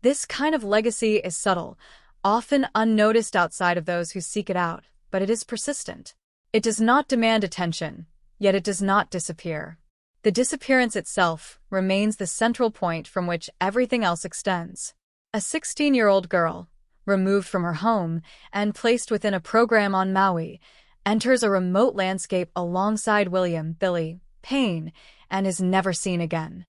This kind of legacy is subtle, often unnoticed outside of those who seek it out, but it is persistent. It does not demand attention, yet it does not disappear. The disappearance itself remains the central point from which everything else extends. A 16-year-old girl, removed from her home and placed within a program on Maui, enters a remote landscape alongside William Billy Payne and is never seen again.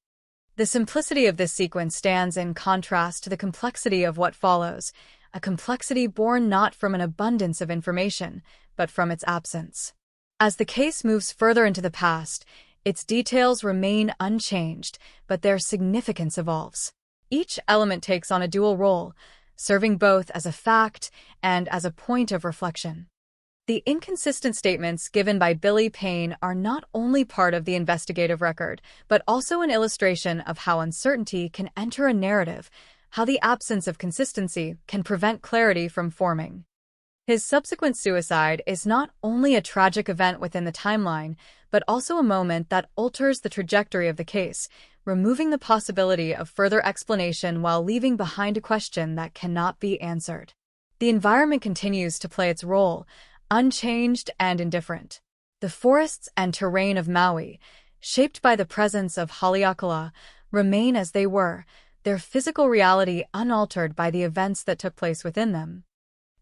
The simplicity of this sequence stands in contrast to the complexity of what follows, a complexity born not from an abundance of information, but from its absence. As the case moves further into the past, its details remain unchanged, but their significance evolves. Each element takes on a dual role, serving both as a fact and as a point of reflection. The inconsistent statements given by Billy Payne are not only part of the investigative record, but also an illustration of how uncertainty can enter a narrative, how the absence of consistency can prevent clarity from forming. His subsequent suicide is not only a tragic event within the timeline, but also a moment that alters the trajectory of the case, removing the possibility of further explanation while leaving behind a question that cannot be answered. The environment continues to play its role, unchanged and indifferent. The forests and terrain of Maui, shaped by the presence of Haleakala, remain as they were, their physical reality unaltered by the events that took place within them.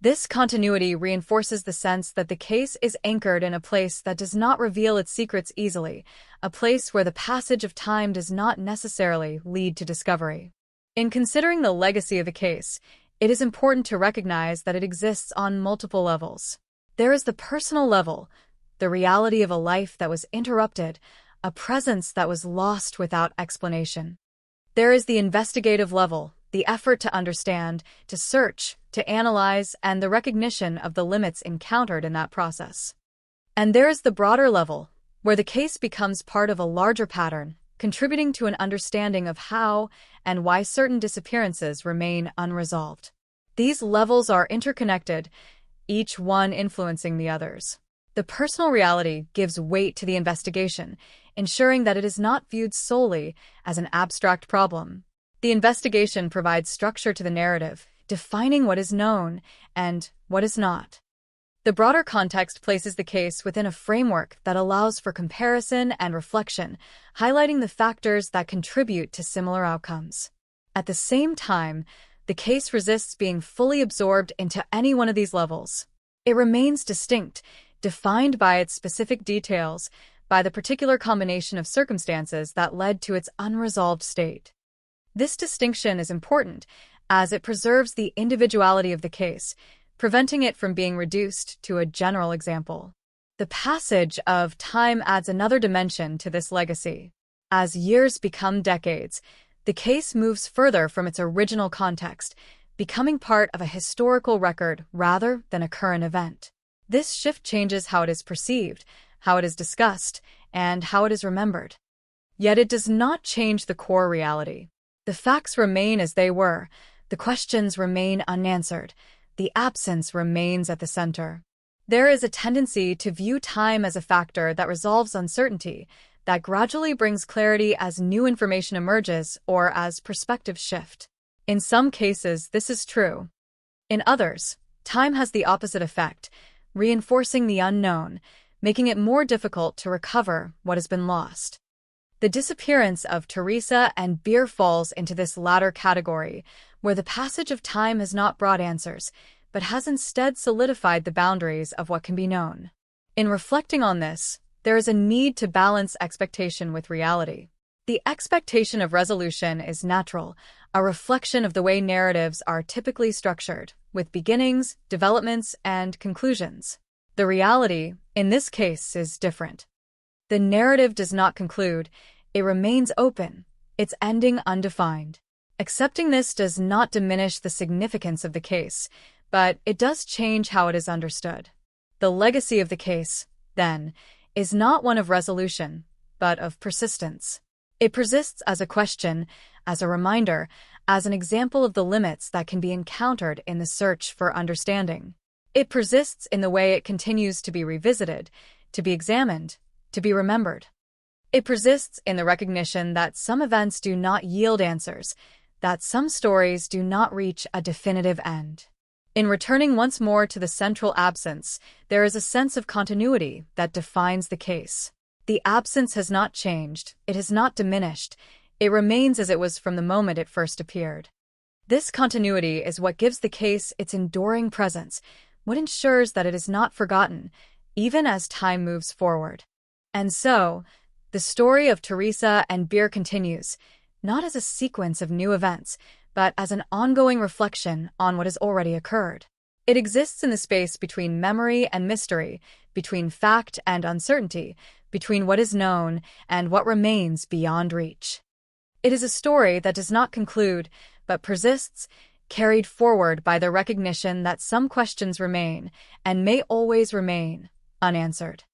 This continuity reinforces the sense that the case is anchored in a place that does not reveal its secrets easily, a place where the passage of time does not necessarily lead to discovery. In considering the legacy of the case, it is important to recognize that it exists on multiple levels. There is the personal level, the reality of a life that was interrupted, a presence that was lost without explanation. There is the investigative level, the effort to understand, to search, to analyze, and the recognition of the limits encountered in that process. And there is the broader level, where the case becomes part of a larger pattern, contributing to an understanding of how and why certain disappearances remain unresolved. These levels are interconnected, each one influencing the others. The personal reality gives weight to the investigation, ensuring that it is not viewed solely as an abstract problem. The investigation provides structure to the narrative, defining what is known and what is not. The broader context places the case within a framework that allows for comparison and reflection, highlighting the factors that contribute to similar outcomes. At the same time, the case resists being fully absorbed into any one of these levels. It remains distinct, defined by its specific details, by the particular combination of circumstances that led to its unresolved state. This distinction is important as it preserves the individuality of the case, preventing it from being reduced to a general example. The passage of time adds another dimension to this legacy. As years become decades, the case moves further from its original context, becoming part of a historical record rather than a current event. This shift changes how it is perceived, how it is discussed, and how it is remembered. Yet it does not change the core reality. The facts remain as they were, the questions remain unanswered, the absence remains at the center. There is a tendency to view time as a factor that resolves uncertainty, that gradually brings clarity as new information emerges or as perspectives shift. In some cases, this is true. In others, time has the opposite effect, reinforcing the unknown, making it more difficult to recover what has been lost. The disappearance of Teresa and Beer falls into this latter category, where the passage of time has not brought answers, but has instead solidified the boundaries of what can be known. In reflecting on this, there is a need to balance expectation with reality. The expectation of resolution is natural, a reflection of the way narratives are typically structured, with beginnings, developments, and conclusions. The reality, in this case, is different. The narrative does not conclude, it remains open, its ending undefined. Accepting this does not diminish the significance of the case, but it does change how it is understood. The legacy of the case, then, is not one of resolution, but of persistence. It persists as a question, as a reminder, as an example of the limits that can be encountered in the search for understanding. It persists in the way it continues to be revisited, to be examined, to be remembered. It persists in the recognition that some events do not yield answers, that some stories do not reach a definitive end. In returning once more to the central absence, there is a sense of continuity that defines the case. The absence has not changed, it has not diminished, it remains as it was from the moment it first appeared. This continuity is what gives the case its enduring presence, what ensures that it is not forgotten, even as time moves forward. And so, the story of Teresa and Beer continues, not as a sequence of new events, but as an ongoing reflection on what has already occurred. It exists in the space between memory and mystery, between fact and uncertainty, between what is known and what remains beyond reach. It is a story that does not conclude, but persists, carried forward by the recognition that some questions remain, and may always remain, unanswered.